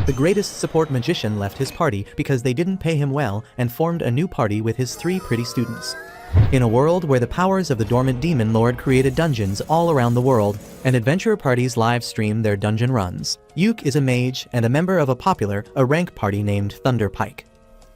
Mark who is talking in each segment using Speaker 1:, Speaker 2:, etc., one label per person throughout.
Speaker 1: The greatest support magician left his party because they didn't pay him well and formed a new party with his 3 pretty students. In a world where the powers of the dormant demon lord created dungeons all around the world, and adventurer parties live stream their dungeon runs, Yuke is a mage and a member of a rank party named Thunderpike.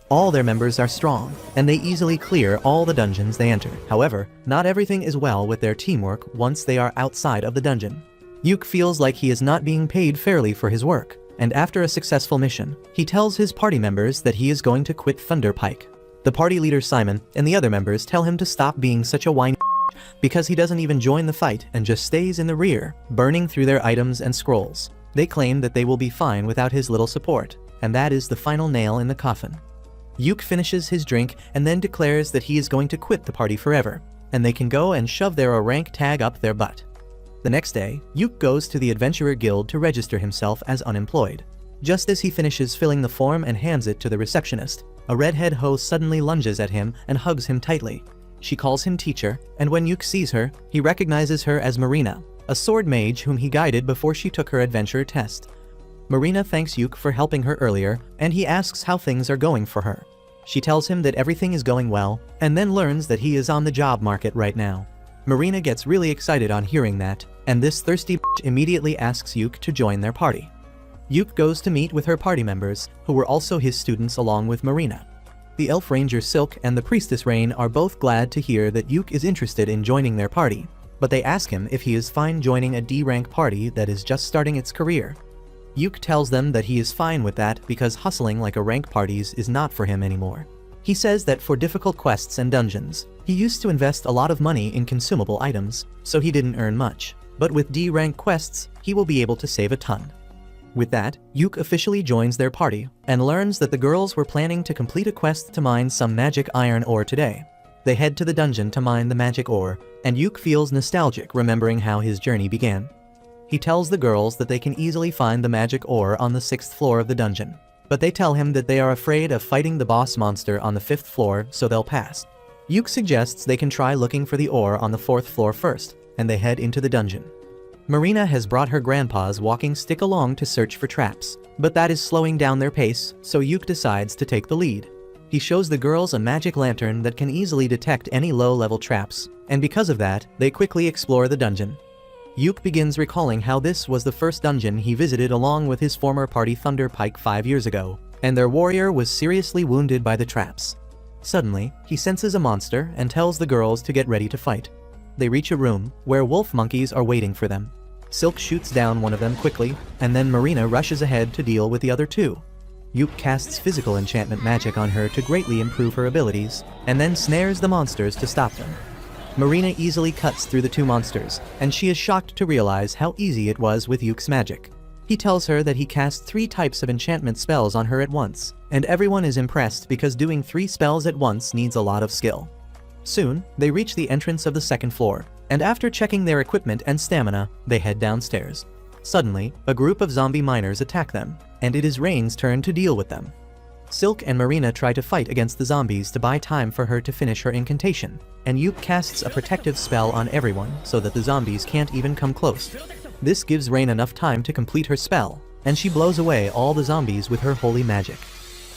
Speaker 1: All their members are strong, and they easily clear all the dungeons they enter. However, not everything is well with their teamwork once they are outside of the dungeon. Yuke feels like he is not being paid fairly for his work, and after a successful mission, he tells his party members that he is going to quit Thunderpike. The party leader Simon and the other members tell him to stop being such a whiny because he doesn't even join the fight and just stays in the rear, burning through their items and scrolls. They claim that they will be fine without his little support, and that is the final nail in the coffin. Yuke finishes his drink and then declares that he is going to quit the party forever, and they can go and shove their rank tag up their butt. The next day, Yuke goes to the Adventurer Guild to register himself as unemployed. Just as he finishes filling the form and hands it to the receptionist, a redhead hoe suddenly lunges at him and hugs him tightly. She calls him teacher, and when Yuke sees her, he recognizes her as Marina, a sword mage whom he guided before she took her adventure test. Marina thanks Yuke for helping her earlier, and he asks how things are going for her. She tells him that everything is going well, and then learns that he is on the job market right now. Marina gets really excited on hearing that, and this thirsty bitch immediately asks Yuke to join their party. Yuke goes to meet with her party members, who were also his students along with Marina. The Elf Ranger Silk and the Priestess Rain are both glad to hear that Yuke is interested in joining their party, but they ask him if he is fine joining a D-rank party that is just starting its career. Yuke tells them that he is fine with that because hustling like a rank parties is not for him anymore. He says that for difficult quests and dungeons, he used to invest a lot of money in consumable items, so he didn't earn much, but with D-rank quests, he will be able to save a ton. With that, Yuke officially joins their party, and learns that the girls were planning to complete a quest to mine some magic iron ore today. They head to the dungeon to mine the magic ore, and Yuke feels nostalgic remembering how his journey began. He tells the girls that they can easily find the magic ore on the 6th floor of the dungeon, but they tell him that they are afraid of fighting the boss monster on the 5th floor, so they'll pass. Yuke suggests they can try looking for the ore on the 4th floor first, and they head into the dungeon. Marina has brought her grandpa's walking stick along to search for traps, but that is slowing down their pace, so Yuke decides to take the lead. He shows the girls a magic lantern that can easily detect any low-level traps, and because of that, they quickly explore the dungeon. Yuke begins recalling how this was the first dungeon he visited along with his former party Thunderpike 5 years ago, and their warrior was seriously wounded by the traps. Suddenly, he senses a monster and tells the girls to get ready to fight. They reach a room where wolf monkeys are waiting for them. Silk shoots down one of them quickly, and then Marina rushes ahead to deal with the other 2. Yuke casts physical enchantment magic on her to greatly improve her abilities, and then snares the monsters to stop them. Marina easily cuts through the 2 monsters, and she is shocked to realize how easy it was with Yuke's magic. He tells her that he cast 3 types of enchantment spells on her at once, and everyone is impressed because doing 3 spells at once needs a lot of skill. Soon, they reach the entrance of the 2nd floor, and after checking their equipment and stamina, they head downstairs. Suddenly, a group of zombie miners attack them, and it is Rain's turn to deal with them. Silk and Marina try to fight against the zombies to buy time for her to finish her incantation, and Yuke casts a protective spell on everyone so that the zombies can't even come close. This gives Rain enough time to complete her spell, and she blows away all the zombies with her holy magic.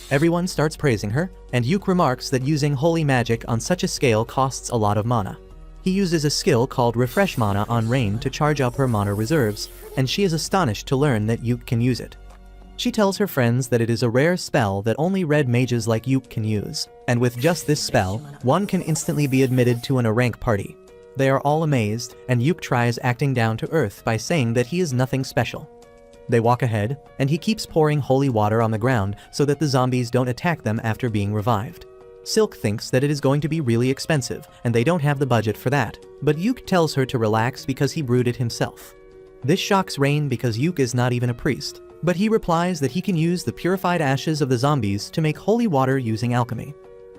Speaker 1: Everyone starts praising her, and Yuke remarks that using holy magic on such a scale costs a lot of mana. He uses a skill called Refresh Mana on Rain to charge up her mana reserves, and she is astonished to learn that Yuke can use it. She tells her friends that it is a rare spell that only red mages like Yuke can use, and with just this spell, one can instantly be admitted to an A-rank party. They are all amazed, and Yuke tries acting down to earth by saying that he is nothing special. They walk ahead, and he keeps pouring holy water on the ground so that the zombies don't attack them after being revived. Silk thinks that it is going to be really expensive, and they don't have the budget for that, but Yuke tells her to relax because he brewed it himself. This shocks Rain because Yuke is not even a priest, but he replies that he can use the purified ashes of the zombies to make holy water using alchemy.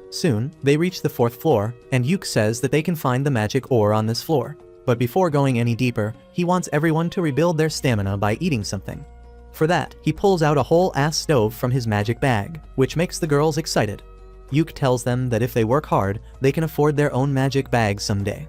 Speaker 1: Soon, they reach the 4th floor, and Yuke says that they can find the magic ore on this floor. But before going any deeper, he wants everyone to rebuild their stamina by eating something. For that, he pulls out a whole-ass stove from his magic bag, which makes the girls excited. Yuke tells them that if they work hard, they can afford their own magic bag someday.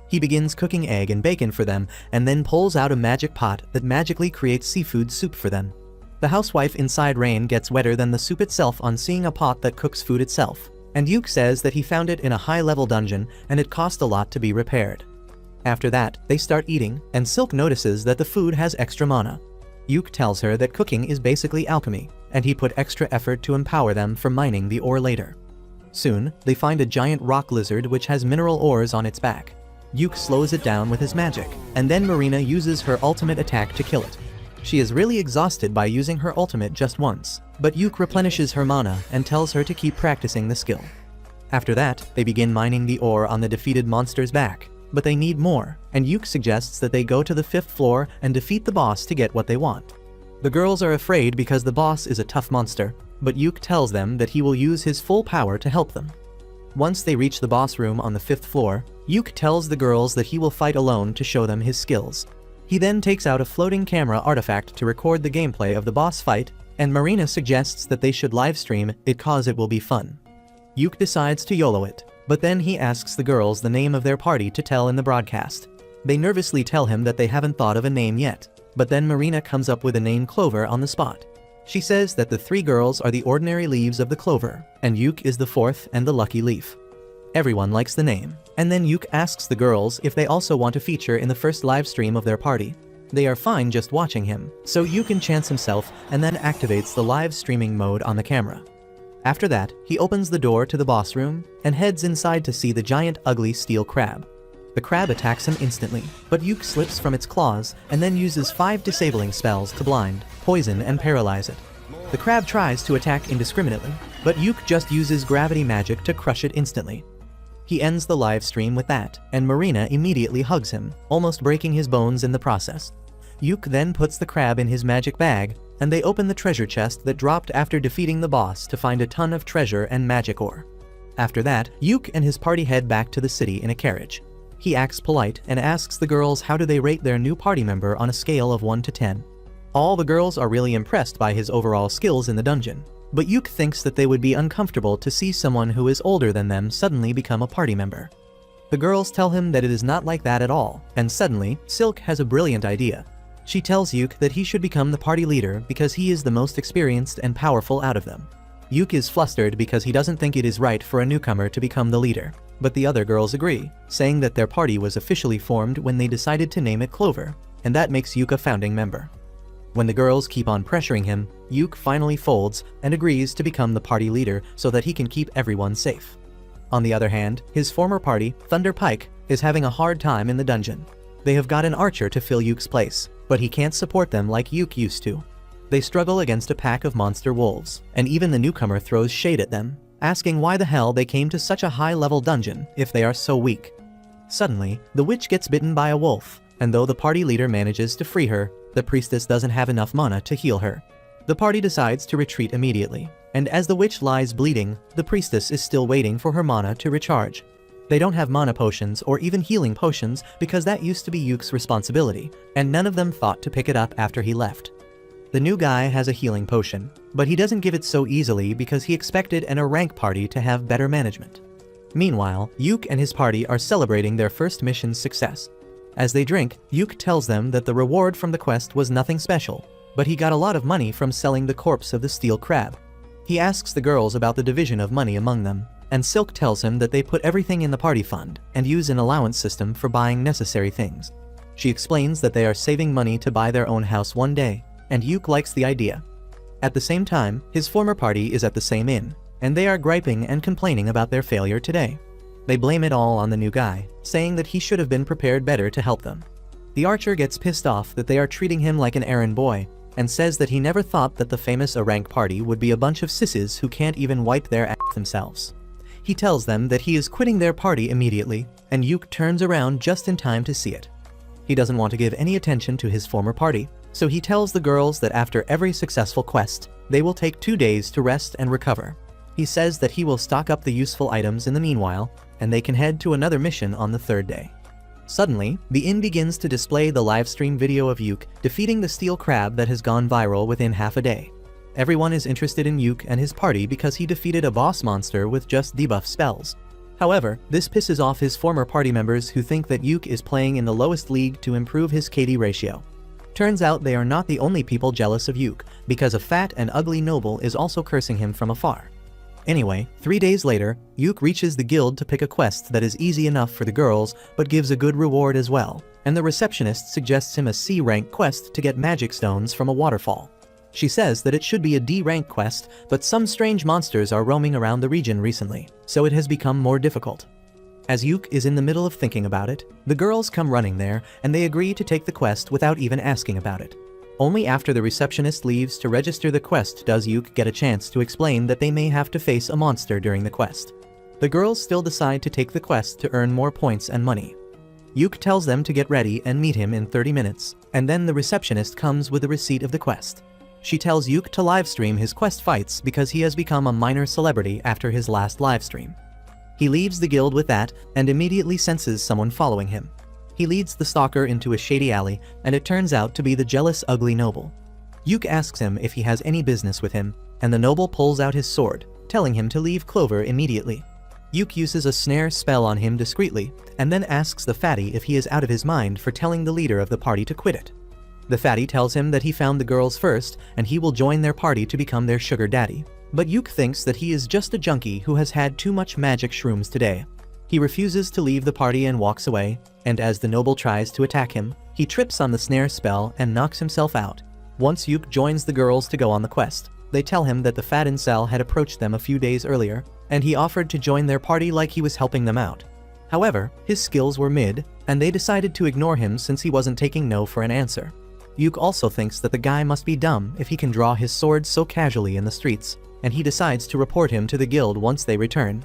Speaker 1: He begins cooking egg and bacon for them, and then pulls out a magic pot that magically creates seafood soup for them. The housewife inside Rain gets wetter than the soup itself on seeing a pot that cooks food itself, and Yuke says that he found it in a high-level dungeon and it cost a lot to be repaired. After that, they start eating, and Silk notices that the food has extra mana. Yuke tells her that cooking is basically alchemy, and he put extra effort to empower them for mining the ore later. Soon, they find a giant rock lizard which has mineral ores on its back. Yuke slows it down with his magic, and then Marina uses her ultimate attack to kill it. She is really exhausted by using her ultimate just once, but Yuke replenishes her mana and tells her to keep practicing the skill. After that, they begin mining the ore on the defeated monster's back, but they need more, and Yuke suggests that they go to the 5th floor and defeat the boss to get what they want. The girls are afraid because the boss is a tough monster, but Yuke tells them that he will use his full power to help them. Once they reach the boss room on the 5th floor, Yuke tells the girls that he will fight alone to show them his skills. He then takes out a floating camera artifact to record the gameplay of the boss fight, and Marina suggests that they should livestream it cause it will be fun. Yuke decides to YOLO it, but then he asks the girls the name of their party to tell in the broadcast. They nervously tell him that they haven't thought of a name yet, but then Marina comes up with a name Clover on the spot. She says that the 3 girls are the ordinary leaves of the clover, and Yuke is the 4th and the lucky leaf. Everyone likes the name, and then Yuke asks the girls if they also want to feature in the first live stream of their party. They are fine just watching him, so Yuke enchants himself and then activates the live streaming mode on the camera. After that, he opens the door to the boss room and heads inside to see the giant ugly steel crab. The crab attacks him instantly, but Yuke slips from its claws and then uses 5 disabling spells to blind, poison, and paralyze it. The crab tries to attack indiscriminately, but Yuke just uses gravity magic to crush it instantly. He ends the live stream with that, and Marina immediately hugs him, almost breaking his bones in the process. Yuke then puts the crab in his magic bag, and they open the treasure chest that dropped after defeating the boss to find a ton of treasure and magic ore. After that, Yuke and his party head back to the city in a carriage. He acts polite and asks the girls how do they rate their new party member on a scale of 1 to 10. All the girls are really impressed by his overall skills in the dungeon, but Yuke thinks that they would be uncomfortable to see someone who is older than them suddenly become a party member. The girls tell him that it is not like that at all, and suddenly, Silk has a brilliant idea. She tells Yuke that he should become the party leader because he is the most experienced and powerful out of them. Yuke is flustered because he doesn't think it is right for a newcomer to become the leader, but the other girls agree, saying that their party was officially formed when they decided to name it Clover, and that makes Yuke a founding member. When the girls keep on pressuring him, Yuke finally folds and agrees to become the party leader so that he can keep everyone safe. On the other hand, his former party, Thunder Pike, is having a hard time in the dungeon. They have got an archer to fill Yuke's place, but he can't support them like Yuke used to. They struggle against a pack of monster wolves, and even the newcomer throws shade at them, asking why the hell they came to such a high-level dungeon if they are so weak. Suddenly, the witch gets bitten by a wolf, and though the party leader manages to free her, the priestess doesn't have enough mana to heal her. The party decides to retreat immediately, and as the witch lies bleeding, the priestess is still waiting for her mana to recharge. They don't have mana potions or even healing potions because that used to be Yuke's responsibility, and none of them thought to pick it up after he left. The new guy has a healing potion, but he doesn't give it so easily because he expected an A-rank party to have better management. Meanwhile, Yuke and his party are celebrating their first mission's success. As they drink, Yuke tells them that the reward from the quest was nothing special, but he got a lot of money from selling the corpse of the steel crab. He asks the girls about the division of money among them, and Silk tells him that they put everything in the party fund and use an allowance system for buying necessary things. She explains that they are saving money to buy their own house one day, and Yuke likes the idea. At the same time, his former party is at the same inn, and they are griping and complaining about their failure today. They blame it all on the new guy, saying that he should have been prepared better to help them. The archer gets pissed off that they are treating him like an errand boy, and says that he never thought that the famous A-rank party would be a bunch of sisses who can't even wipe their ass themselves. He tells them that he is quitting their party immediately, and Yuke turns around just in time to see it. He doesn't want to give any attention to his former party, so he tells the girls that after every successful quest, they will take 2 days to rest and recover. He says that he will stock up the useful items in the meanwhile, and they can head to another mission on the 3rd day. Suddenly, the inn begins to display the livestream video of Yuke defeating the steel crab that has gone viral within half a day. Everyone is interested in Yuke and his party because he defeated a boss monster with just debuff spells. However, this pisses off his former party members who think that Yuke is playing in the lowest league to improve his KD ratio. Turns out they are not the only people jealous of Yuk, because a fat and ugly noble is also cursing him from afar. Anyway, 3 days later, Yuk reaches the guild to pick a quest that is easy enough for the girls but gives a good reward as well, and the receptionist suggests him a C-rank quest to get magic stones from a waterfall. She says that it should be a D-rank quest, but some strange monsters are roaming around the region recently, so it has become more difficult. As Yuk is in the middle of thinking about it, the girls come running there and they agree to take the quest without even asking about it. Only after the receptionist leaves to register the quest does Yuk get a chance to explain that they may have to face a monster during the quest. The girls still decide to take the quest to earn more points and money. Yuk tells them to get ready and meet him in 30 minutes, and then the receptionist comes with the receipt of the quest. She tells Yuk to livestream his quest fights because he has become a minor celebrity after his last livestream. He leaves the guild with that and immediately senses someone following him. He leads the stalker into a shady alley, and it turns out to be the jealous ugly noble. Yuk asks him if he has any business with him, and the noble pulls out his sword, telling him to leave Clover immediately. Yuk uses a snare spell on him discreetly, and then asks the fatty if he is out of his mind for telling the leader of the party to quit it. The fatty tells him that he found the girls first, and he will join their party to become their sugar daddy. But Yuk thinks that he is just a junkie who has had too much magic shrooms today. He refuses to leave the party and walks away, and as the noble tries to attack him, he trips on the snare spell and knocks himself out. Once Yuk joins the girls to go on the quest, they tell him that the fat incel had approached them a few days earlier, and he offered to join their party like he was helping them out. However, his skills were mid, and they decided to ignore him since he wasn't taking no for an answer. Yuk also thinks that the guy must be dumb if he can draw his sword so casually in the streets, and he decides to report him to the guild once they return.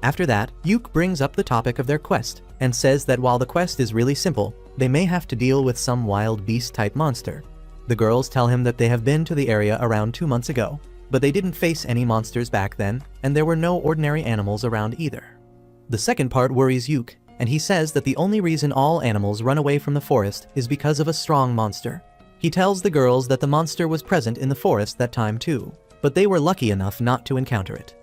Speaker 1: After that, Yuk brings up the topic of their quest, and says that while the quest is really simple, they may have to deal with some wild beast-type monster. The girls tell him that they have been to the area around 2 months ago, but they didn't face any monsters back then, and there were no ordinary animals around either. The second part worries Yuk, and he says that the only reason all animals run away from the forest is because of a strong monster. He tells the girls that the monster was present in the forest that time too, but they were lucky enough not to encounter it.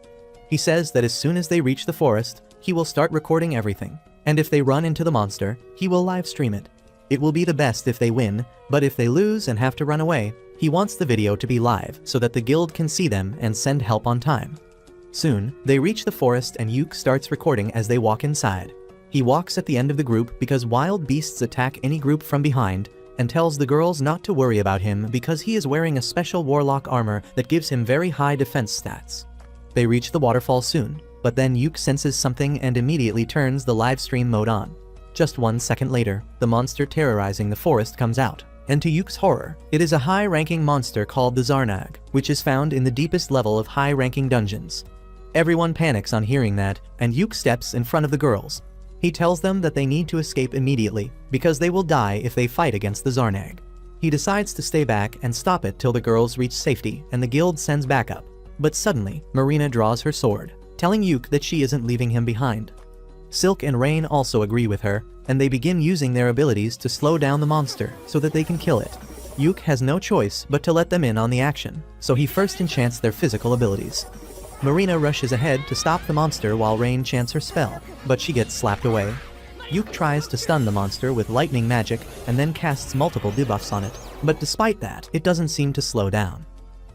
Speaker 1: He says that as soon as they reach the forest, he will start recording everything, and if they run into the monster, he will live stream it. It will be the best if they win, but if they lose and have to run away, he wants the video to be live so that the guild can see them and send help on time. Soon, they reach the forest and Yuk starts recording as they walk inside. He walks at the end of the group because wild beasts attack any group from behind, and tells the girls not to worry about him because he is wearing a special warlock armor that gives him very high defense stats. They reach the waterfall soon, but then Yuk senses something and immediately turns the live stream mode on. Just 1 second later, the monster terrorizing the forest comes out, and to Yuk's horror, it is a high-ranking monster called the Zarnag, which is found in the deepest level of high-ranking dungeons. Everyone panics on hearing that, and Yuk steps in front of the girls. He tells them that they need to escape immediately, because they will die if they fight against the Zarnag. He decides to stay back and stop it till the girls reach safety and the guild sends backup. But suddenly, Marina draws her sword, telling Yuk that she isn't leaving him behind. Silk and Rain also agree with her, and they begin using their abilities to slow down the monster so that they can kill it. Yuk has no choice but to let them in on the action, so he first enchants their physical abilities. Marina rushes ahead to stop the monster while Rain chants her spell, but she gets slapped away. Yuk tries to stun the monster with lightning magic and then casts multiple debuffs on it, but despite that, it doesn't seem to slow down.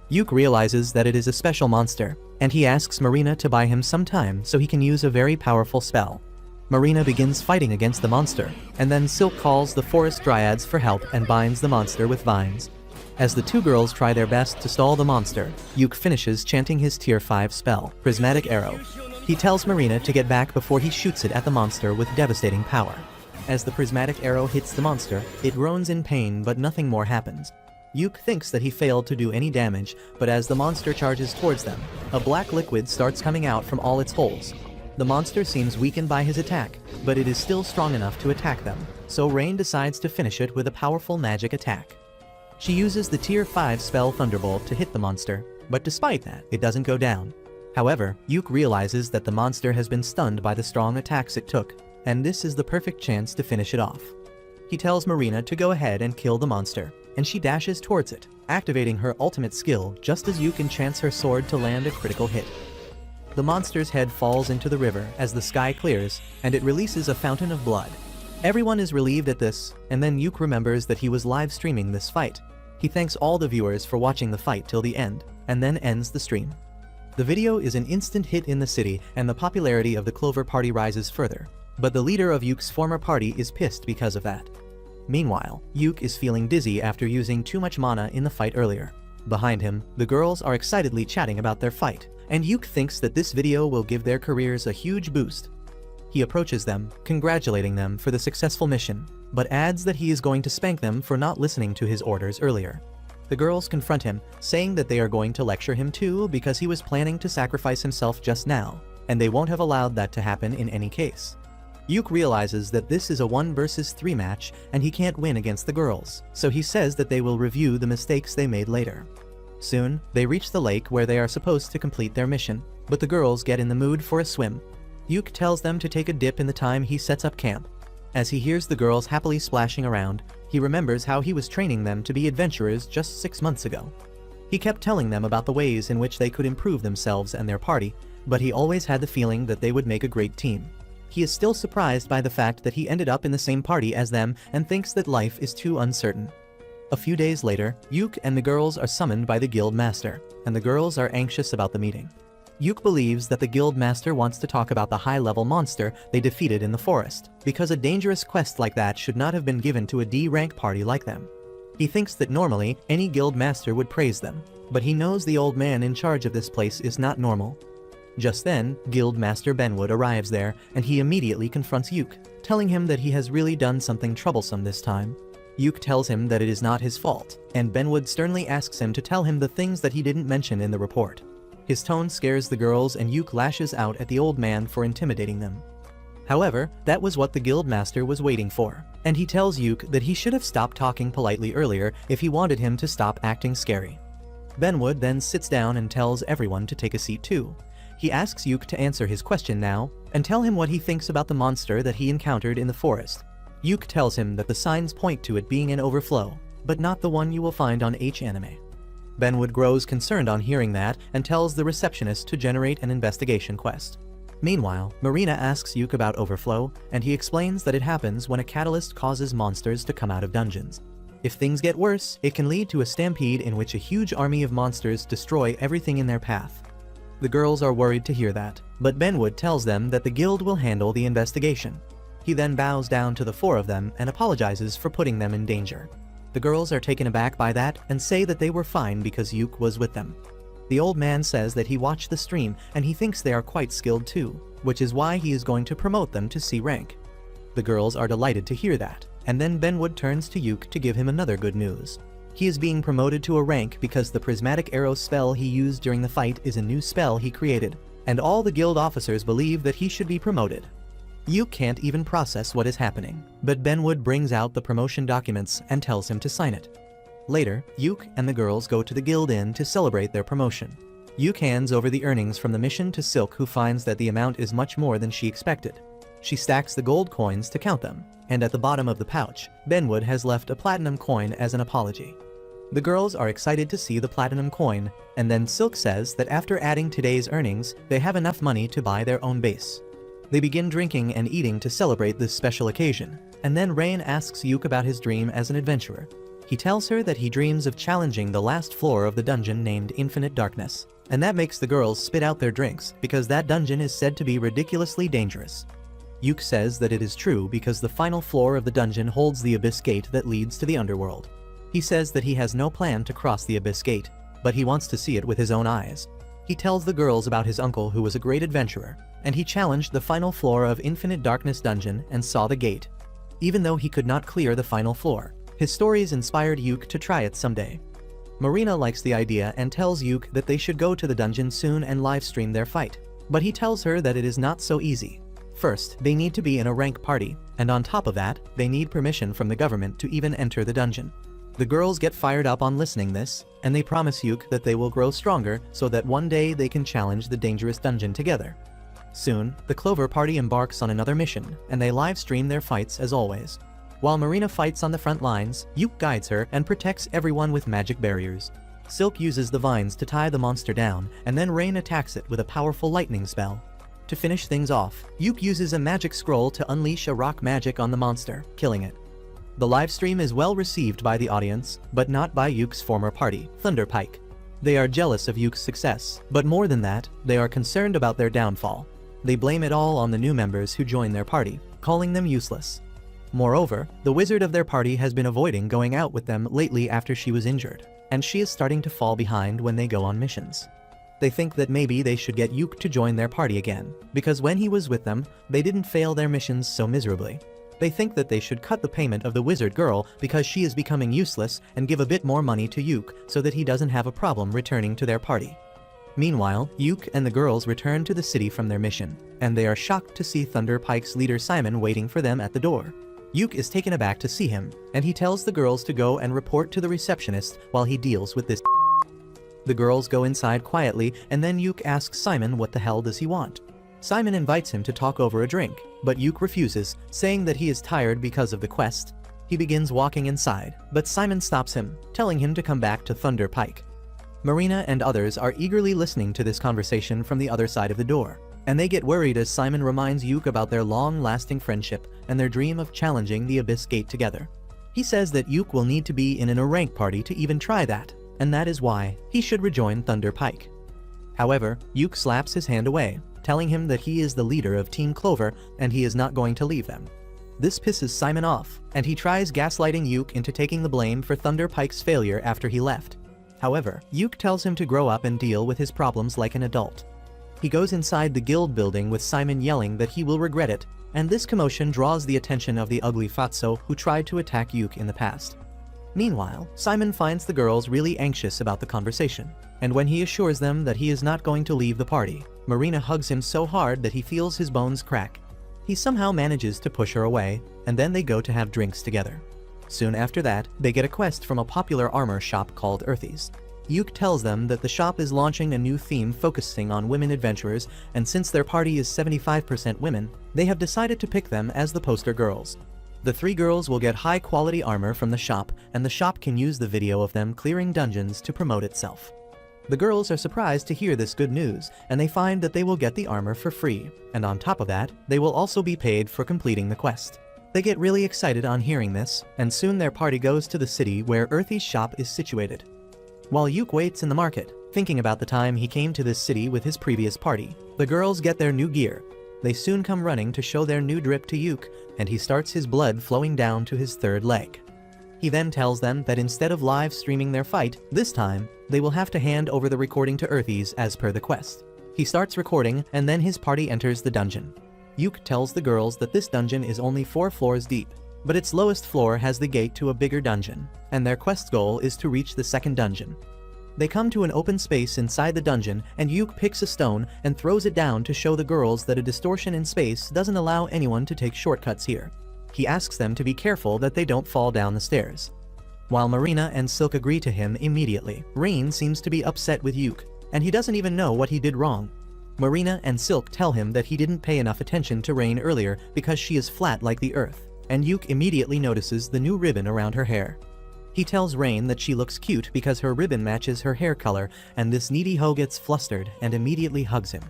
Speaker 1: Yuk realizes that it is a special monster, and he asks Marina to buy him some time so he can use a very powerful spell. Marina begins fighting against the monster, and then Silk calls the forest dryads for help and binds the monster with vines. As the two girls try their best to stall the monster, Yuk finishes chanting his tier 5 spell, Prismatic Arrow. He tells Marina to get back before he shoots it at the monster with devastating power. As the prismatic arrow hits the monster, it groans in pain but nothing more happens. Yuk thinks that he failed to do any damage, but as the monster charges towards them, a black liquid starts coming out from all its holes. The monster seems weakened by his attack, but it is still strong enough to attack them, so Rain decides to finish it with a powerful magic attack. She uses the tier 5 spell Thunderbolt to hit the monster, but despite that, it doesn't go down. However, Yuk realizes that the monster has been stunned by the strong attacks it took, and this is the perfect chance to finish it off. He tells Marina to go ahead and kill the monster, and she dashes towards it, activating her ultimate skill just as Yuk enchants her sword to land a critical hit. The monster's head falls into the river as the sky clears, and it releases a fountain of blood. Everyone is relieved at this, and then Yuke remembers that he was live streaming this fight. He thanks all the viewers for watching the fight till the end, and then ends the stream. The video is an instant hit in the city, and the popularity of the Clover Party rises further. But the leader of Yuke's former party is pissed because of that. Meanwhile, Yuke is feeling dizzy after using too much mana in the fight earlier. Behind him, the girls are excitedly chatting about their fight, and Yuke thinks that this video will give their careers a huge boost. He approaches them, congratulating them for the successful mission, but adds that he is going to spank them for not listening to his orders earlier. The girls confront him, saying that they are going to lecture him too because he was planning to sacrifice himself just now, and they won't have allowed that to happen in any case. Yuke realizes that this is a 1 versus 3 match and he can't win against the girls, so he says that they will review the mistakes they made later. Soon, they reach the lake where they are supposed to complete their mission, but the girls get in the mood for a swim. Yuke tells them to take a dip in the time he sets up camp. As he hears the girls happily splashing around, he remembers how he was training them to be adventurers just 6 months ago. He kept telling them about the ways in which they could improve themselves and their party, but he always had the feeling that they would make a great team. He is still surprised by the fact that he ended up in the same party as them and thinks that life is too uncertain. A few days later, Yuke and the girls are summoned by the guild master, and the girls are anxious about the meeting. Yuke believes that the guild master wants to talk about the high-level monster they defeated in the forest, because a dangerous quest like that should not have been given to a D-rank party like them. He thinks that normally, any guild master would praise them, but he knows the old man in charge of this place is not normal. Just then, Guild Master Benwood arrives there, and he immediately confronts Yuke, telling him that he has really done something troublesome this time. Yuke tells him that it is not his fault, and Benwood sternly asks him to tell him the things that he didn't mention in the report. His tone scares the girls and Yuke lashes out at the old man for intimidating them. However, that was what the guild master was waiting for, and he tells Yuke that he should have stopped talking politely earlier if he wanted him to stop acting scary. Benwood then sits down and tells everyone to take a seat too. He asks Yuke to answer his question now, and tell him what he thinks about the monster that he encountered in the forest. Yuke tells him that the signs point to it being an overflow, but not the one you will find on Anime. Benwood grows concerned on hearing that and tells the receptionist to generate an investigation quest. Meanwhile, Marina asks Yuke about overflow, and he explains that it happens when a catalyst causes monsters to come out of dungeons. If things get worse, it can lead to a stampede in which a huge army of monsters destroy everything in their path. The girls are worried to hear that, but Benwood tells them that the guild will handle the investigation. He then bows down to the 4 of them and apologizes for putting them in danger. The girls are taken aback by that and say that they were fine because Yuke was with them. The old man says that he watched the stream and he thinks they are quite skilled too, which is why he is going to promote them to C rank. The girls are delighted to hear that, and then Benwood turns to Yuke to give him another good news. He is being promoted to a rank because the prismatic arrow spell he used during the fight is a new spell he created, and all the guild officers believe that he should be promoted. Yuke can't even process what is happening, but Benwood brings out the promotion documents and tells him to sign it. Later, Yuke and the girls go to the guild inn to celebrate their promotion. Yuke hands over the earnings from the mission to Silk, who finds that the amount is much more than she expected. She stacks the gold coins to count them, and at the bottom of the pouch, Benwood has left a platinum coin as an apology. The girls are excited to see the platinum coin, and then Silk says that after adding today's earnings, they have enough money to buy their own base. They begin drinking and eating to celebrate this special occasion, and then Rain asks Yuke about his dream as an adventurer. He tells her that he dreams of challenging the last floor of the dungeon named Infinite Darkness, and that makes the girls spit out their drinks because that dungeon is said to be ridiculously dangerous. Yuke says that it is true because the final floor of the dungeon holds the Abyss Gate that leads to the underworld. He says that he has no plan to cross the Abyss Gate, but he wants to see it with his own eyes. He tells the girls about his uncle who was a great adventurer, and he challenged the final floor of Infinite Darkness dungeon and saw the gate. Even though he could not clear the final floor, his stories inspired Yuke to try it someday. Marina likes the idea and tells Yuke that they should go to the dungeon soon and livestream their fight, but he tells her that it is not so easy. First, they need to be in a rank party, and on top of that, they need permission from the government to even enter the dungeon. The girls get fired up on listening this, and they promise Yuke that they will grow stronger so that one day they can challenge the dangerous dungeon together. Soon, the Clover Party embarks on another mission, and they live stream their fights as always. While Marina fights on the front lines, Yuke guides her and protects everyone with magic barriers. Silk uses the vines to tie the monster down, and then Rain attacks it with a powerful lightning spell. To finish things off, Yuk uses a magic scroll to unleash a rock magic on the monster, killing it. The livestream is well received by the audience, but not by Yuk's former party, Thunder Pike. They are jealous of Yuk's success, but more than that, they are concerned about their downfall. They blame it all on the new members who join their party, calling them useless. Moreover, the wizard of their party has been avoiding going out with them lately after she was injured, and she is starting to fall behind when they go on missions. They think that maybe they should get Yuk to join their party again, because when he was with them, they didn't fail their missions so miserably. They think that they should cut the payment of the wizard girl because she is becoming useless and give a bit more money to Yuk so that he doesn't have a problem returning to their party. Meanwhile, Yuk and the girls return to the city from their mission, and they are shocked to see Thunder Pike's leader Simon waiting for them at the door. Yuk is taken aback to see him, and he tells the girls to go and report to the receptionist while he deals with this. The girls go inside quietly, and then Yuk asks Simon what the hell does he want. Simon invites him to talk over a drink, but Yuk refuses, saying that he is tired because of the quest. He begins walking inside, but Simon stops him, telling him to come back to Thunder Pike. Marina and others are eagerly listening to this conversation from the other side of the door, and they get worried as Simon reminds Yuk about their long-lasting friendship and their dream of challenging the Abyss Gate together. He says that Yuk will need to be in an rank party to even try that, and that is why he should rejoin Thunder Pike. However, Yuk slaps his hand away, telling him that he is the leader of Team Clover and he is not going to leave them. This pisses Simon off, and he tries gaslighting Yuk into taking the blame for Thunder Pike's failure after he left. However, Yuk tells him to grow up and deal with his problems like an adult. He goes inside the guild building with Simon yelling that he will regret it, and this commotion draws the attention of the ugly Fatso who tried to attack Yuk in the past. Meanwhile, Simon finds the girls really anxious about the conversation, and when he assures them that he is not going to leave the party, Marina hugs him so hard that he feels his bones crack. He somehow manages to push her away, and then they go to have drinks together. Soon after that, they get a quest from a popular armor shop called Earthy's. Yuk tells them that the shop is launching a new theme focusing on women adventurers, and since their party is 75% women, they have decided to pick them as the poster girls. The three girls will get high-quality armor from the shop, and the shop can use the video of them clearing dungeons to promote itself. The girls are surprised to hear this good news, and they find that they will get the armor for free, and on top of that, they will also be paid for completing the quest. They get really excited on hearing this, and soon their party goes to the city where Earthy's shop is situated. While Yuk waits in the market, thinking about the time he came to this city with his previous party, the girls get their new gear. They soon come running to show their new drip to Yuk, and he starts his blood flowing down to his third leg. He then tells them that instead of live streaming their fight, this time, they will have to hand over the recording to Earthy's as per the quest. He starts recording, and then his party enters the dungeon. Yuk tells the girls that this dungeon is only 4 floors deep, but its lowest floor has the gate to a bigger dungeon, and their quest goal is to reach the second dungeon. They come to an open space inside the dungeon, and Yuk picks a stone and throws it down to show the girls that a distortion in space doesn't allow anyone to take shortcuts here. He asks them to be careful that they don't fall down the stairs. While Marina and Silk agree to him immediately, Rain seems to be upset with Yuk, and he doesn't even know what he did wrong. Marina and Silk tell him that he didn't pay enough attention to Rain earlier because she is flat like the earth, and Yuk immediately notices the new ribbon around her hair. He tells Rain that she looks cute because her ribbon matches her hair color, and this needy hoe gets flustered and immediately hugs him.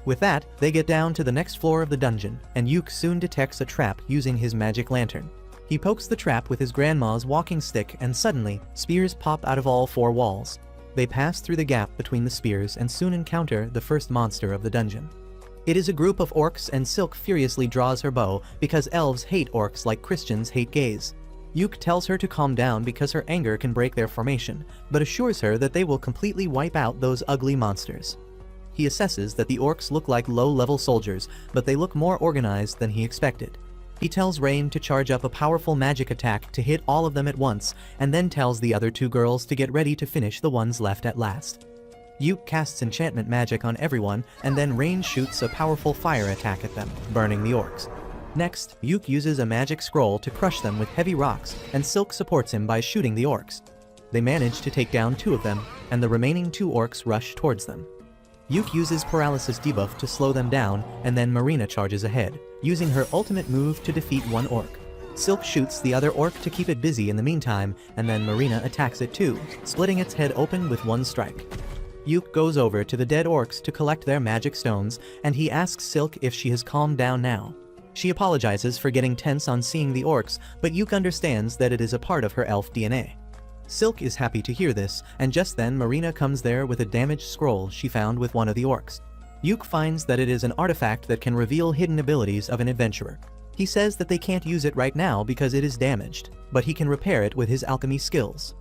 Speaker 1: With that, they get down to the next floor of the dungeon, and Yuk soon detects a trap using his magic lantern. He pokes the trap with his grandma's walking stick, and suddenly, spears pop out of all 4 walls. They pass through the gap between the spears and soon encounter the first monster of the dungeon. It is a group of orcs, and Silk furiously draws her bow because elves hate orcs like Christians hate gays. Yuk tells her to calm down because her anger can break their formation, but assures her that they will completely wipe out those ugly monsters. He assesses that the orcs look like low-level soldiers, but they look more organized than he expected. He tells Rain to charge up a powerful magic attack to hit all of them at once, and then tells the other 2 girls to get ready to finish the ones left at last. Yuk casts enchantment magic on everyone, and then Rain shoots a powerful fire attack at them, burning the orcs. Next, Yuk uses a magic scroll to crush them with heavy rocks, and Silk supports him by shooting the orcs. They manage to take down 2 of them, and the remaining 2 orcs rush towards them. Yuk uses paralysis debuff to slow them down, and then Marina charges ahead, using her ultimate move to defeat 1 orc. Silk shoots the other orc to keep it busy in the meantime, and then Marina attacks it too, splitting its head open with 1 strike. Yuke goes over to the dead orcs to collect their magic stones, and he asks Silk if she has calmed down now. She apologizes for getting tense on seeing the orcs, but Yuke understands that it is a part of her elf DNA. Silk is happy to hear this, and just then Marina comes there with a damaged scroll she found with one of the orcs. Yuke finds that it is an artifact that can reveal hidden abilities of an adventurer. He says that they can't use it right now because it is damaged, but he can repair it with his alchemy skills.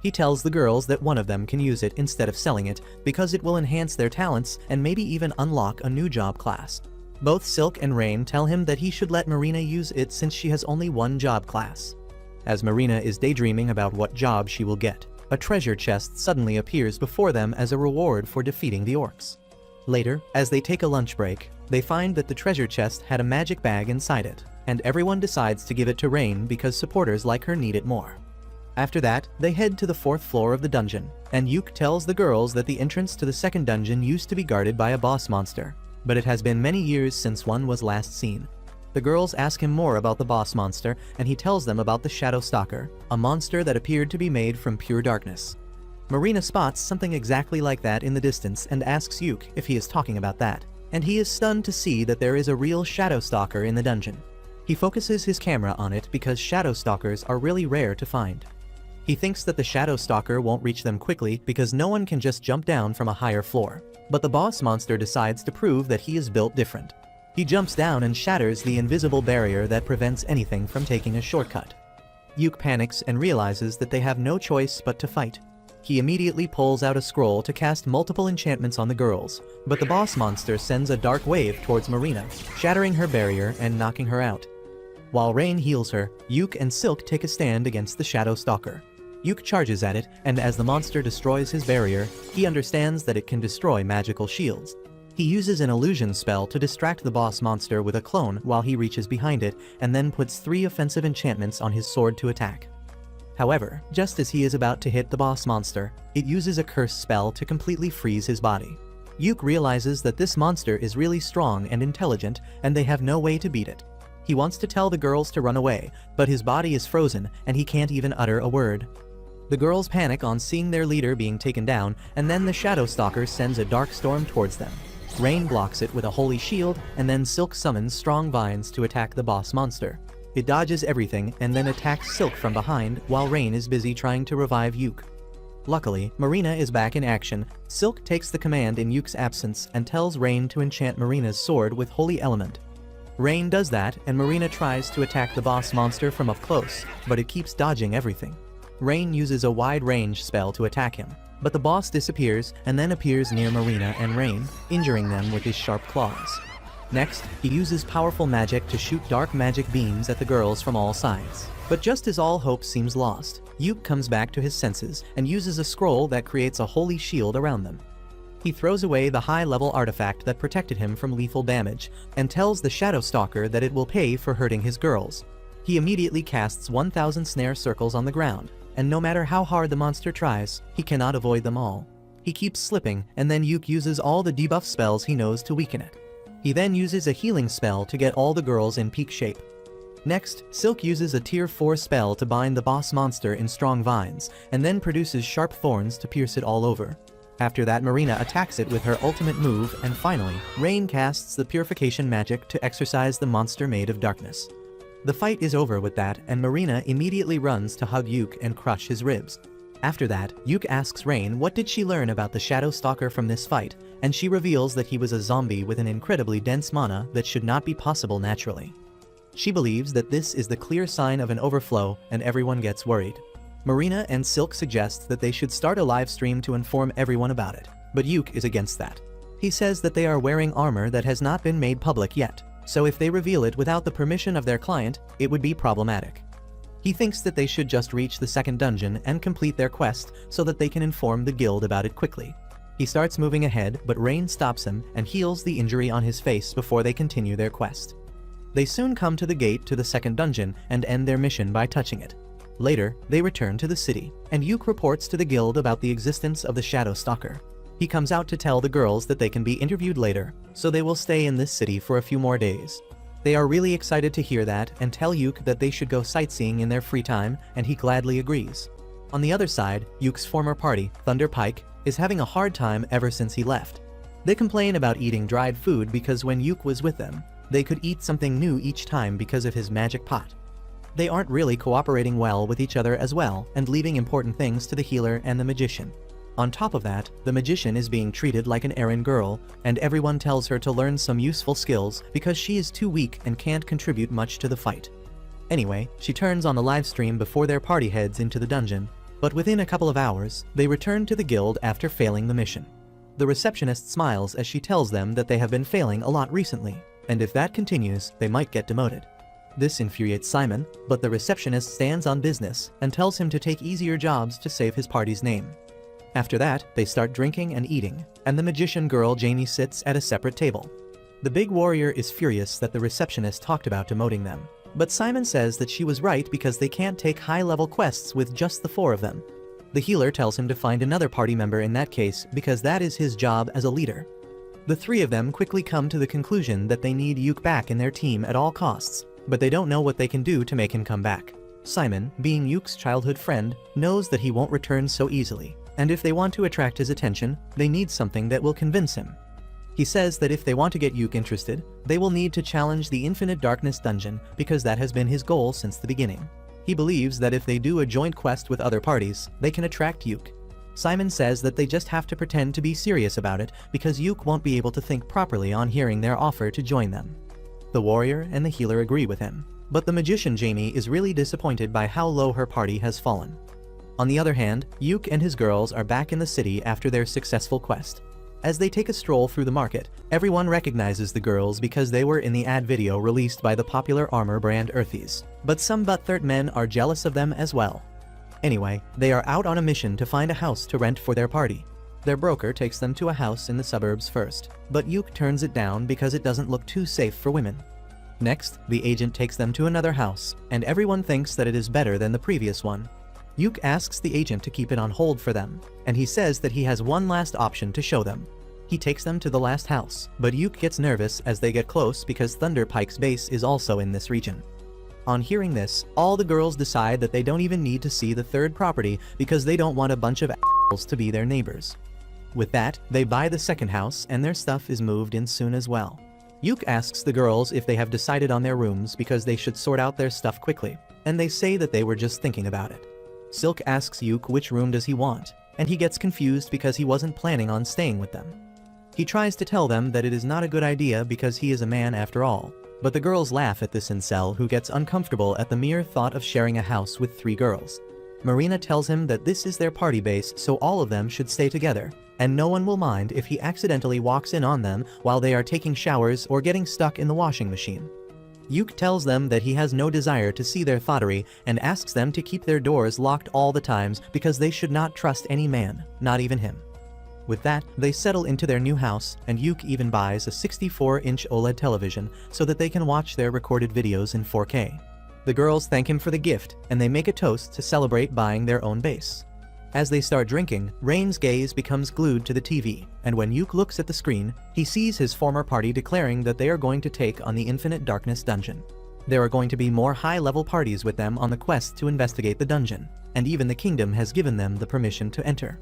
Speaker 1: He tells the girls that one of them can use it instead of selling it because it will enhance their talents and maybe even unlock a new job class. Both Silk and Rain tell him that he should let Marina use it since she has only one job class. As Marina is daydreaming about what job she will get, a treasure chest suddenly appears before them as a reward for defeating the orcs. Later, as they take a lunch break, they find that the treasure chest had a magic bag inside it, and everyone decides to give it to Rain because supporters like her need it more. After that, they head to the 4th floor of the dungeon, and Yuke tells the girls that the entrance to the 2nd dungeon used to be guarded by a boss monster, but it has been many years since one was last seen. The girls ask him more about the boss monster, and he tells them about the Shadow Stalker, a monster that appeared to be made from pure darkness. Marina spots something exactly like that in the distance and asks Yuke if he is talking about that, and he is stunned to see that there is a real Shadow Stalker in the dungeon. He focuses his camera on it because Shadow Stalkers are really rare to find. He thinks that the Shadow Stalker won't reach them quickly because no one can just jump down from a higher floor. But the boss monster decides to prove that he is built different. He jumps down and shatters the invisible barrier that prevents anything from taking a shortcut. Yuke panics and realizes that they have no choice but to fight. He immediately pulls out a scroll to cast multiple enchantments on the girls, but the boss monster sends a dark wave towards Marina, shattering her barrier and knocking her out. While Rain heals her, Yuke and Silk take a stand against the Shadow Stalker. Yuke charges at it, and as the monster destroys his barrier, he understands that it can destroy magical shields. He uses an illusion spell to distract the boss monster with a clone while he reaches behind it, and then puts 3 offensive enchantments on his sword to attack. However, just as he is about to hit the boss monster, it uses a curse spell to completely freeze his body. Yuke realizes that this monster is really strong and intelligent, and they have no way to beat it. He wants to tell the girls to run away, but his body is frozen and he can't even utter a word. The girls panic on seeing their leader being taken down, and then the Shadow Stalker sends a dark storm towards them. Rain blocks it with a holy shield, and then Silk summons strong vines to attack the boss monster. It dodges everything and then attacks Silk from behind while Rain is busy trying to revive Yuke. Luckily, Marina is back in action. Silk takes the command in Yuke's absence and tells Rain to enchant Marina's sword with Holy Element. Rain does that, and Marina tries to attack the boss monster from up close, but it keeps dodging everything. Rain uses a wide-range spell to attack him, but the boss disappears and then appears near Marina and Rain, injuring them with his sharp claws. Next, he uses powerful magic to shoot dark magic beams at the girls from all sides. But just as all hope seems lost, Yuke comes back to his senses and uses a scroll that creates a holy shield around them. He throws away the high-level artifact that protected him from lethal damage and tells the Shadow Stalker that it will pay for hurting his girls. He immediately casts 1,000 snare circles on the ground, and no matter how hard the monster tries, he cannot avoid them all. He keeps slipping, and then Yuke uses all the debuff spells he knows to weaken it. He then uses a healing spell to get all the girls in peak shape. Next, Silk uses a tier 4 spell to bind the boss monster in strong vines, and then produces sharp thorns to pierce it all over. After that, Marina attacks it with her ultimate move, and finally, Rain casts the purification magic to exorcise the monster made of darkness. The fight is over with that, and Marina immediately runs to hug Yuke and crush his ribs. After that, Yuke asks Rain what did she learn about the Shadow Stalker from this fight, and she reveals that he was a zombie with an incredibly dense mana that should not be possible naturally. She believes that this is the clear sign of an overflow, and everyone gets worried. Marina and Silk suggest that they should start a live stream to inform everyone about it, but Yuke is against that. He says that they are wearing armor that has not been made public yet, so if they reveal it without the permission of their client, it would be problematic. He thinks that they should just reach the 2nd dungeon and complete their quest so that they can inform the guild about it quickly. He starts moving ahead, but Rain stops him and heals the injury on his face before they continue their quest. They soon come to the gate to the 2nd dungeon and end their mission by touching it. Later, they return to the city, and Yuke reports to the guild about the existence of the Shadow Stalker. He comes out to tell the girls that they can be interviewed later, so they will stay in this city for a few more days. They are really excited to hear that and tell Yuke that they should go sightseeing in their free time, and he gladly agrees. On the other side, Yuke's former party, Thunder Pike, is having a hard time ever since he left. They complain about eating dried food because when Yuk was with them, they could eat something new each time because of his magic pot. They aren't really cooperating well with each other as well and leaving important things to the healer and the magician. On top of that, the magician is being treated like an errand girl, and everyone tells her to learn some useful skills because she is too weak and can't contribute much to the fight. Anyway, she turns on the live stream before their party heads into the dungeon, but within a couple of hours, they return to the guild after failing the mission. The receptionist smiles as she tells them that they have been failing a lot recently, and if that continues, they might get demoted. This infuriates Simon, but the receptionist stands on business and tells him to take easier jobs to save his party's name. After that, they start drinking and eating, and the magician girl Jamie sits at a separate table. The big warrior is furious that the receptionist talked about demoting them, but Simon says that she was right because they can't take high-level quests with just the 4 of them. The healer tells him to find another party member in that case because that is his job as a leader. The 3 of them quickly come to the conclusion that they need Yuk back in their team at all costs, but they don't know what they can do to make him come back. Simon, being Yuk's childhood friend, knows that he won't return so easily, and if they want to attract his attention, they need something that will convince him. He says that if they want to get Yuk interested, they will need to challenge the Infinite Darkness dungeon because that has been his goal since the beginning. He believes that if they do a joint quest with other parties, they can attract Yuk. Simon says that they just have to pretend to be serious about it because Yuk won't be able to think properly on hearing their offer to join them. The warrior and the healer agree with him, but the magician Jamie is really disappointed by how low her party has fallen. On the other hand, Yuk and his girls are back in the city after their successful quest. As they take a stroll through the market, everyone recognizes the girls because they were in the ad video released by the popular armor brand Earthies, but some butthurt men are jealous of them as well. Anyway, they are out on a mission to find a house to rent for their party. Their broker takes them to a house in the suburbs first, but Yuk turns it down because it doesn't look too safe for women. Next, the agent takes them to another house, and everyone thinks that it is better than the previous one. Yuk asks the agent to keep it on hold for them, and he says that he has one last option to show them. He takes them to the last house, but Yuk gets nervous as they get close because Thunder Pike's base is also in this region. On hearing this, all the girls decide that they don't even need to see the third property because they don't want a bunch of assholes to be their neighbors. With that, they buy the second house and their stuff is moved in soon as well. Yuk asks the girls if they have decided on their rooms because they should sort out their stuff quickly, and they say that they were just thinking about it. Silk asks Yuk which room does he want, and he gets confused because he wasn't planning on staying with them. He tries to tell them that it is not a good idea because he is a man after all, but the girls laugh at this incel who gets uncomfortable at the mere thought of sharing a house with 3 girls. Marina tells him that this is their party base so all of them should stay together, and no one will mind if he accidentally walks in on them while they are taking showers or getting stuck in the washing machine. Yuk tells them that he has no desire to see their thottery and asks them to keep their doors locked all the times because they should not trust any man, not even him. With that, they settle into their new house, and Yuk even buys a 64-inch OLED television so that they can watch their recorded videos in 4K. The girls thank him for the gift, and they make a toast to celebrate buying their own base. As they start drinking, Rain's gaze becomes glued to the TV, and when Yuk looks at the screen, he sees his former party declaring that they are going to take on the Infinite Darkness dungeon. There are going to be more high-level parties with them on the quest to investigate the dungeon, and even the kingdom has given them the permission to enter.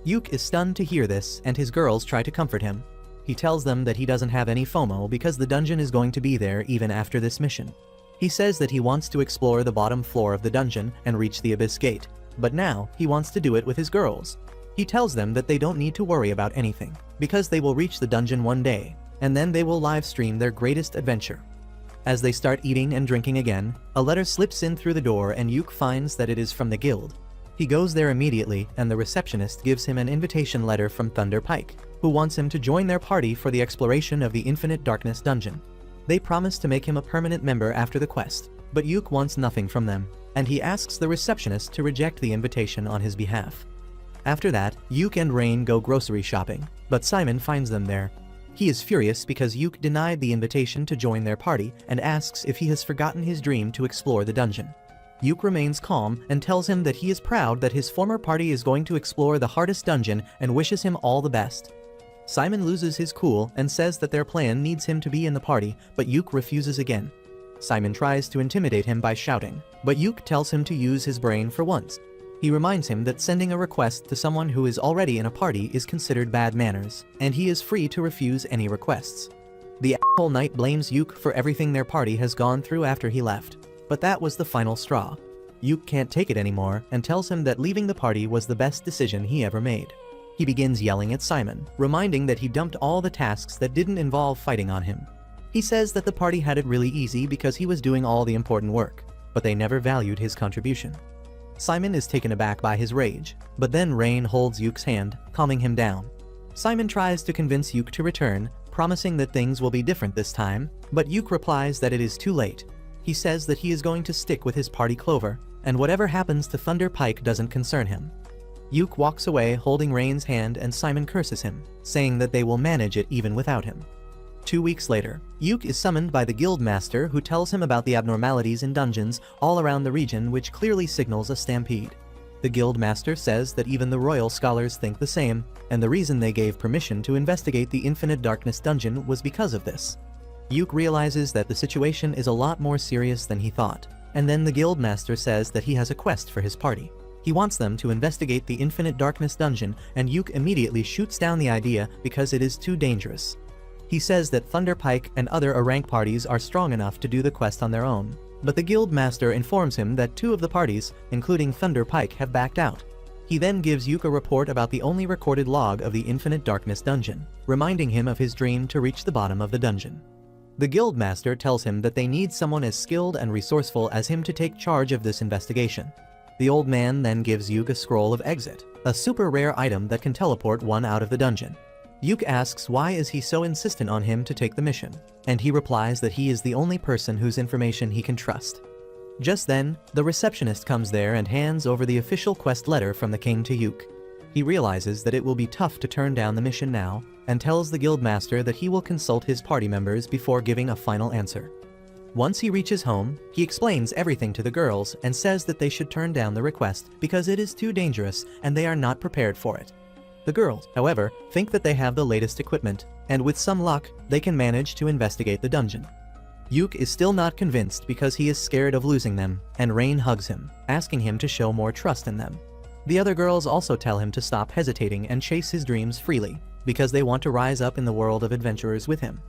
Speaker 1: Yuk is stunned to hear this, and his girls try to comfort him. He tells them that he doesn't have any FOMO because the dungeon is going to be there even after this mission. He says that he wants to explore the bottom floor of the dungeon and reach the Abyss Gate, but now he wants to do it with his girls. He tells them that they don't need to worry about anything, because they will reach the dungeon one day, and then they will live stream their greatest adventure. As they start eating and drinking again, a letter slips in through the door and Yuk finds that it is from the guild. He goes there immediately, and the receptionist gives him an invitation letter from Thunder Pike, who wants him to join their party for the exploration of the Infinite Darkness dungeon. They promise to make him a permanent member after the quest, but Yuk wants nothing from them, and he asks the receptionist to reject the invitation on his behalf. After that, Yuk and Rain go grocery shopping, but Simon finds them there. He is furious because Yuk denied the invitation to join their party and asks if he has forgotten his dream to explore the dungeon. Yuk remains calm and tells him that he is proud that his former party is going to explore the hardest dungeon and wishes him all the best. Simon loses his cool and says that their plan needs him to be in the party, but Yuk refuses again. Simon tries to intimidate him by shouting, but Yuk tells him to use his brain for once. He reminds him that sending a request to someone who is already in a party is considered bad manners, and he is free to refuse any requests. The asshole knight blames Yuke for everything their party has gone through after he left, but that was the final straw. Yuke can't take it anymore and tells him that leaving the party was the best decision he ever made. He begins yelling at Simon, reminding that he dumped all the tasks that didn't involve fighting on him. He says that the party had it really easy because he was doing all the important work, but they never valued his contribution. Simon is taken aback by his rage, but then Rain holds Yuke's hand, calming him down. Simon tries to convince Yuke to return, promising that things will be different this time, but Yuke replies that it is too late. He says that he is going to stick with his party Clover, and whatever happens to Thunder Pike doesn't concern him. Yuke walks away holding Rain's hand and Simon curses him, saying that they will manage it even without him. 2 weeks later, Yuke is summoned by the guild master who tells him about the abnormalities in dungeons all around the region, which clearly signals a stampede. The guild master says that even the royal scholars think the same, and the reason they gave permission to investigate the Infinite Darkness dungeon was because of this. Yuke realizes that the situation is a lot more serious than he thought, and then the guild master says that he has a quest for his party. He wants them to investigate the Infinite Darkness dungeon, and Yuke immediately shoots down the idea because it is too dangerous. He says that Thunder Pike and other rank parties are strong enough to do the quest on their own, but the guild master informs him that 2 of the parties, including Thunder Pike, have backed out. He then gives Yuke a report about the only recorded log of the Infinite Darkness dungeon, reminding him of his dream to reach the bottom of the dungeon. The guild master tells him that they need someone as skilled and resourceful as him to take charge of this investigation. The old man then gives Yuke a scroll of exit, a super rare item that can teleport one out of the dungeon. Yuke asks why is he so insistent on him to take the mission, and he replies that he is the only person whose information he can trust. Just then, the receptionist comes there and hands over the official quest letter from the king to Yuke. He realizes that it will be tough to turn down the mission now, and tells the guildmaster that he will consult his party members before giving a final answer. Once he reaches home, he explains everything to the girls and says that they should turn down the request because it is too dangerous and they are not prepared for it. The girls, however, think that they have the latest equipment, and with some luck, they can manage to investigate the dungeon. Yuke is still not convinced because he is scared of losing them, and Rain hugs him, asking him to show more trust in them. The other girls also tell him to stop hesitating and chase his dreams freely, because they want to rise up in the world of adventurers with him.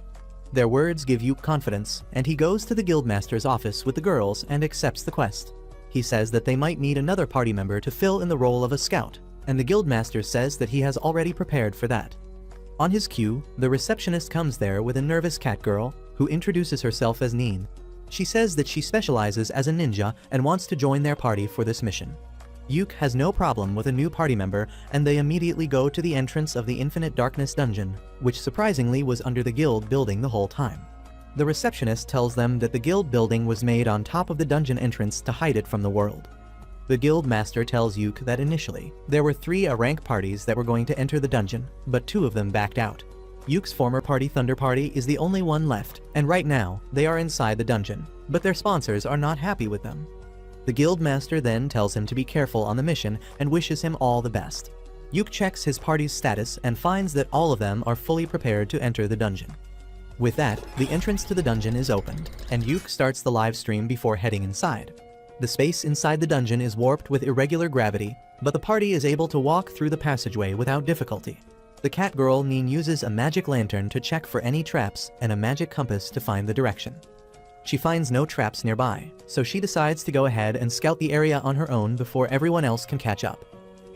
Speaker 1: Their words give Yuke confidence, and he goes to the guildmaster's office with the girls and accepts the quest. He says that they might need another party member to fill in the role of a scout, and the guildmaster says that he has already prepared for that. On his cue, the receptionist comes there with a nervous cat girl, who introduces herself as Neen. She says that she specializes as a ninja and wants to join their party for this mission. Yuke has no problem with a new party member, and they immediately go to the entrance of the Infinite Darkness dungeon, which surprisingly was under the guild building the whole time. The receptionist tells them that the guild building was made on top of the dungeon entrance to hide it from the world. The guild master tells Yuke that initially, there were 3 rank parties that were going to enter the dungeon, but 2 of them backed out. Yuke's former party Thunder Party is the only one left, and right now, they are inside the dungeon, but their sponsors are not happy with them. The guild master then tells him to be careful on the mission and wishes him all the best. Yuke checks his party's status and finds that all of them are fully prepared to enter the dungeon. With that, the entrance to the dungeon is opened, and Yuke starts the live stream before heading inside. The space inside the dungeon is warped with irregular gravity, but the party is able to walk through the passageway without difficulty. The cat girl Neen uses a magic lantern to check for any traps and a magic compass to find the direction. She finds no traps nearby, so she decides to go ahead and scout the area on her own before everyone else can catch up.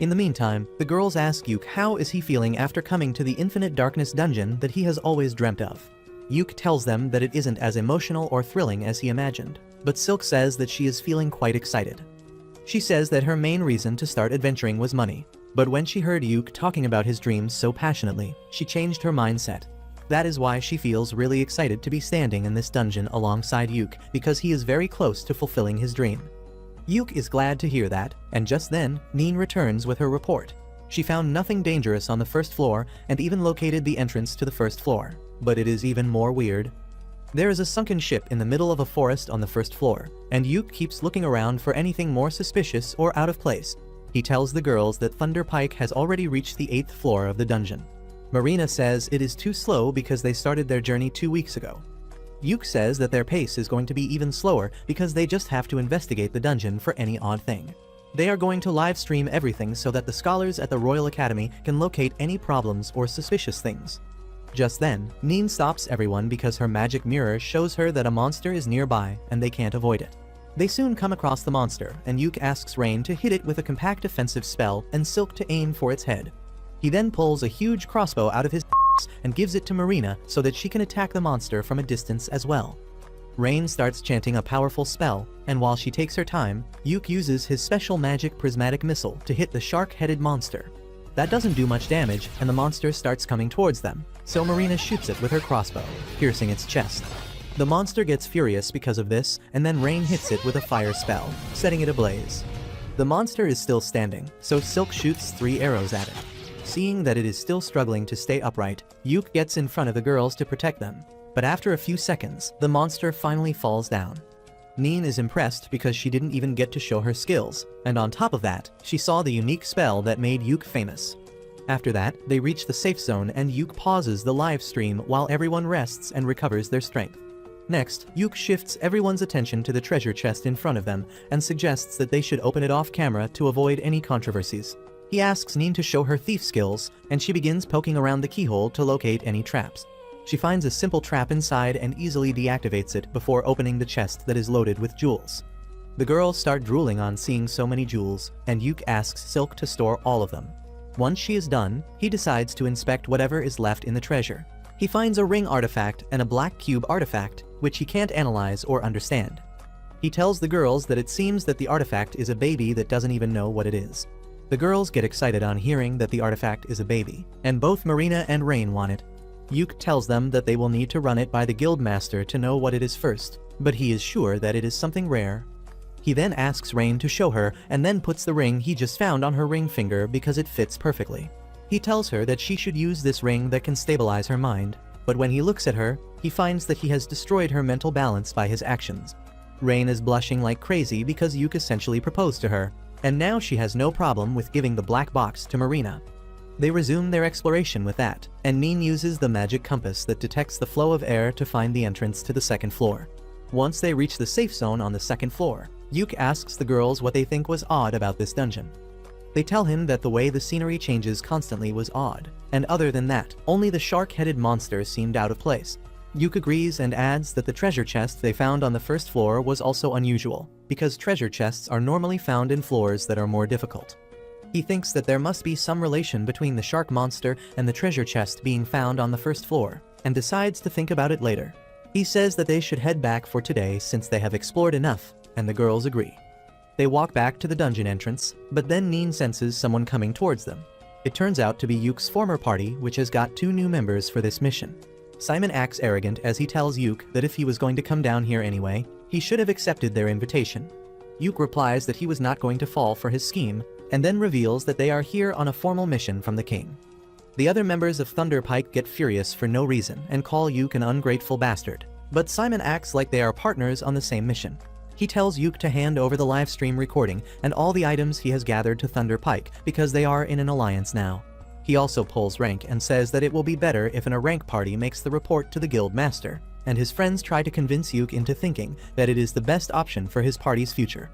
Speaker 1: In the meantime, the girls ask Yuke how is he feeling after coming to the Infinite Darkness dungeon that he has always dreamt of. Yuke tells them that it isn't as emotional or thrilling as he imagined, but Silk says that she is feeling quite excited. She says that her main reason to start adventuring was money, but when she heard Yuke talking about his dreams so passionately, she changed her mindset. That is why she feels really excited to be standing in this dungeon alongside Yuke, because he is very close to fulfilling his dream. Yuke is glad to hear that, and just then, Neen returns with her report. She found nothing dangerous on the first floor and even located the entrance to the first floor. But it is even more weird. There is a sunken ship in the middle of a forest on the first floor, and Yuke keeps looking around for anything more suspicious or out of place. He tells the girls that Thunder Pike has already reached the 8th floor of the dungeon. Marina says it is too slow because they started their journey 2 weeks ago. Yuke says that their pace is going to be even slower because they just have to investigate the dungeon for any odd thing. They are going to live stream everything so that the scholars at the Royal Academy can locate any problems or suspicious things. Just then, Neen stops everyone because her magic mirror shows her that a monster is nearby and they can't avoid it. They soon come across the monster, and Yuke asks Rain to hit it with a compact offensive spell and Silk to aim for its head. He then pulls a huge crossbow out of his and gives it to Marina so that she can attack the monster from a distance as well. Rain starts chanting a powerful spell, and while she takes her time, Yuke uses his special magic prismatic missile to hit the shark-headed monster. That doesn't do much damage, and the monster starts coming towards them, so Marina shoots it with her crossbow, piercing its chest. The monster gets furious because of this, and then Rain hits it with a fire spell, setting it ablaze. The monster is still standing, so Silk shoots 3 arrows at it. Seeing that it is still struggling to stay upright, Yuke gets in front of the girls to protect them, but after a few seconds, the monster finally falls down. Neen is impressed because she didn't even get to show her skills, and on top of that, she saw the unique spell that made Yuke famous. After that, they reach the safe zone and Yuke pauses the live stream while everyone rests and recovers their strength. Next, Yuke shifts everyone's attention to the treasure chest in front of them and suggests that they should open it off camera to avoid any controversies. He asks Neen to show her thief skills, and she begins poking around the keyhole to locate any traps. She finds a simple trap inside and easily deactivates it before opening the chest that is loaded with jewels. The girls start drooling on seeing so many jewels, and Yuke asks Silk to store all of them. Once she is done, he decides to inspect whatever is left in the treasure. He finds a ring artifact and a black cube artifact, which he can't analyze or understand. He tells the girls that it seems that the artifact is a baby that doesn't even know what it is. The girls get excited on hearing that the artifact is a baby, and both Marina and Rain want it. Yuke tells them that they will need to run it by the guildmaster to know what it is first, but he is sure that it is something rare. He then asks Rain to show her and then puts the ring he just found on her ring finger because it fits perfectly. He tells her that she should use this ring that can stabilize her mind, but when he looks at her, he finds that he has destroyed her mental balance by his actions. Rain is blushing like crazy because Yuke essentially proposed to her, and now she has no problem with giving the black box to Marina. They resume their exploration with that, and Neen uses the magic compass that detects the flow of air to find the entrance to the second floor. Once they reach the safe zone on the second floor, Yuke asks the girls what they think was odd about this dungeon. They tell him that the way the scenery changes constantly was odd, and other than that, only the shark-headed monster seemed out of place. Yuke agrees and adds that the treasure chest they found on the first floor was also unusual, because treasure chests are normally found in floors that are more difficult. He thinks that there must be some relation between the shark monster and the treasure chest being found on the first floor, and decides to think about it later. He says that they should head back for today since they have explored enough, and the girls agree. They walk back to the dungeon entrance, but then Neen senses someone coming towards them. It turns out to be Yuke's former party, which has got 2 new members for this mission. Simon acts arrogant as he tells Yuke that if he was going to come down here anyway, he should have accepted their invitation. Yuke replies that he was not going to fall for his scheme, and then reveals that they are here on a formal mission from the king. The other members of Thunder Pike get furious for no reason and call Yuke an ungrateful bastard, but Simon acts like they are partners on the same mission. He tells Yuke to hand over the live stream recording and all the items he has gathered to Thunder Pike because they are in an alliance now. He also pulls rank and says that it will be better if a rank party makes the report to the guild master, and his friends try to convince Yuke into thinking that it is the best option for his party's future.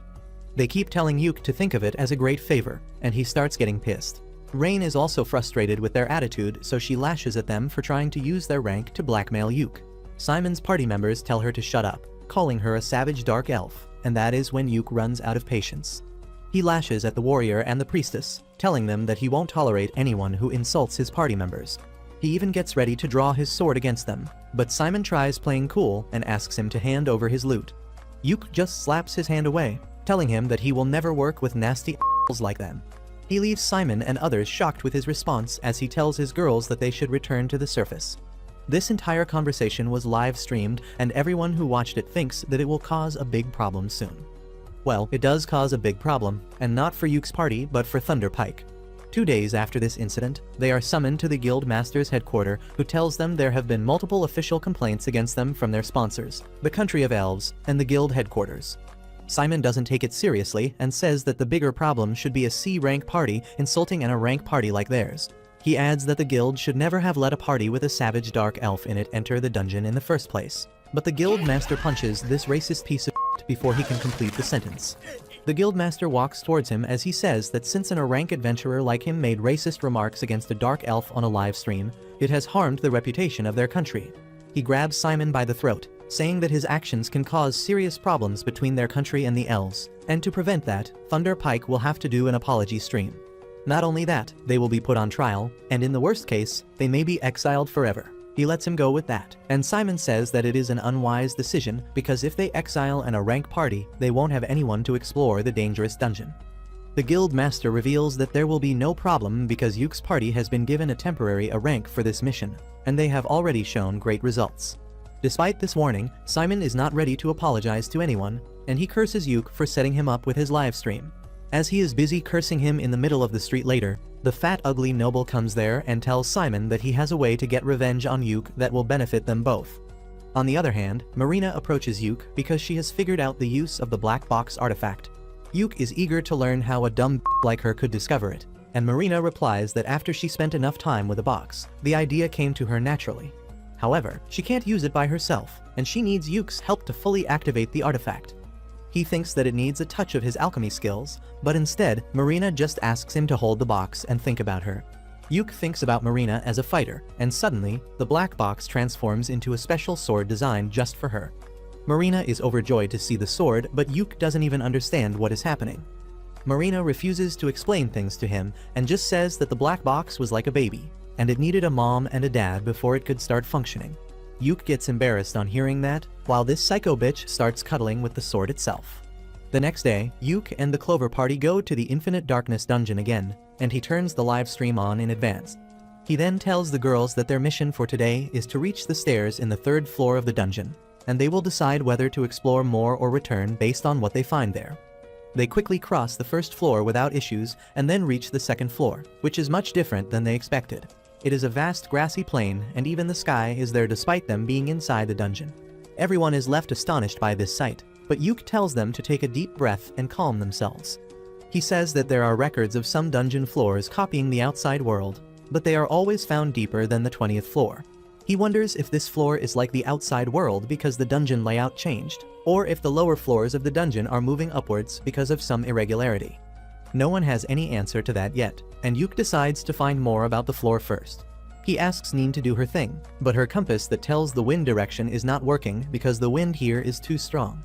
Speaker 1: They keep telling Yuke to think of it as a great favor, and he starts getting pissed. Rain is also frustrated with their attitude, so she lashes at them for trying to use their rank to blackmail Yuke. Simon's party members tell her to shut up, calling her a savage dark elf, and that is when Yuke runs out of patience. He lashes at the warrior and the priestess, telling them that he won't tolerate anyone who insults his party members. He even gets ready to draw his sword against them, but Simon tries playing cool and asks him to hand over his loot. Yuke just slaps his hand away, telling him that he will never work with nasty assholes like them. He leaves Simon and others shocked with his response as he tells his girls that they should return to the surface. This entire conversation was live streamed, and everyone who watched it thinks that it will cause a big problem soon. Well, it does cause a big problem, and not for Yuke's party, but for Thunder Pike. 2 days after this incident, they are summoned to the guild master's headquarters, who tells them there have been multiple official complaints against them from their sponsors, the Country of Elves, and the guild headquarters. Simon doesn't take it seriously and says that the bigger problem should be a C-rank party insulting a rank party like theirs. He adds that the guild should never have let a party with a savage dark elf in it enter the dungeon in the first place. But the guild master punches this racist piece of before he can complete the sentence. The guildmaster walks towards him as he says that since an rank adventurer like him made racist remarks against a dark elf on a live stream, it has harmed the reputation of their country. He grabs Simon by the throat, saying that his actions can cause serious problems between their country and the elves, and to prevent that, Thunder Pike will have to do an apology stream. Not only that, they will be put on trial, and in the worst case, they may be exiled forever. He lets him go with that, and Simon says that it is an unwise decision because if they exile a rank party, they won't have anyone to explore the dangerous dungeon. The guild master reveals that there will be no problem because Yuke's party has been given a temporary rank for this mission, and they have already shown great results. Despite this warning, Simon is not ready to apologize to anyone, and he curses Yuke for setting him up with his live stream. As he is busy cursing him in the middle of the street later, the fat ugly noble comes there and tells Simon that he has a way to get revenge on Yuke that will benefit them both. On the other hand, Marina approaches Yuke because she has figured out the use of the black box artifact. Yuke is eager to learn how a dumb like her could discover it, and Marina replies that after she spent enough time with the box, the idea came to her naturally. However, she can't use it by herself, and she needs Yuke's help to fully activate the artifact. He thinks that it needs a touch of his alchemy skills, but instead, Marina just asks him to hold the box and think about her. Yuke thinks about Marina as a fighter, and suddenly, the black box transforms into a special sword designed just for her. Marina is overjoyed to see the sword, but Yuke doesn't even understand what is happening. Marina refuses to explain things to him and just says that the black box was like a baby, and it needed a mom and a dad before it could start functioning. Yuke gets embarrassed on hearing that, while this psycho bitch starts cuddling with the sword itself. The next day, Yuke and the Clover Party go to the Infinite Darkness dungeon again, and he turns the live stream on in advance. He then tells the girls that their mission for today is to reach the stairs in the 3rd floor of the dungeon, and they will decide whether to explore more or return based on what they find there. They quickly cross the 1st floor without issues and then reach the 2nd floor, which is much different than they expected. It is a vast grassy plain, and even the sky is there despite them being inside the dungeon. Everyone is left astonished by this sight, but Yuke tells them to take a deep breath and calm themselves. He says that there are records of some dungeon floors copying the outside world, but they are always found deeper than the 20th floor. He wonders if this floor is like the outside world because the dungeon layout changed, or if the lower floors of the dungeon are moving upwards because of some irregularity. No one has any answer to that yet, and Yuke decides to find more about the floor first. He asks Neen to do her thing, but her compass that tells the wind direction is not working because the wind here is too strong.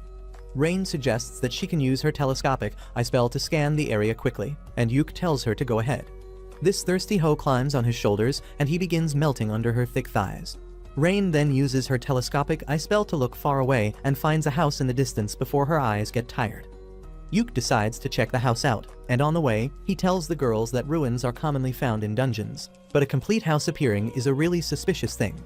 Speaker 1: Rain suggests that she can use her telescopic eye spell to scan the area quickly, and Yuke tells her to go ahead. This thirsty hoe climbs on his shoulders, and he begins melting under her thick thighs. Rain then uses her telescopic eye spell to look far away and finds a house in the distance before her eyes get tired. Yuke decides to check the house out, and on the way, he tells the girls that ruins are commonly found in dungeons, but a complete house appearing is a really suspicious thing.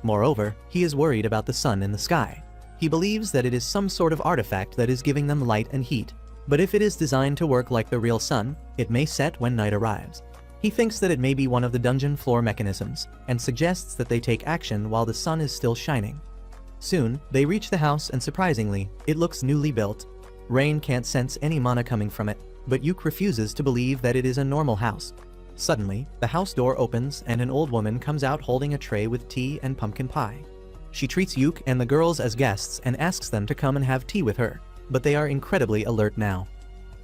Speaker 1: Moreover, he is worried about the sun in the sky. He believes that it is some sort of artifact that is giving them light and heat, but if it is designed to work like the real sun, it may set when night arrives. He thinks that it may be one of the dungeon floor mechanisms, and suggests that they take action while the sun is still shining. Soon, they reach the house and surprisingly, it looks newly built. Rain can't sense any mana coming from it, but Yuke refuses to believe that it is a normal house. Suddenly, the house door opens and an old woman comes out holding a tray with tea and pumpkin pie. She treats Yuke and the girls as guests and asks them to come and have tea with her, but they are incredibly alert now.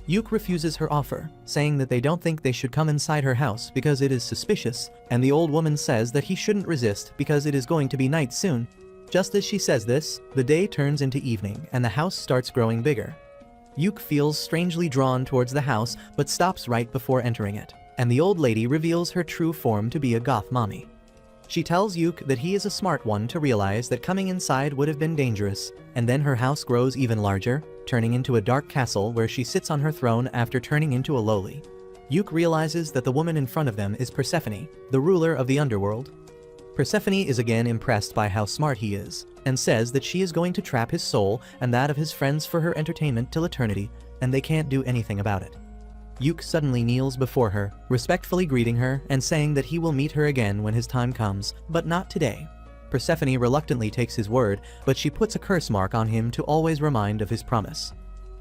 Speaker 1: Yuke refuses her offer, saying that they don't think they should come inside her house because it is suspicious, and the old woman says that he shouldn't resist because it is going to be night soon. Just as she says this, the day turns into evening and the house starts growing bigger. Yuke feels strangely drawn towards the house but stops right before entering it, and the old lady reveals her true form to be a goth mommy. She tells Yuke that he is a smart one to realize that coming inside would have been dangerous, and then her house grows even larger, turning into a dark castle where she sits on her throne after turning into a lowly. Yuke realizes that the woman in front of them is Persephone, the ruler of the underworld. Persephone is again impressed by how smart he is, and says that she is going to trap his soul and that of his friends for her entertainment till eternity, and they can't do anything about it. Yuke suddenly kneels before her, respectfully greeting her and saying that he will meet her again when his time comes, but not today. Persephone reluctantly takes his word, but she puts a curse mark on him to always remind of his promise.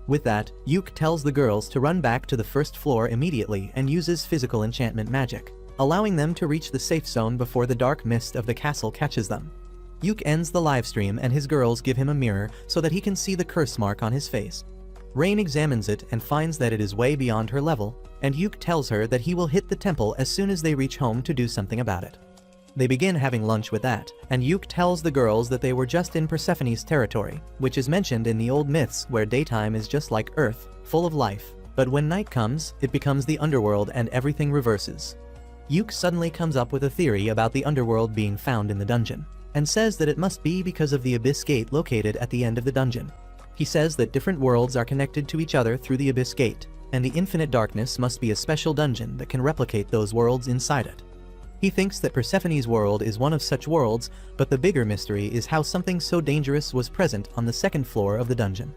Speaker 1: With that, Yuke tells the girls to run back to the 1st floor immediately and uses physical enchantment magic, allowing them to reach the safe zone before the dark mist of the castle catches them. Yuke ends the livestream and his girls give him a mirror so that he can see the curse mark on his face. Rain examines it and finds that it is way beyond her level, and Yuke tells her that he will hit the temple as soon as they reach home to do something about it. They begin having lunch with that, and Yuke tells the girls that they were just in Persephone's territory, which is mentioned in the old myths where daytime is just like Earth, full of life, but when night comes, it becomes the underworld and everything reverses. Yuke suddenly comes up with a theory about the underworld being found in the dungeon, and says that it must be because of the Abyss Gate located at the end of the dungeon. He says that different worlds are connected to each other through the Abyss Gate, and the Infinite Darkness must be a special dungeon that can replicate those worlds inside it. He thinks that Persephone's world is one of such worlds, but the bigger mystery is how something so dangerous was present on the second floor of the dungeon.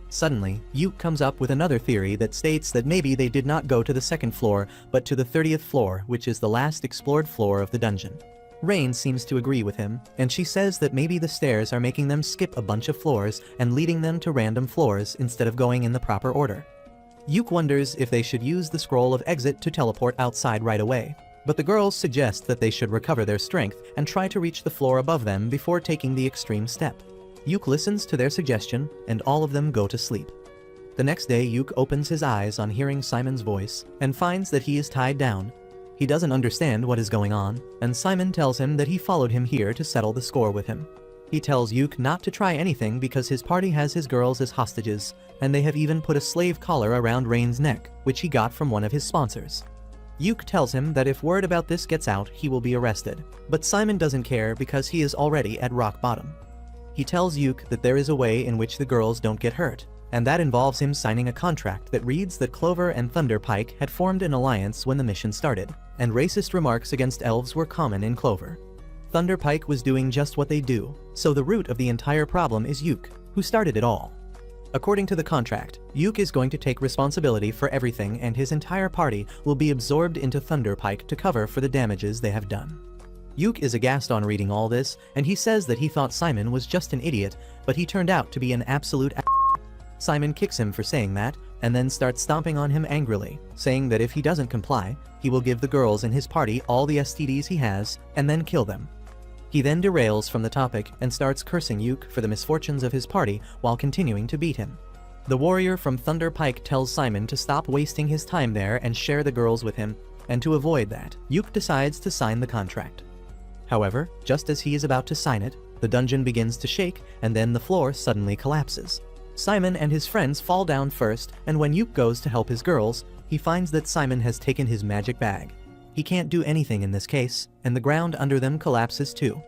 Speaker 1: Suddenly, Yuke comes up with another theory that states that maybe they did not go to the second floor, but to the 30th floor, which is the last explored floor of the dungeon. Rain seems to agree with him, and she says that maybe the stairs are making them skip a bunch of floors and leading them to random floors instead of going in the proper order. Yuke wonders if they should use the scroll of exit to teleport outside right away, but the girls suggest that they should recover their strength and try to reach the floor above them before taking the extreme step. Yuke listens to their suggestion, and all of them go to sleep. The next day, Yuke opens his eyes on hearing Simon's voice and finds that he is tied down. He doesn't understand what is going on, and Simon tells him that he followed him here to settle the score with him. He tells Yuke not to try anything because his party has his girls as hostages, and they have even put a slave collar around Rain's neck, which he got from one of his sponsors. Yuke tells him that if word about this gets out, he will be arrested, but Simon doesn't care because he is already at rock bottom. He tells Yuke that there is a way in which the girls don't get hurt, and that involves him signing a contract that reads that Clover and Thunder Pike had formed an alliance when the mission started, and racist remarks against elves were common in Clover. Thunder Pike was doing just what they do, so the root of the entire problem is Yuke, who started it all. According to the contract, Yuke is going to take responsibility for everything and his entire party will be absorbed into Thunder Pike to cover for the damages they have done. Yuke is aghast on reading all this, and he says that he thought Simon was just an idiot, but he turned out to be an absolute Simon kicks him for saying that, and then starts stomping on him angrily, saying that if he doesn't comply, he will give the girls in his party all the STDs he has, and then kill them. He then derails from the topic and starts cursing Yuke for the misfortunes of his party while continuing to beat him. The warrior from Thunder Pike tells Simon to stop wasting his time there and share the girls with him, and to avoid that, Yuke decides to sign the contract. However, just as he is about to sign it, the dungeon begins to shake, and then the floor suddenly collapses. Simon and his friends fall down first, and when Yuke goes to help his girls, he finds that Simon has taken his magic bag. He can't do anything in this case, and the ground under them collapses too.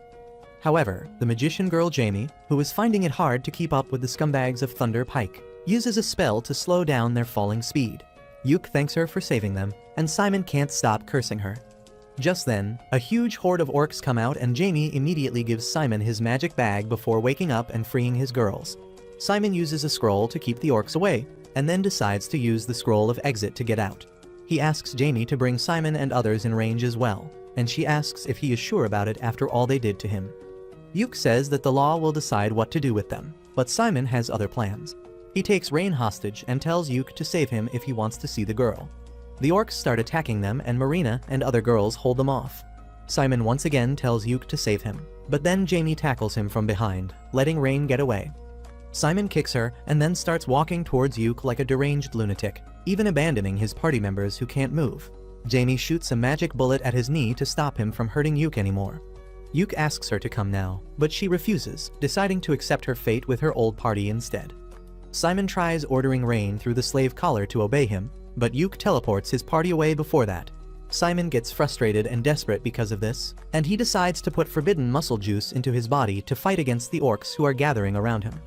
Speaker 1: However, the magician girl Jamie, who is finding it hard to keep up with the scumbags of Thunder Pike, uses a spell to slow down their falling speed. Yuke thanks her for saving them, and Simon can't stop cursing her. Just then, a huge horde of orcs come out and Jamie immediately gives Simon his magic bag before waking up and freeing his girls. Simon uses a scroll to keep the orcs away, and then decides to use the scroll of exit to get out. He asks Jamie to bring Simon and others in range as well, and she asks if he is sure about it after all they did to him. Yuke says that the law will decide what to do with them, but Simon has other plans. He takes Rain hostage and tells Yuke to save him if he wants to see the girl. The orcs start attacking them and Marina and other girls hold them off. Simon once again tells Yuke to save him, but then Jamie tackles him from behind, letting Rain get away. Simon kicks her and then starts walking towards Yuke like a deranged lunatic, even abandoning his party members who can't move. Jamie shoots a magic bullet at his knee to stop him from hurting Yuke anymore. Yuke asks her to come now, but she refuses, deciding to accept her fate with her old party instead. Simon tries ordering Rain through the slave collar to obey him, but Yuke teleports his party away before that. Simon gets frustrated and desperate because of this, and he decides to put forbidden muscle juice into his body to fight against the orcs who are gathering around him.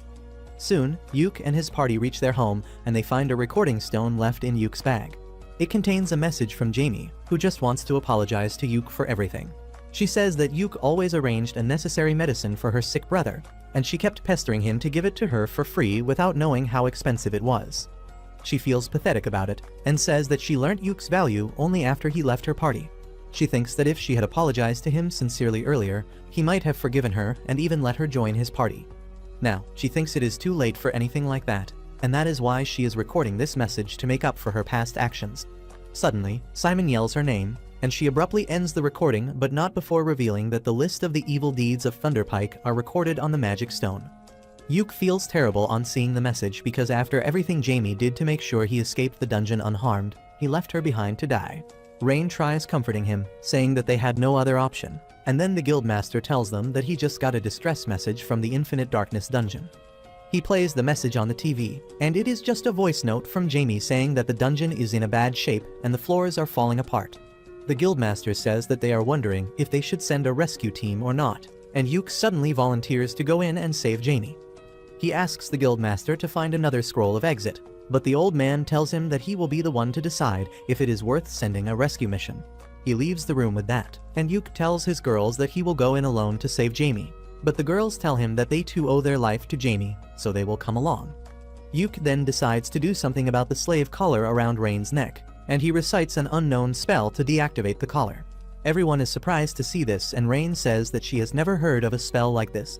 Speaker 1: Soon, Yuke and his party reach their home and they find a recording stone left in Yuke's bag. It contains a message from Jamie, who just wants to apologize to Yuke for everything. She says that Yuke always arranged a necessary medicine for her sick brother, and she kept pestering him to give it to her for free without knowing how expensive it was. She feels pathetic about it, and says that she learnt Yuke's value only after he left her party. She thinks that if she had apologized to him sincerely earlier, he might have forgiven her and even let her join his party. Now, she thinks it is too late for anything like that, and that is why she is recording this message to make up for her past actions. Suddenly, Simon yells her name, and she abruptly ends the recording, but not before revealing that the list of the evil deeds of Thunderpike are recorded on the magic stone. Yuke feels terrible on seeing the message because after everything Jamie did to make sure he escaped the dungeon unharmed, he left her behind to die. Rain tries comforting him, saying that they had no other option, and then the guildmaster tells them that he just got a distress message from the Infinite Darkness dungeon. He plays the message on the TV, and it is just a voice note from Jamie saying that the dungeon is in a bad shape and the floors are falling apart. The guildmaster says that they are wondering if they should send a rescue team or not, and Yuke suddenly volunteers to go in and save Jamie. He asks the guildmaster to find another scroll of exit, but the old man tells him that he will be the one to decide if it is worth sending a rescue mission. He leaves the room with that, and Yuke tells his girls that he will go in alone to save Jamie, but the girls tell him that they too owe their life to Jamie, so they will come along. Yuke then decides to do something about the slave collar around Rain's neck, and he recites an unknown spell to deactivate the collar. Everyone is surprised to see this, and Rain says that she has never heard of a spell like this.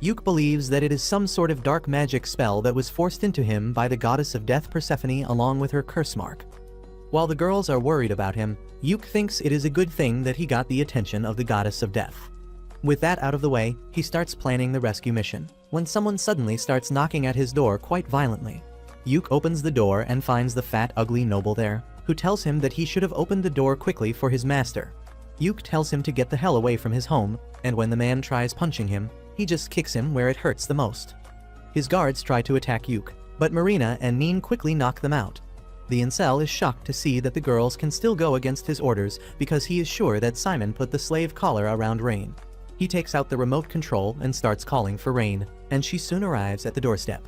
Speaker 1: Yuke believes that it is some sort of dark magic spell that was forced into him by the goddess of death Persephone along with her curse mark. While the girls are worried about him, Yuke thinks it is a good thing that he got the attention of the goddess of death. With that out of the way, he starts planning the rescue mission, when someone suddenly starts knocking at his door quite violently. Yuke opens the door and finds the fat, ugly noble there, who tells him that he should have opened the door quickly for his master. Yuke tells him to get the hell away from his home, and when the man tries punching him, he just kicks him where it hurts the most. His guards try to attack Yuke, but Marina and Neen quickly knock them out. The incel is shocked to see that the girls can still go against his orders because he is sure that Simon put the slave collar around Rain. He takes out the remote control and starts calling for Rain, and she soon arrives at the doorstep.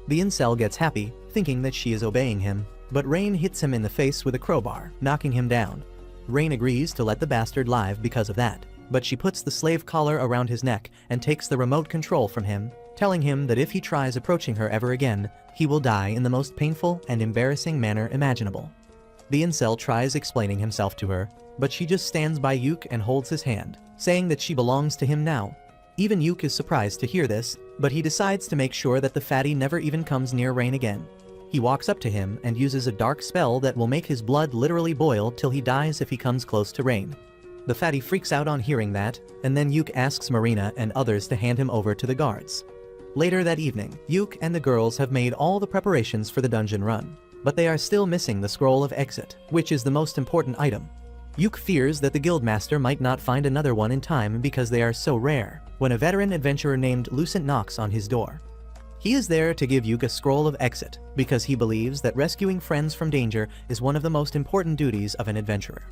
Speaker 1: The incel gets happy, thinking that she is obeying him, but Rain hits him in the face with a crowbar, knocking him down. Rain agrees to let the bastard live because of that, but she puts the slave collar around his neck and takes the remote control from him, telling him that if he tries approaching her ever again, he will die in the most painful and embarrassing manner imaginable. The incel tries explaining himself to her, but she just stands by Yuke and holds his hand, saying that she belongs to him now. Even Yuke is surprised to hear this, but he decides to make sure that the fatty never even comes near Rain again. He walks up to him and uses a dark spell that will make his blood literally boil till he dies if he comes close to Rain. The fatty freaks out on hearing that, and then Yuke asks Marina and others to hand him over to the guards. Later that evening, Yuke and the girls have made all the preparations for the dungeon run, but they are still missing the scroll of exit, which is the most important item. Yuke fears that the guildmaster might not find another one in time because they are so rare, when a veteran adventurer named Lucent knocks on his door. He is there to give Yuke a scroll of exit, because he believes that rescuing friends from danger is one of the most important duties of an adventurer.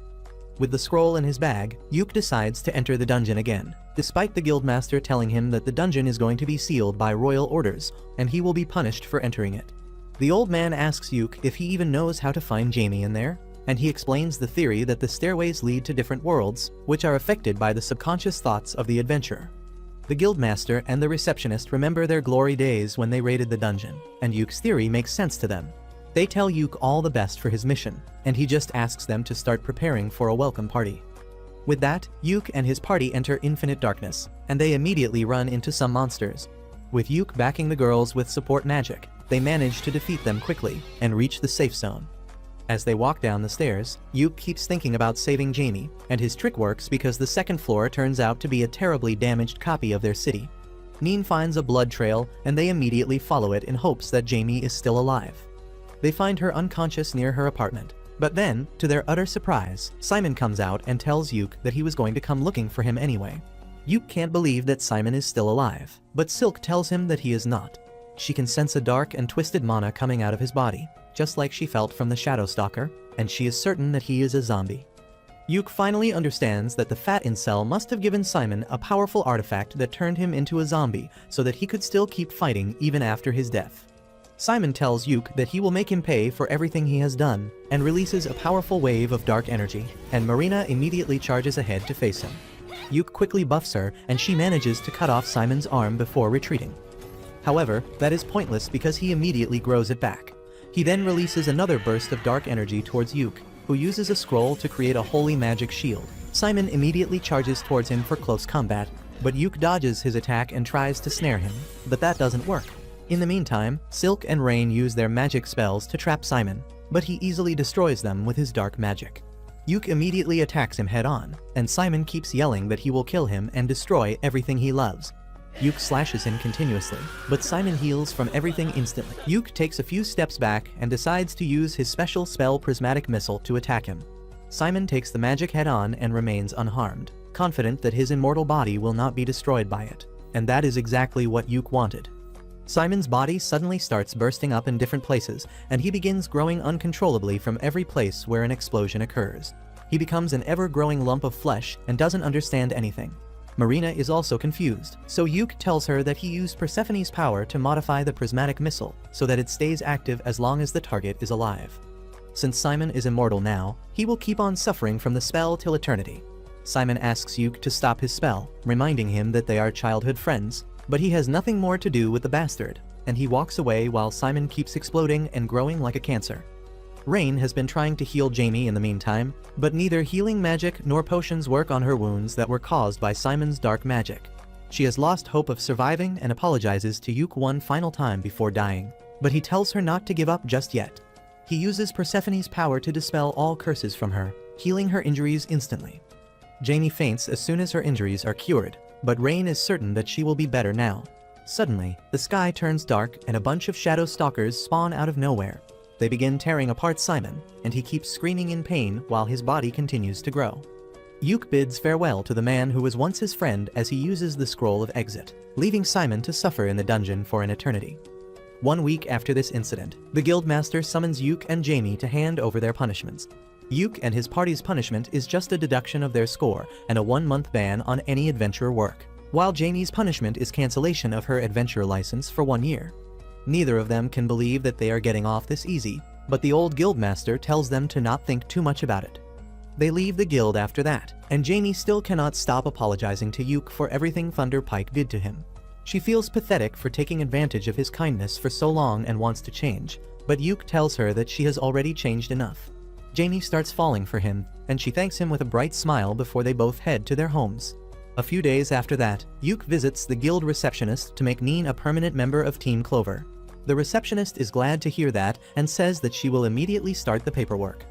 Speaker 1: With the scroll in his bag, Yuke decides to enter the dungeon again, despite the guildmaster telling him that the dungeon is going to be sealed by royal orders, and he will be punished for entering it. The old man asks Yuke if he even knows how to find Jamie in there, and he explains the theory that the stairways lead to different worlds, which are affected by the subconscious thoughts of the adventurer. The guildmaster and the receptionist remember their glory days when they raided the dungeon, and Yuke's theory makes sense to them. They tell Yuke all the best for his mission, and he just asks them to start preparing for a welcome party. With that, Yuke and his party enter Infinite Darkness, and they immediately run into some monsters. With Yuke backing the girls with support magic, they manage to defeat them quickly and reach the safe zone. As they walk down the stairs, Yuke keeps thinking about saving Jamie, and his trick works because the second floor turns out to be a terribly damaged copy of their city. Neen finds a blood trail, and they immediately follow it in hopes that Jamie is still alive. They find her unconscious near her apartment, but then, to their utter surprise, Simon comes out and tells Yuke that he was going to come looking for him anyway. Yuke can't believe that Simon is still alive, but Silk tells him that he is not. She can sense a dark and twisted mana coming out of his body, just like she felt from the Shadow Stalker, and she is certain that he is a zombie. Yuke finally understands that the fat incel must have given Simon a powerful artifact that turned him into a zombie so that he could still keep fighting even after his death. Simon tells Yuke that he will make him pay for everything he has done, and releases a powerful wave of dark energy, and Marina immediately charges ahead to face him. Yuke quickly buffs her, and she manages to cut off Simon's arm before retreating. However, that is pointless because he immediately grows it back. He then releases another burst of dark energy towards Yuke, who uses a scroll to create a holy magic shield. Simon immediately charges towards him for close combat, but Yuke dodges his attack and tries to snare him, but that doesn't work. In the meantime, Silk and Rain use their magic spells to trap Simon, but he easily destroys them with his dark magic. Yuke immediately attacks him head-on, and Simon keeps yelling that he will kill him and destroy everything he loves. Yuke slashes him continuously, but Simon heals from everything instantly. Yuke takes a few steps back and decides to use his special spell Prismatic Missile to attack him. Simon takes the magic head-on and remains unharmed, confident that his immortal body will not be destroyed by it. And that is exactly what Yuke wanted. Simon's body suddenly starts bursting up in different places, and he begins growing uncontrollably from every place where an explosion occurs. He becomes an ever-growing lump of flesh and doesn't understand anything. Marina is also confused, so Yuke tells her that he used Persephone's power to modify the prismatic missile so that it stays active as long as the target is alive. Since Simon is immortal now, he will keep on suffering from the spell till eternity. Simon asks Yuke to stop his spell, reminding him that they are childhood friends, but he has nothing more to do with the bastard, and he walks away while Simon keeps exploding and growing like a cancer. Rain has been trying to heal Jamie in the meantime, but neither healing magic nor potions work on her wounds that were caused by Simon's dark magic. She has lost hope of surviving and apologizes to Yuke one final time before dying, but he tells her not to give up just yet. He uses Persephone's power to dispel all curses from her, healing her injuries instantly. Jamie faints as soon as her injuries are cured, but Rain is certain that she will be better now. Suddenly, the sky turns dark and a bunch of shadow stalkers spawn out of nowhere. They begin tearing apart Simon, and he keeps screaming in pain while his body continues to grow. Yuke bids farewell to the man who was once his friend as he uses the scroll of exit, leaving Simon to suffer in the dungeon for an eternity. 1 week after this incident, the Guildmaster summons Yuke and Jamie to hand over their punishments. Yuke and his party's punishment is just a deduction of their score and a 1-month ban on any adventure work, while Jamie's punishment is cancellation of her adventure license for 1 year. Neither of them can believe that they are getting off this easy, but the old Guildmaster tells them to not think too much about it. They leave the guild after that, and Jamie still cannot stop apologizing to Yuke for everything Thunder Pike did to him. She feels pathetic for taking advantage of his kindness for so long and wants to change, but Yuke tells her that she has already changed enough. Jamie starts falling for him, and she thanks him with a bright smile before they both head to their homes. A few days after that, Yuke visits the guild receptionist to make Neen a permanent member of Team Clover. The receptionist is glad to hear that and says that she will immediately start the paperwork.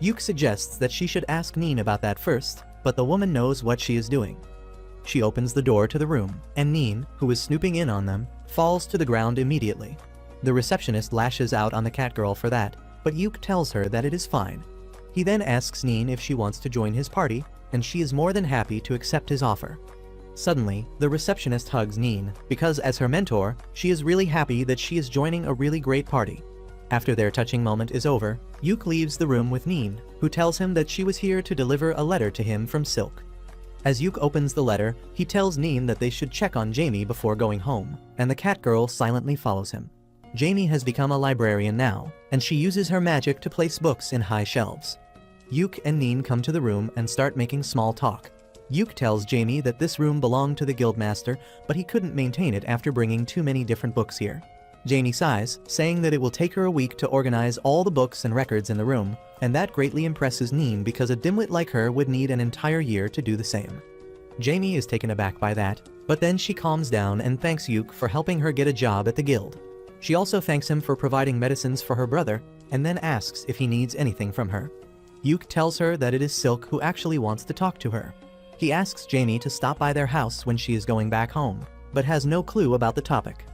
Speaker 1: Yuke suggests that she should ask Neen about that first, but the woman knows what she is doing. She opens the door to the room, and Neen, who is snooping in on them, falls to the ground immediately. The receptionist lashes out on the catgirl for that, but Yuke tells her that it is fine. He then asks Neen if she wants to join his party, and she is more than happy to accept his offer. Suddenly, the receptionist hugs Neen, because as her mentor, she is really happy that she is joining a really great party. After their touching moment is over, Yuke leaves the room with Neen, who tells him that she was here to deliver a letter to him from Silk. As Yuke opens the letter, he tells Neen that they should check on Jamie before going home, and the catgirl silently follows him. Jamie has become a librarian now, and she uses her magic to place books in high shelves. Yuke and Neen come to the room and start making small talk. Yuke tells Jamie that this room belonged to the Guildmaster, but he couldn't maintain it after bringing too many different books here. Jamie sighs, saying that it will take her a week to organize all the books and records in the room, and that greatly impresses Neen because a dimwit like her would need an entire year to do the same. Jamie is taken aback by that, but then she calms down and thanks Yuke for helping her get a job at the guild. She also thanks him for providing medicines for her brother, and then asks if he needs anything from her. Yuke tells her that it is Silk who actually wants to talk to her. He asks Jamie to stop by their house when she is going back home, but has no clue about the topic.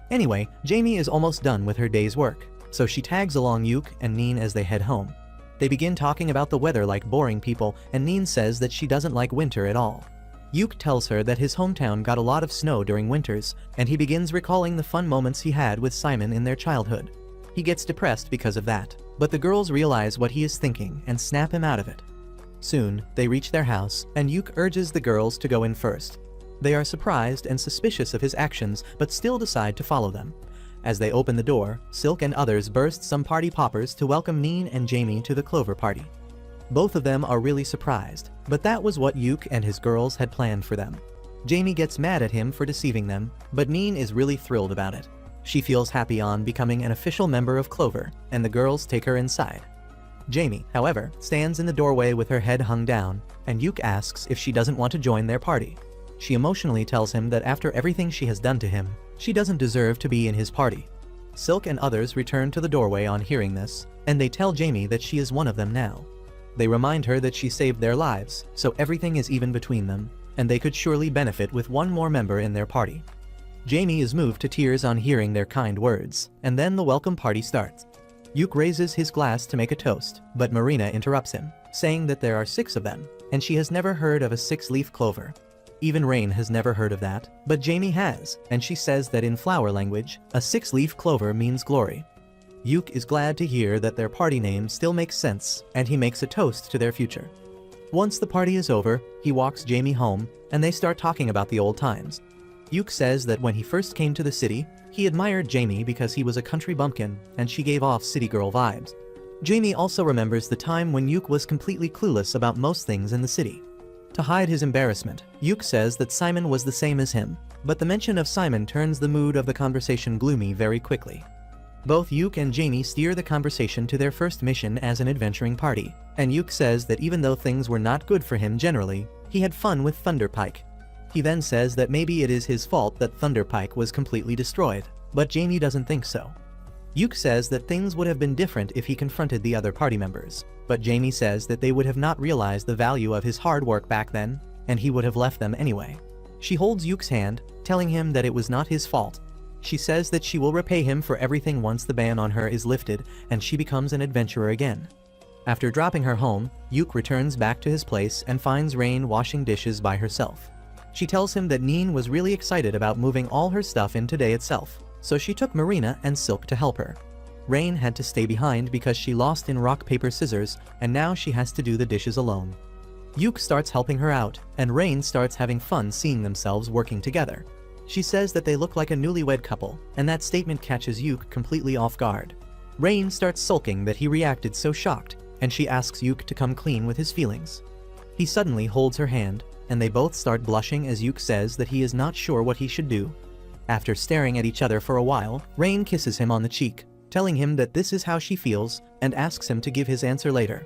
Speaker 1: Anyway, Jamie is almost done with her day's work, so she tags along Yuke and Neen as they head home. They begin talking about the weather like boring people, and Neen says that she doesn't like winter at all. Yuke tells her that his hometown got a lot of snow during winters, and he begins recalling the fun moments he had with Simon in their childhood. He gets depressed because of that, but the girls realize what he is thinking and snap him out of it. Soon, they reach their house, and Yuke urges the girls to go in first. They are surprised and suspicious of his actions, but still decide to follow them. As they open the door, Silk and others burst some party poppers to welcome Neen and Jamie to the Clover party. Both of them are really surprised, but that was what Yuke and his girls had planned for them. Jamie gets mad at him for deceiving them, but Neen is really thrilled about it. She feels happy on becoming an official member of Clover, and the girls take her inside. Jamie, however, stands in the doorway with her head hung down, and Yuke asks if she doesn't want to join their party. She emotionally tells him that after everything she has done to him, she doesn't deserve to be in his party. Silk and others return to the doorway on hearing this, and they tell Jamie that she is one of them now. They remind her that she saved their lives, so everything is even between them, and they could surely benefit with one more member in their party. Jamie is moved to tears on hearing their kind words, and then the welcome party starts. Yuk raises his glass to make a toast, but Marina interrupts him, saying that there are 6 of them, and she has never heard of a 6-leaf clover. Even Rain has never heard of that, but Jamie has, and she says that in flower language, a 6-leaf clover means glory. Yuk is glad to hear that their party name still makes sense, and he makes a toast to their future. Once the party is over, he walks Jamie home, and they start talking about the old times. Yuk says that when he first came to the city, he admired Jamie because he was a country bumpkin, and she gave off city girl vibes. Jamie also remembers the time when Yuk was completely clueless about most things in the city. To hide his embarrassment, Yuk says that Simon was the same as him, but the mention of Simon turns the mood of the conversation gloomy very quickly. Both Yuk and Jamie steer the conversation to their first mission as an adventuring party, and Yuk says that even though things were not good for him generally, he had fun with Thunderpike. He then says that maybe it is his fault that Thunderpike was completely destroyed, but Jamie doesn't think so. Yuk says that things would have been different if he confronted the other party members, but Jamie says that they would have not realized the value of his hard work back then, and he would have left them anyway. She holds Yuk's hand, telling him that it was not his fault. She says that she will repay him for everything once the ban on her is lifted and she becomes an adventurer again. After dropping her home, Yuk returns back to his place and finds Rain washing dishes by herself. She tells him that Neen was really excited about moving all her stuff in today itself, so she took Marina and Silk to help her. Rain had to stay behind because she lost in rock paper scissors, and now she has to do the dishes alone. Yuk starts helping her out, and Rain starts having fun seeing themselves working together. She says that they look like a newlywed couple, and that statement catches Yuk completely off guard. Rain starts sulking that he reacted so shocked, and she asks Yuk to come clean with his feelings. He suddenly holds her hand, and they both start blushing as Yuk says that he is not sure what he should do. After staring at each other for a while, Rain kisses him on the cheek, telling him that this is how she feels, and asks him to give his answer later.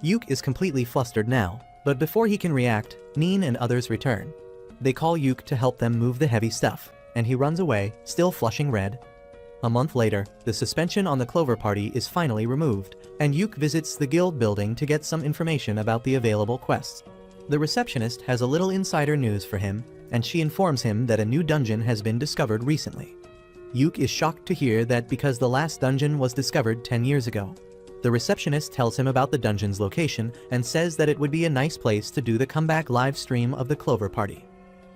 Speaker 1: Yuk is completely flustered now, but before he can react, Neen and others return. They call Yuk to help them move the heavy stuff, and he runs away, still flushing red. A month later, the suspension on the Clover Party is finally removed, and Yuk visits the guild building to get some information about the available quests. The receptionist has a little insider news for him, and she informs him that a new dungeon has been discovered recently. Yuk is shocked to hear that because the last dungeon was discovered 10 years ago. The receptionist tells him about the dungeon's location and says that it would be a nice place to do the comeback live stream of the Clover Party.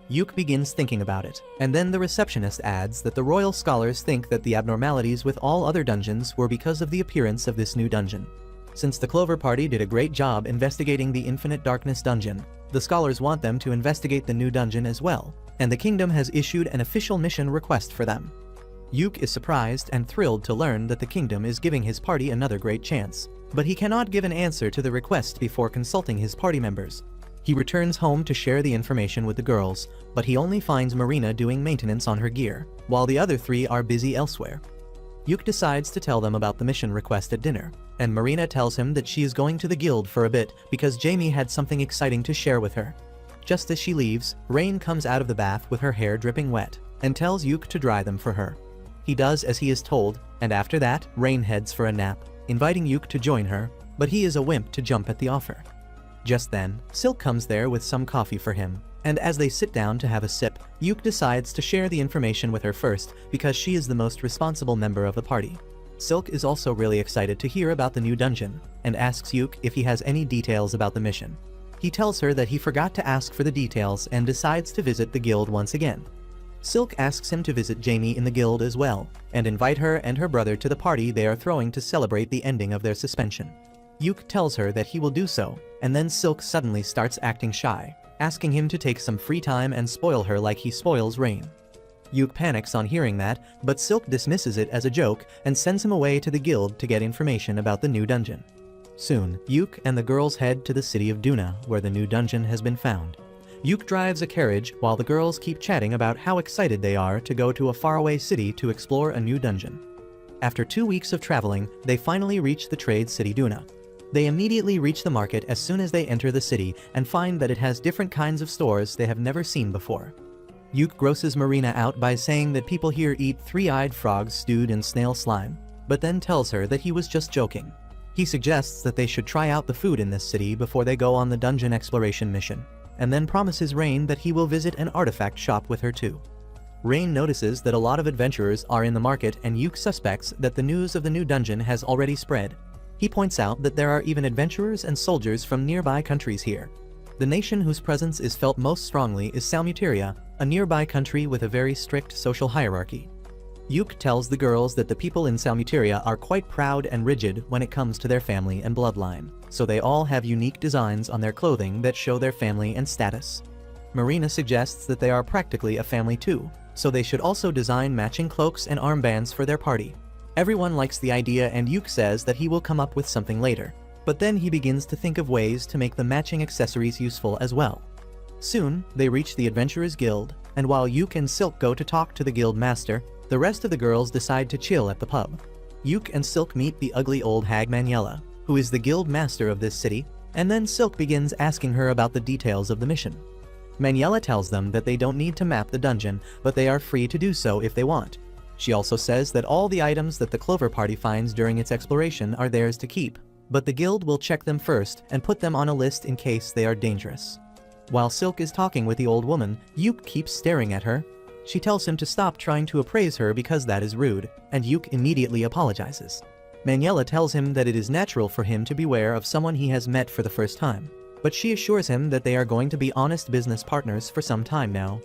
Speaker 1: Yuk begins thinking about it, and then the receptionist adds that the royal scholars think that the abnormalities with all other dungeons were because of the appearance of this new dungeon. Since the Clover Party did a great job investigating the Infinite Darkness dungeon, the scholars want them to investigate the new dungeon as well, and the kingdom has issued an official mission request for them. Yuk is surprised and thrilled to learn that the kingdom is giving his party another great chance, but he cannot give an answer to the request before consulting his party members. He returns home to share the information with the girls, but he only finds Marina doing maintenance on her gear, while the other 3 are busy elsewhere. Yuk decides to tell them about the mission request at dinner, and Marina tells him that she is going to the guild for a bit because Jamie had something exciting to share with her. Just as she leaves, Rain comes out of the bath with her hair dripping wet, and tells Yuk to dry them for her. He does as he is told, and after that, Rain heads for a nap, inviting Yuk to join her, but he is a wimp to jump at the offer. Just then, Silk comes there with some coffee for him, and as they sit down to have a sip, Yuk decides to share the information with her first because she is the most responsible member of the party. Silk is also really excited to hear about the new dungeon, and asks Yuk if he has any details about the mission. He tells her that he forgot to ask for the details and decides to visit the guild once again. Silk asks him to visit Jamie in the guild as well, and invite her and her brother to the party they are throwing to celebrate the ending of their suspension. Yuk tells her that he will do so, and then Silk suddenly starts acting shy, asking him to take some free time and spoil her like he spoils Rain. Yuk panics on hearing that, but Silk dismisses it as a joke and sends him away to the guild to get information about the new dungeon. Soon, Yuk and the girls head to the city of Duna, where the new dungeon has been found. Yuk drives a carriage while the girls keep chatting about how excited they are to go to a faraway city to explore a new dungeon. After 2 weeks of traveling, they finally reach the trade city Duna. They immediately reach the market as soon as they enter the city and find that it has different kinds of stores they have never seen before. Yuk grosses Marina out by saying that people here eat 3-eyed frogs stewed in snail slime, but then tells her that he was just joking. He suggests that they should try out the food in this city before they go on the dungeon exploration mission, and then promises Rain that he will visit an artifact shop with her too. Rain notices that a lot of adventurers are in the market, and Yuke suspects that the news of the new dungeon has already spread. He points out that there are even adventurers and soldiers from nearby countries here. The nation whose presence is felt most strongly is Salmuteria, a nearby country with a very strict social hierarchy. Yuke tells the girls that the people in Salmuteria are quite proud and rigid when it comes to their family and bloodline, so they all have unique designs on their clothing that show their family and status. Marina suggests that they are practically a family too, so they should also design matching cloaks and armbands for their party. Everyone likes the idea, and Yuke says that he will come up with something later, but then he begins to think of ways to make the matching accessories useful as well. Soon, they reach the Adventurers Guild, and while Yuke and Silk go to talk to the guild master, the rest of the girls decide to chill at the pub. Yuke and Silk meet the ugly old hag Maniela, who is the guild master of this city, and then Silk begins asking her about the details of the mission. Maniela tells them that they don't need to map the dungeon, but they are free to do so if they want. She also says that all the items that the Clover Party finds during its exploration are theirs to keep, but the guild will check them first and put them on a list in case they are dangerous. While Silk is talking with the old woman, Yuke keeps staring at her. She tells him to stop trying to appraise her because that is rude, and Yuke immediately apologizes. Maniela tells him that it is natural for him to beware of someone he has met for the first time, but she assures him that they are going to be honest business partners for some time now.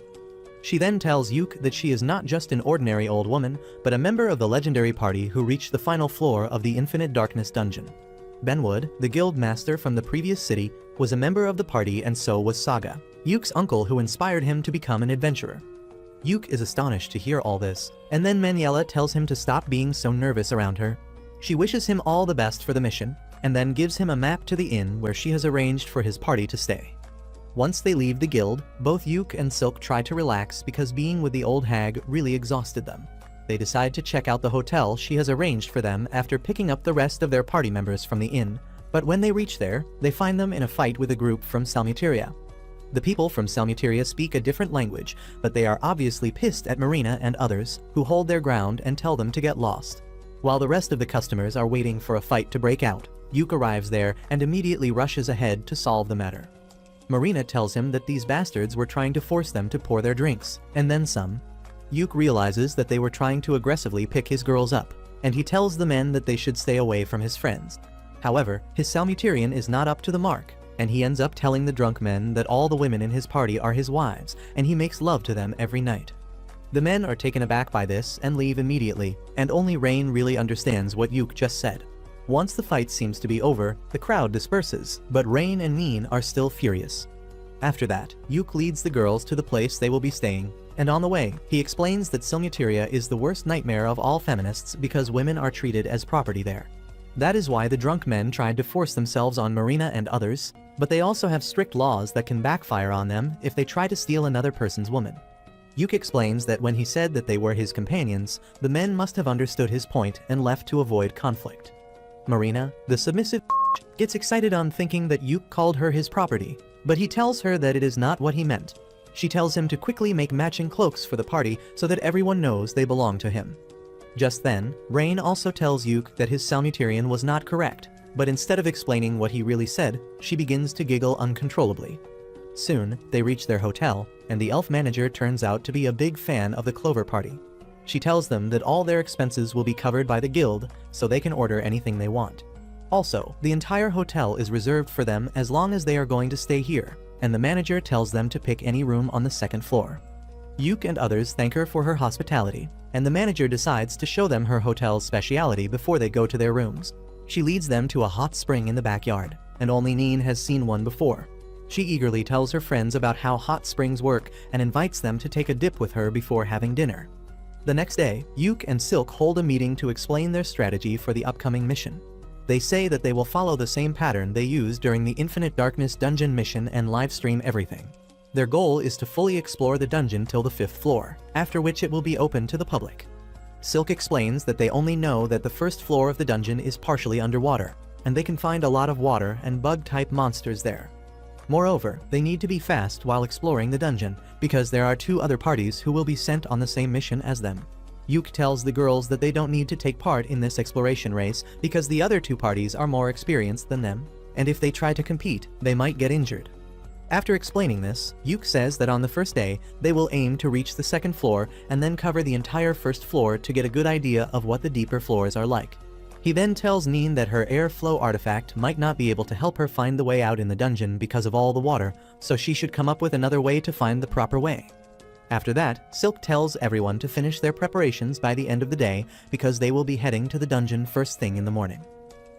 Speaker 1: She then tells Yuke that she is not just an ordinary old woman, but a member of the legendary party who reached the final floor of the Infinite Darkness dungeon. Benwood, the guild master from the previous city, was a member of the party, and so was Saga, Yuke's uncle who inspired him to become an adventurer. Yuke is astonished to hear all this, and then Maniela tells him to stop being so nervous around her. She wishes him all the best for the mission, and then gives him a map to the inn where she has arranged for his party to stay. Once they leave the guild, both Yuke and Silk try to relax because being with the old hag really exhausted them. They decide to check out the hotel she has arranged for them after picking up the rest of their party members from the inn, but when they reach there, they find them in a fight with a group from Salmuteria. The people from Salmuteria speak a different language, but they are obviously pissed at Marina and others, who hold their ground and tell them to get lost. While the rest of the customers are waiting for a fight to break out, Yuke arrives there and immediately rushes ahead to solve the matter. Marina tells him that these bastards were trying to force them to pour their drinks, and then some. Yuke realizes that they were trying to aggressively pick his girls up, and he tells the men that they should stay away from his friends. However, his Salmuterian is not up to the mark, and he ends up telling the drunk men that all the women in his party are his wives, and he makes love to them every night. The men are taken aback by this and leave immediately, and only Rain really understands what Yuke just said. Once the fight seems to be over, the crowd disperses, but Rain and Min are still furious. After that, Yuke leads the girls to the place they will be staying, and on the way, he explains that Salmuteria is the worst nightmare of all feminists because women are treated as property there. That is why the drunk men tried to force themselves on Marina and others, but they also have strict laws that can backfire on them if they try to steal another person's woman. Yuke explains that when he said that they were his companions, the men must have understood his point and left to avoid conflict. Marina, the submissive gets excited on thinking that Yuke called her his property, but he tells her that it is not what he meant. She tells him to quickly make matching cloaks for the party so that everyone knows they belong to him. Just then, Rain also tells Yuke that his Salmuterian was not correct, but instead of explaining what he really said, she begins to giggle uncontrollably. Soon, they reach their hotel, and the elf manager turns out to be a big fan of the Clover Party. She tells them that all their expenses will be covered by the guild, so they can order anything they want. Also, the entire hotel is reserved for them as long as they are going to stay here, and the manager tells them to pick any room on the second floor. Yuke and others thank her for her hospitality, and the manager decides to show them her hotel's speciality before they go to their rooms. She leads them to a hot spring in the backyard, and only Neen has seen one before. She eagerly tells her friends about how hot springs work and invites them to take a dip with her before having dinner. The next day, Yuke and Silk hold a meeting to explain their strategy for the upcoming mission. They say that they will follow the same pattern they used during the Infinite Darkness dungeon mission and livestream everything. Their goal is to fully explore the dungeon till the 5th floor, after which it will be open to the public. Silk explains that they only know that the first floor of the dungeon is partially underwater, and they can find a lot of water and bug-type monsters there. Moreover, they need to be fast while exploring the dungeon, because there are 2 other parties who will be sent on the same mission as them. Yuke tells the girls that they don't need to take part in this exploration race because the other two parties are more experienced than them, and if they try to compete, they might get injured. After explaining this, Yuke says that on the first day, they will aim to reach the second floor and then cover the entire first floor to get a good idea of what the deeper floors are like. He then tells Nin that her airflow artifact might not be able to help her find the way out in the dungeon because of all the water, so she should come up with another way to find the proper way. After that, Silk tells everyone to finish their preparations by the end of the day because they will be heading to the dungeon first thing in the morning.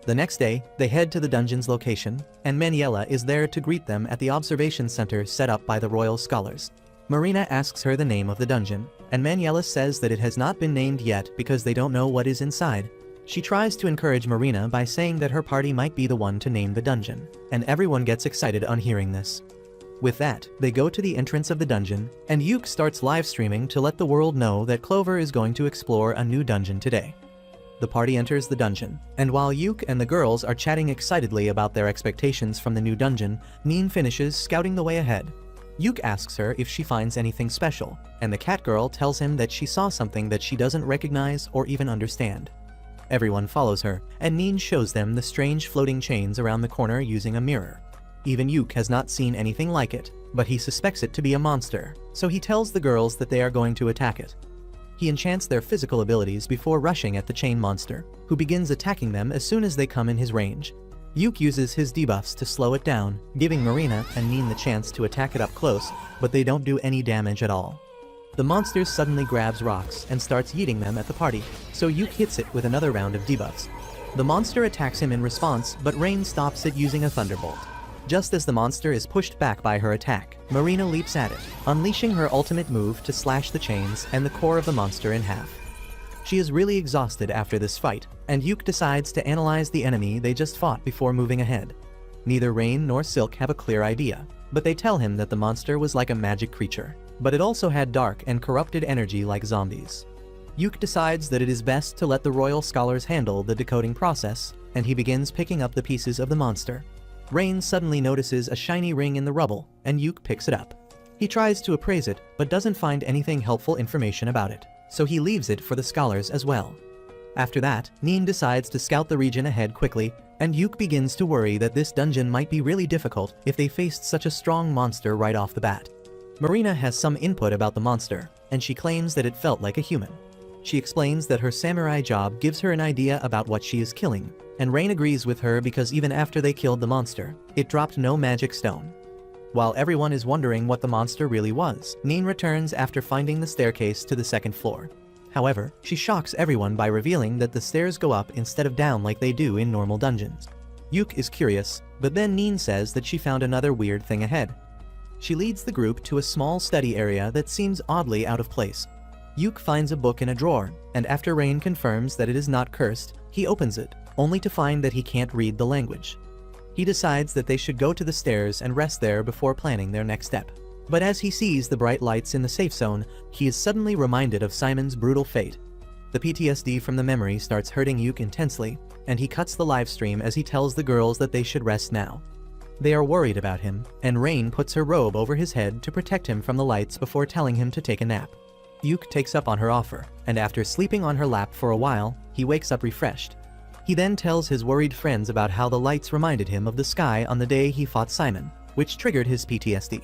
Speaker 1: The next day, they head to the dungeon's location, and Manuela is there to greet them at the observation center set up by the royal scholars. Marina asks her the name of the dungeon, and Manuela says that it has not been named yet because they don't know what is inside. She tries to encourage Marina by saying that her party might be the one to name the dungeon, and everyone gets excited on hearing this. With that, they go to the entrance of the dungeon, and Yuke starts live streaming to let the world know that Clover is going to explore a new dungeon today. The party enters the dungeon, and while Yuke and the girls are chatting excitedly about their expectations from the new dungeon, Nin finishes scouting the way ahead. Yuke asks her if she finds anything special, and the cat girl tells him that she saw something that she doesn't recognize or even understand. Everyone follows her, and Nin shows them the strange floating chains around the corner using a mirror. Even Yuke has not seen anything like it, but he suspects it to be a monster, so he tells the girls that they are going to attack it. He enchants their physical abilities before rushing at the chain monster, who begins attacking them as soon as they come in his range. Yuke uses his debuffs to slow it down, giving Marina and Nin the chance to attack it up close, but they don't do any damage at all. The monster suddenly grabs rocks and starts yeeting them at the party, so Yuke hits it with another round of debuffs. The monster attacks him in response, but Rain stops it using a thunderbolt. Just as the monster is pushed back by her attack, Marina leaps at it, unleashing her ultimate move to slash the chains and the core of the monster in half. She is really exhausted after this fight, and Yuke decides to analyze the enemy they just fought before moving ahead. Neither Rain nor Silk have a clear idea, but they tell him that the monster was like a magic creature, but it also had dark and corrupted energy like zombies. Yuke decides that it is best to let the royal scholars handle the decoding process, and he begins picking up the pieces of the monster. Rain suddenly notices a shiny ring in the rubble, and Yuke picks it up. He tries to appraise it, but doesn't find anything helpful information about it, so he leaves it for the scholars as well. After that, Nin decides to scout the region ahead quickly, and Yuke begins to worry that this dungeon might be really difficult if they faced such a strong monster right off the bat. Marina has some input about the monster, and she claims that it felt like a human. She explains that her samurai job gives her an idea about what she is killing, and Rain agrees with her because even after they killed the monster, it dropped no magic stone. While everyone is wondering what the monster really was, Nin returns after finding the staircase to the second floor. However, she shocks everyone by revealing that the stairs go up instead of down like they do in normal dungeons. Yuke is curious, but then Nin says that she found another weird thing ahead. She leads the group to a small study area that seems oddly out of place. Yuke finds a book in a drawer, and after Rain confirms that it is not cursed, he opens it, only to find that he can't read the language. He decides that they should go to the stairs and rest there before planning their next step. But as he sees the bright lights in the safe zone, he is suddenly reminded of Simon's brutal fate. The PTSD from the memory starts hurting Yuke intensely, and he cuts the live stream as he tells the girls that they should rest now. They are worried about him, and Rain puts her robe over his head to protect him from the lights before telling him to take a nap. Yuke takes up on her offer, and after sleeping on her lap for a while, he wakes up refreshed. He then tells his worried friends about how the lights reminded him of the sky on the day he fought Simon, which triggered his PTSD.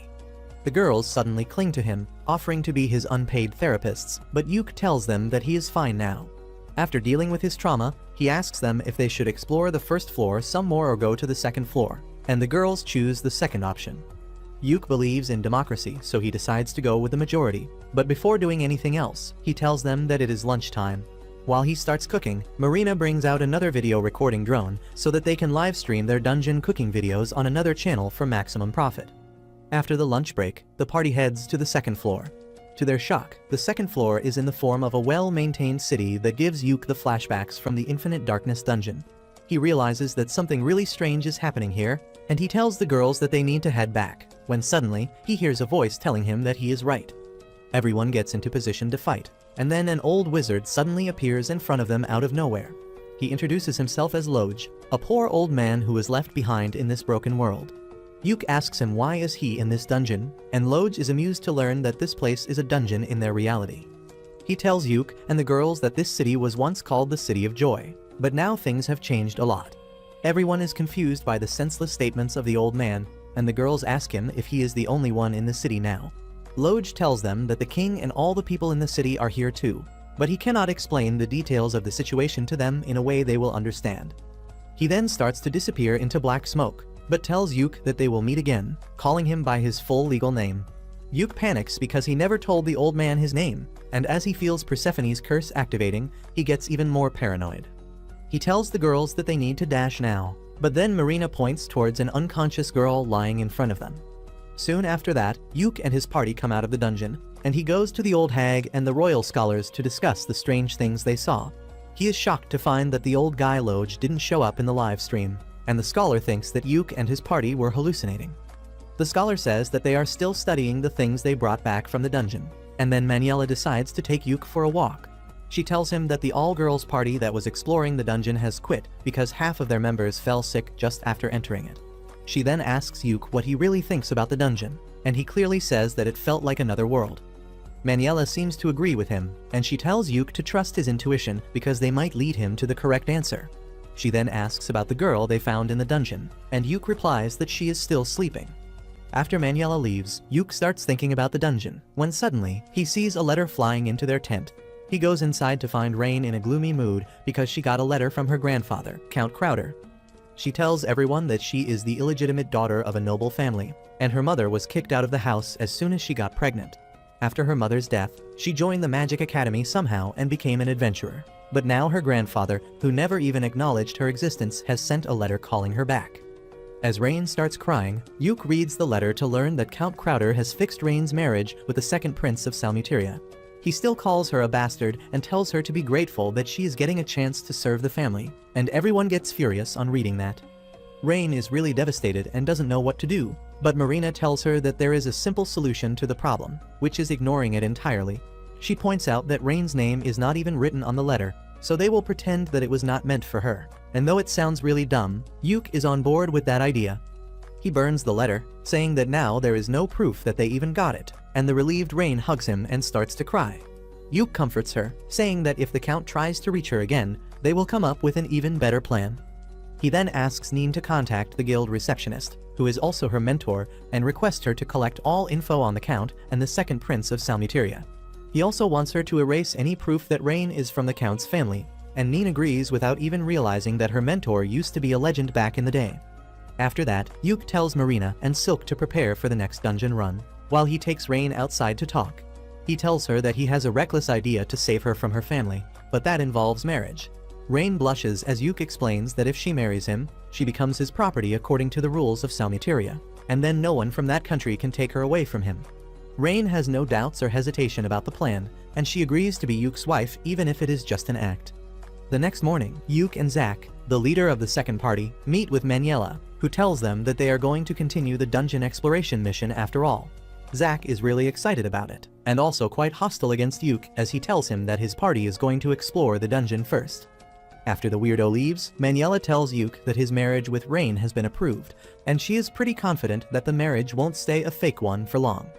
Speaker 1: The girls suddenly cling to him, offering to be his unpaid therapists, but Yuke tells them that he is fine now. After dealing with his trauma, he asks them if they should explore the first floor some more or go to the second floor, and the girls choose the second option. Yuke believes in democracy, so he decides to go with the majority, but before doing anything else, he tells them that it is lunchtime. While he starts cooking, Marina brings out another video recording drone so that they can live stream their dungeon cooking videos on another channel for maximum profit. After the lunch break, the party heads to the second floor. To their shock, the second floor is in the form of a well-maintained city that gives Yuke the flashbacks from the Infinite Darkness dungeon. He realizes that something really strange is happening here, and he tells the girls that they need to head back, when suddenly, he hears a voice telling him that he is right. Everyone gets into position to fight, and then an old wizard suddenly appears in front of them out of nowhere. He introduces himself as Loj, a poor old man who is left behind in this broken world. Yuke asks him why is he in this dungeon, and Loj is amused to learn that this place is a dungeon in their reality. He tells Yuke and the girls that this city was once called the City of Joy, but now things have changed a lot. Everyone is confused by the senseless statements of the old man, and the girls ask him if he is the only one in the city now. Loj tells them that the king and all the people in the city are here too, but he cannot explain the details of the situation to them in a way they will understand. He then starts to disappear into black smoke, but tells Yuke that they will meet again, calling him by his full legal name. Yuke panics because he never told the old man his name, and as he feels Persephone's curse activating, he gets even more paranoid. He tells the girls that they need to dash now, but then Marina points towards an unconscious girl lying in front of them. Soon after that, Yuke and his party come out of the dungeon, and he goes to the old hag and the royal scholars to discuss the strange things they saw. He is shocked to find that the old guy Loj didn't show up in the live stream, and the scholar thinks that Yuke and his party were hallucinating. The scholar says that they are still studying the things they brought back from the dungeon, and then Maniela decides to take Yuke for a walk. She tells him that the all-girls party that was exploring the dungeon has quit because half of their members fell sick just after entering it. She then asks Yuke what he really thinks about the dungeon, and he clearly says that it felt like another world. Maniela seems to agree with him, and she tells Yuke to trust his intuition because they might lead him to the correct answer. She then asks about the girl they found in the dungeon, and Yuke replies that she is still sleeping. After Maniela leaves, Yuke starts thinking about the dungeon, when suddenly, he sees a letter flying into their tent. He goes inside to find Rain in a gloomy mood because she got a letter from her grandfather, Count Crowder. She tells everyone that she is the illegitimate daughter of a noble family, and her mother was kicked out of the house as soon as she got pregnant. After her mother's death, she joined the Magic Academy somehow and became an adventurer. But now her grandfather, who never even acknowledged her existence, has sent a letter calling her back. As Rain starts crying, Yuke reads the letter to learn that Count Crowder has fixed Rain's marriage with the second prince of Salmuteria. He still calls her a bastard and tells her to be grateful that she is getting a chance to serve the family, and everyone gets furious on reading that. Rain is really devastated and doesn't know what to do, but Marina tells her that there is a simple solution to the problem, which is ignoring it entirely. She points out that Rain's name is not even written on the letter, so they will pretend that it was not meant for her. And though it sounds really dumb, Yuke is on board with that idea. He burns the letter, saying that now there is no proof that they even got it, and the relieved Rain hugs him and starts to cry. Yuke comforts her, saying that if the Count tries to reach her again, they will come up with an even better plan. He then asks Neen to contact the guild receptionist, who is also her mentor, and request her to collect all info on the Count and the second prince of Salmuteria. He also wants her to erase any proof that Rain is from the Count's family, and Neen agrees without even realizing that her mentor used to be a legend back in the day. After that, Yuke tells Marina and Silk to prepare for the next dungeon run, while he takes Rain outside to talk. He tells her that he has a reckless idea to save her from her family, but that involves marriage. Rain blushes as Yuke explains that if she marries him, she becomes his property according to the rules of Salmuteria, and then no one from that country can take her away from him. Rain has no doubts or hesitation about the plan, and she agrees to be Yuke's wife even if it is just an act. The next morning, Yuke and Zack, the leader of the second party, meet with Maniela, who tells them that they are going to continue the dungeon exploration mission after all. Zack is really excited about it, and also quite hostile against Yuke as he tells him that his party is going to explore the dungeon first. After the weirdo leaves, Maniela tells Yuke that his marriage with Rain has been approved, and she is pretty confident that the marriage won't stay a fake one for long.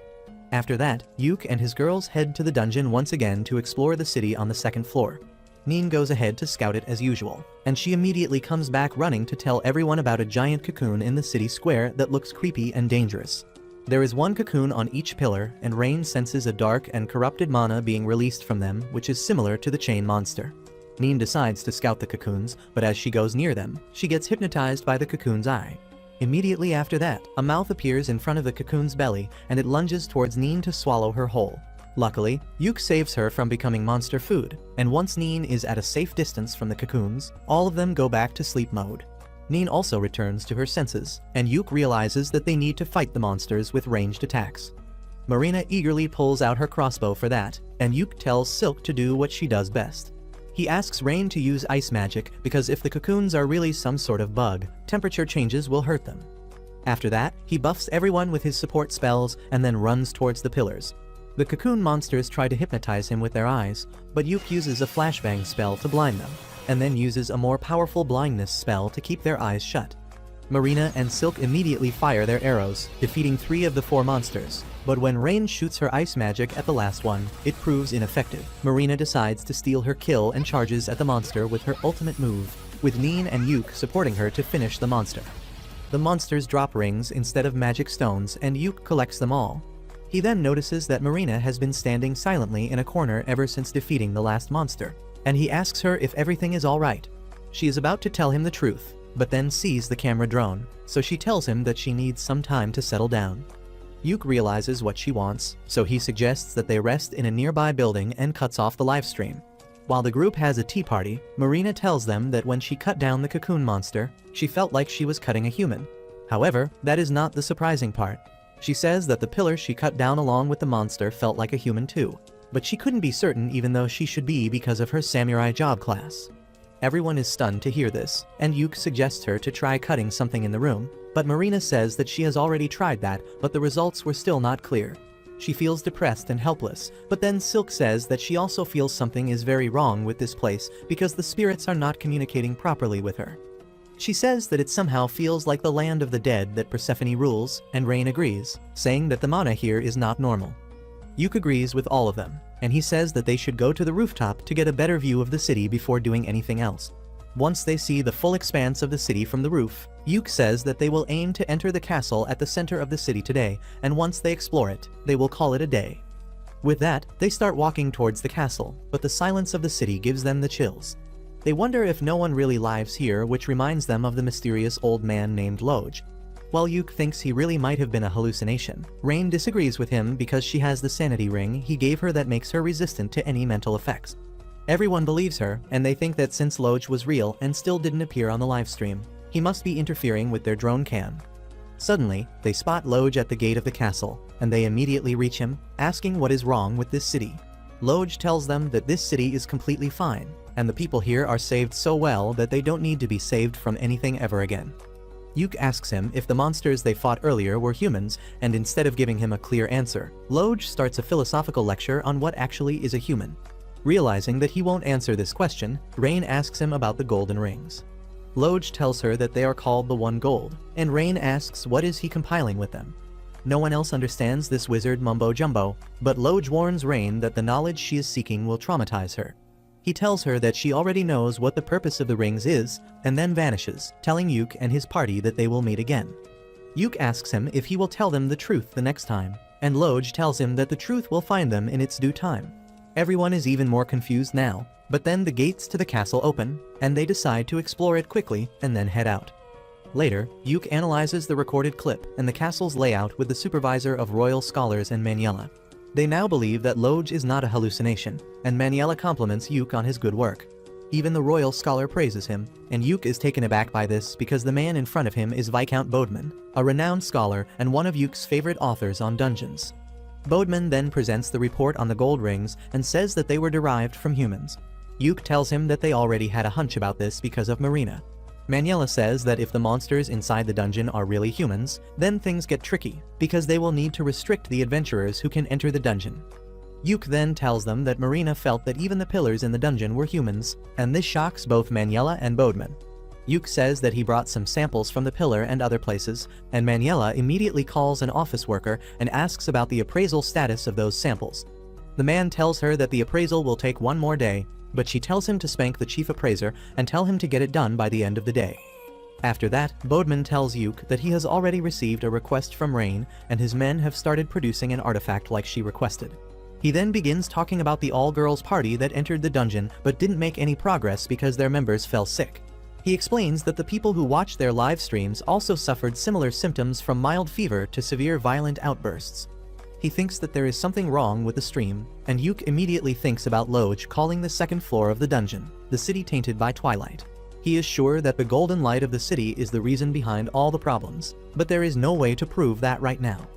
Speaker 1: After that, Yuke and his girls head to the dungeon once again to explore the city on the second floor. Neen goes ahead to scout it as usual, and she immediately comes back running to tell everyone about a giant cocoon in the city square that looks creepy and dangerous. There is one cocoon on each pillar, and Rain senses a dark and corrupted mana being released from them, which is similar to the chain monster. Neen decides to scout the cocoons, but as she goes near them, she gets hypnotized by the cocoon's eye. Immediately after that, a mouth appears in front of the cocoon's belly, and it lunges towards Neen to swallow her whole. Luckily, Yuke saves her from becoming monster food, and once Neen is at a safe distance from the cocoons, all of them go back to sleep mode. Neen also returns to her senses, and Yuke realizes that they need to fight the monsters with ranged attacks. Marina eagerly pulls out her crossbow for that, and Yuke tells Silk to do what she does best. He asks Rain to use ice magic because if the cocoons are really some sort of bug, temperature changes will hurt them. After that, he buffs everyone with his support spells and then runs towards the pillars. The cocoon monsters try to hypnotize him with their eyes, but Yuke uses a flashbang spell to blind them, and then uses a more powerful blindness spell to keep their eyes shut. Marina and Silk immediately fire their arrows, defeating 3 of the 4 monsters. But when Rain shoots her ice magic at the last one, it proves ineffective. Marina decides to steal her kill and charges at the monster with her ultimate move, with Neen and Yuke supporting her to finish the monster. The monsters drop rings instead of magic stones, and Yuke collects them all. He then notices that Marina has been standing silently in a corner ever since defeating the last monster, and he asks her if everything is alright. She is about to tell him the truth, but then sees the camera drone, so she tells him that she needs some time to settle down. Yuke realizes what she wants, so he suggests that they rest in a nearby building and cuts off the livestream. While the group has a tea party, Marina tells them that when she cut down the cocoon monster, she felt like she was cutting a human. However, that is not the surprising part. She says that the pillar she cut down along with the monster felt like a human too, but she couldn't be certain even though she should be because of her samurai job class. Everyone is stunned to hear this, and Yuke suggests her to try cutting something in the room, but Marina says that she has already tried that, but the results were still not clear. She feels depressed and helpless, but then Silk says that she also feels something is very wrong with this place because the spirits are not communicating properly with her. She says that it somehow feels like the land of the dead that Persephone rules, and Rain agrees, saying that the mana here is not normal. Yuke agrees with all of them, and he says that they should go to the rooftop to get a better view of the city before doing anything else. Once they see the full expanse of the city from the roof, Yuke says that they will aim to enter the castle at the center of the city today, and once they explore it, they will call it a day. With that, they start walking towards the castle, but the silence of the city gives them the chills. They wonder if no one really lives here, which reminds them of the mysterious old man named Loj. While Yuke thinks he really might have been a hallucination, Rain disagrees with him because she has the sanity ring he gave her that makes her resistant to any mental effects. Everyone believes her, and they think that since Loj was real and still didn't appear on the livestream, he must be interfering with their drone cam. Suddenly, they spot Loj at the gate of the castle, and they immediately reach him, asking what is wrong with this city. Loj tells them that this city is completely fine, and the people here are saved so well that they don't need to be saved from anything ever again. Yuke asks him if the monsters they fought earlier were humans, and instead of giving him a clear answer, Loj starts a philosophical lecture on what actually is a human. Realizing that he won't answer this question, Rain asks him about the golden rings. Loj tells her that they are called the One Gold, and Rain asks what is he compiling with them. No one else understands this wizard mumbo-jumbo, but Loj warns Rain that the knowledge she is seeking will traumatize her. He tells her that she already knows what the purpose of the rings is, and then vanishes, telling Yuke and his party that they will meet again. Yuke asks him if he will tell them the truth the next time, and Loj tells him that the truth will find them in its due time. Everyone is even more confused now, but then the gates to the castle open, and they decide to explore it quickly and then head out. Later, Yuke analyzes the recorded clip and the castle's layout with the supervisor of royal scholars and Maniela. They now believe that Loj is not a hallucination, and Maniela compliments Yuke on his good work. Even the royal scholar praises him, and Yuke is taken aback by this because the man in front of him is Viscount Bodman, a renowned scholar and one of Yuke's favorite authors on dungeons. Bodman then presents the report on the gold rings and says that they were derived from humans. Yuke tells him that they already had a hunch about this because of Marina. Maniela says that if the monsters inside the dungeon are really humans, then things get tricky, because they will need to restrict the adventurers who can enter the dungeon. Yuke then tells them that Marina felt that even the pillars in the dungeon were humans, and this shocks both Maniela and Bodman. Yuke says that he brought some samples from the pillar and other places, and Maniela immediately calls an office worker and asks about the appraisal status of those samples. The man tells her that the appraisal will take one more day, but she tells him to spank the chief appraiser and tell him to get it done by the end of the day. After that, Bodman tells Yuke that he has already received a request from Rain, and his men have started producing an artifact like she requested. He then begins talking about the all-girls party that entered the dungeon but didn't make any progress because their members fell sick. He explains that the people who watched their live streams also suffered similar symptoms from mild fever to severe violent outbursts. He thinks that there is something wrong with the stream, and Yuke immediately thinks about Loj calling the second floor of the dungeon, the city tainted by twilight. He is sure that the golden light of the city is the reason behind all the problems, but there is no way to prove that right now.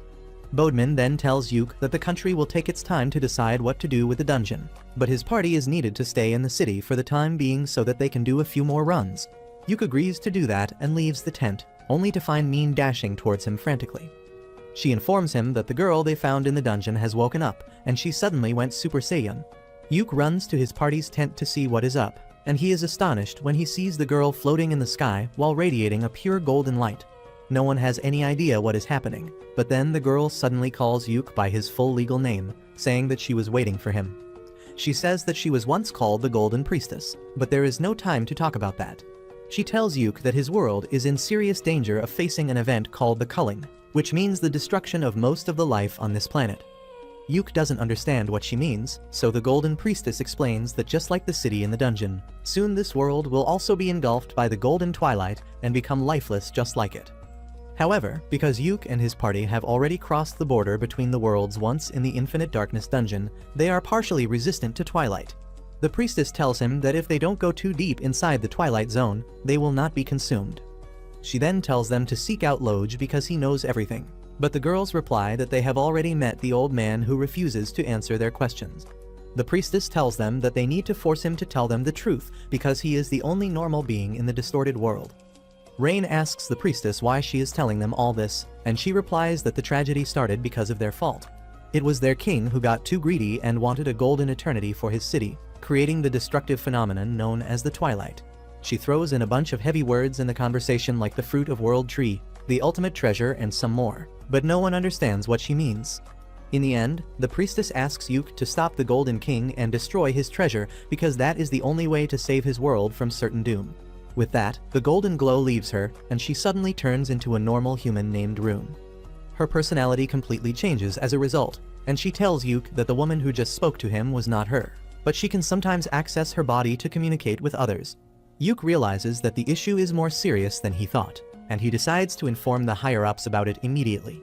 Speaker 1: Bodman then tells Yuke that the country will take its time to decide what to do with the dungeon, but his party is needed to stay in the city for the time being so that they can do a few more runs. Yuke agrees to do that and leaves the tent, only to find Neen dashing towards him frantically. She informs him that the girl they found in the dungeon has woken up, and she suddenly went Super Saiyan. Yuke runs to his party's tent to see what is up, and he is astonished when he sees the girl floating in the sky while radiating a pure golden light. No one has any idea what is happening, but then the girl suddenly calls Yuk by his full legal name, saying that she was waiting for him. She says that she was once called the Golden Priestess, but there is no time to talk about that. She tells Yuk that his world is in serious danger of facing an event called the culling, which means the destruction of most of the life on this planet. Yuk doesn't understand what she means, so the Golden Priestess explains that just like the city in the dungeon, soon this world will also be engulfed by the Golden Twilight and become lifeless just like it. However, because Yuk and his party have already crossed the border between the worlds once in the Infinite Darkness dungeon, they are partially resistant to Twilight. The priestess tells him that if they don't go too deep inside the Twilight Zone, they will not be consumed. She then tells them to seek out Loj because he knows everything, but the girls reply that they have already met the old man who refuses to answer their questions. The priestess tells them that they need to force him to tell them the truth because he is the only normal being in the distorted world. Rain asks the priestess why she is telling them all this, and she replies that the tragedy started because of their fault. It was their king who got too greedy and wanted a golden eternity for his city, creating the destructive phenomenon known as the Twilight. She throws in a bunch of heavy words in the conversation like the fruit of world tree, the ultimate treasure, and some more, but no one understands what she means. In the end, the priestess asks Yuk to stop the Golden King and destroy his treasure because that is the only way to save his world from certain doom. With that, the golden glow leaves her, and she suddenly turns into a normal human named Rune. Her personality completely changes as a result, and she tells Yuk that the woman who just spoke to him was not her, but she can sometimes access her body to communicate with others. Yuk realizes that the issue is more serious than he thought, and he decides to inform the higher-ups about it immediately.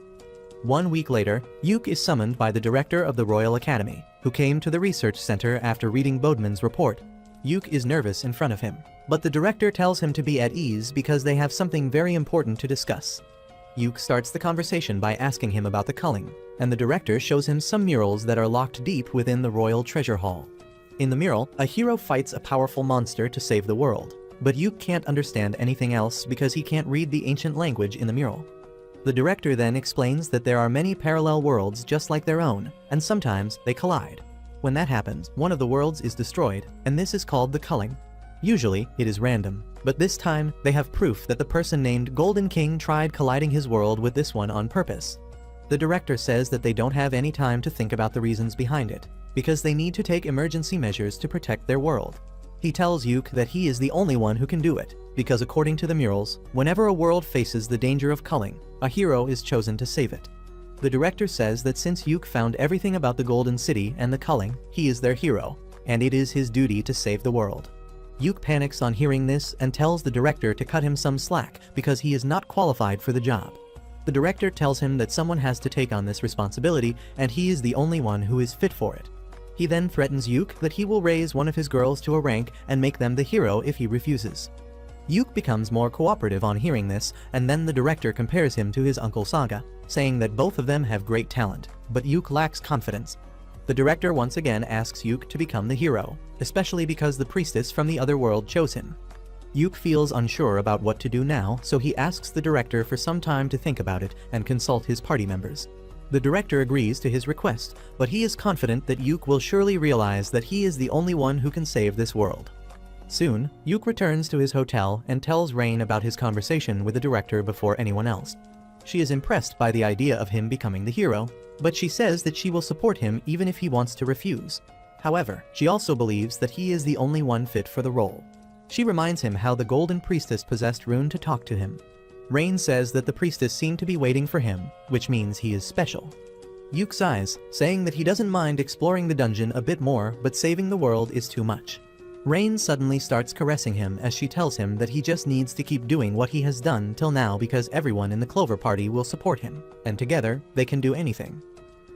Speaker 1: 1 week later, Yuk is summoned by the director of the Royal Academy, who came to the research center after reading Bodman's report. Yuk is nervous in front of him, but the director tells him to be at ease because they have something very important to discuss. Yuk starts the conversation by asking him about the culling, and the director shows him some murals that are locked deep within the Royal Treasure Hall. In the mural, a hero fights a powerful monster to save the world, but Yuk can't understand anything else because he can't read the ancient language in the mural. The director then explains that there are many parallel worlds just like their own, and sometimes they collide. When that happens, one of the worlds is destroyed, and this is called the culling. Usually, it is random, but this time, they have proof that the person named Golden King tried colliding his world with this one on purpose. The director says that they don't have any time to think about the reasons behind it, because they need to take emergency measures to protect their world. He tells Yuk that he is the only one who can do it, because according to the murals, whenever a world faces the danger of culling, a hero is chosen to save it. The director says that since Yuk found everything about the Golden City and the culling, he is their hero, and it is his duty to save the world. Yuk panics on hearing this and tells the director to cut him some slack because he is not qualified for the job. The director tells him that someone has to take on this responsibility and he is the only one who is fit for it. He then threatens Yuk that he will raise one of his girls to a rank and make them the hero if he refuses. Yuk becomes more cooperative on hearing this, and then the director compares him to his uncle Saga, saying that both of them have great talent, but Yuk lacks confidence. The director once again asks Yuk to become the hero, especially because the priestess from the other world chose him. Yuk feels unsure about what to do now, so he asks the director for some time to think about it and consult his party members. The director agrees to his request, but he is confident that Yuk will surely realize that he is the only one who can save this world. Soon, Yuk returns to his hotel and tells Rain about his conversation with the director before anyone else. She is impressed by the idea of him becoming the hero, but she says that she will support him even if he wants to refuse. However, she also believes that he is the only one fit for the role. She reminds him how the Golden Priestess possessed Rune to talk to him. Rain says that the priestess seemed to be waiting for him, which means he is special. Yuk sighs, saying that he doesn't mind exploring the dungeon a bit more, but saving the world is too much. Rain suddenly starts caressing him as she tells him that he just needs to keep doing what he has done till now because everyone in the Clover Party will support him, and together, they can do anything.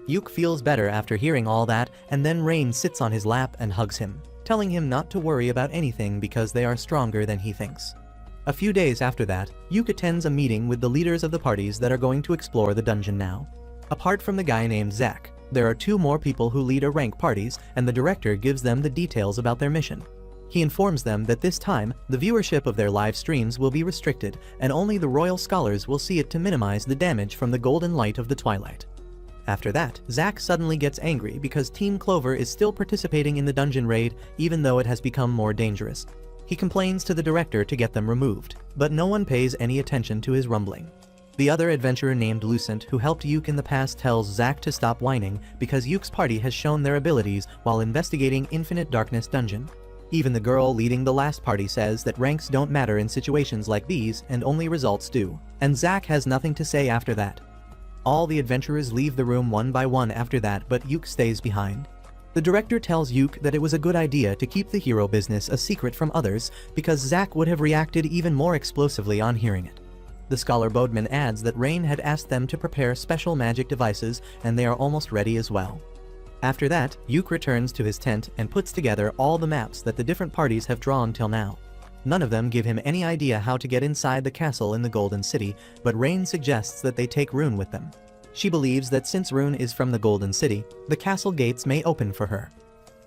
Speaker 1: Yuk feels better after hearing all that, and then Rain sits on his lap and hugs him, telling him not to worry about anything because they are stronger than he thinks. A few days after that, Yuk attends a meeting with the leaders of the parties that are going to explore the dungeon now. Apart from the guy named Zack, there are 2 more people who lead a rank parties, and the director gives them the details about their mission. He informs them that this time, the viewership of their live streams will be restricted, and only the royal scholars will see it to minimize the damage from the golden light of the twilight. After that, Zack suddenly gets angry because Team Clover is still participating in the dungeon raid even though it has become more dangerous. He complains to the director to get them removed, but no one pays any attention to his rumbling. The other adventurer named Lucent who helped Yuke in the past tells Zack to stop whining because Yuke's party has shown their abilities while investigating Infinite Darkness Dungeon. Even the girl leading the last party says that ranks don't matter in situations like these and only results do, and Zack has nothing to say after that. All the adventurers leave the room one by one after that, but Yuke stays behind. The director tells Yuke that it was a good idea to keep the hero business a secret from others because Zack would have reacted even more explosively on hearing it. The scholar Bodman adds that Rain had asked them to prepare special magic devices and they are almost ready as well. After that, Yuke returns to his tent and puts together all the maps that the different parties have drawn till now. None of them give him any idea how to get inside the castle in the Golden City, but Rain suggests that they take Rune with them. She believes that since Rune is from the Golden City, the castle gates may open for her.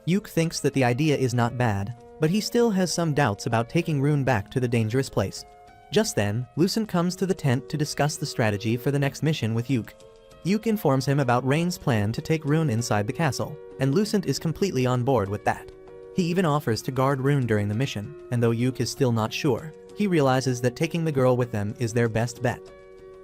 Speaker 1: Yuke thinks that the idea is not bad, but he still has some doubts about taking Rune back to the dangerous place. Just then, Lucent comes to the tent to discuss the strategy for the next mission with Yuke. Yuke informs him about Rain's plan to take Rune inside the castle, and Lucent is completely on board with that. He even offers to guard Rune during the mission, and though Yuke is still not sure, he realizes that taking the girl with them is their best bet.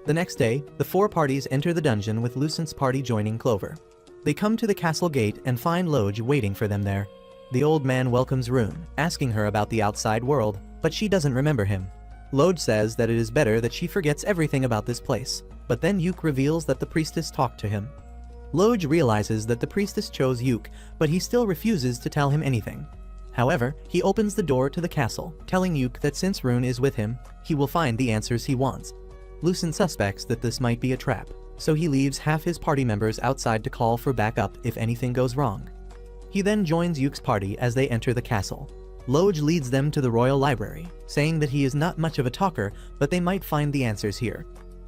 Speaker 1: The next day, the four parties enter the dungeon with Lucent's party joining Clover. They come to the castle gate and find Loge waiting for them there. The old man welcomes Rune, asking her about the outside world, but she doesn't remember him. Loge says that it is better that she forgets everything about this place, but then Yuke reveals that the priestess talked to him. Loge realizes that the priestess chose Yuke, but he still refuses to tell him anything. However, he opens the door to the castle, telling Yuke that since Rune is with him, he will find the answers he wants. Lucent suspects that this might be a trap, so he leaves half his party members outside to call for backup if anything goes wrong. He then joins Yuke's party as they enter the castle. Loge leads them to the royal library, saying that he is not much of a talker, but they might find the answers here.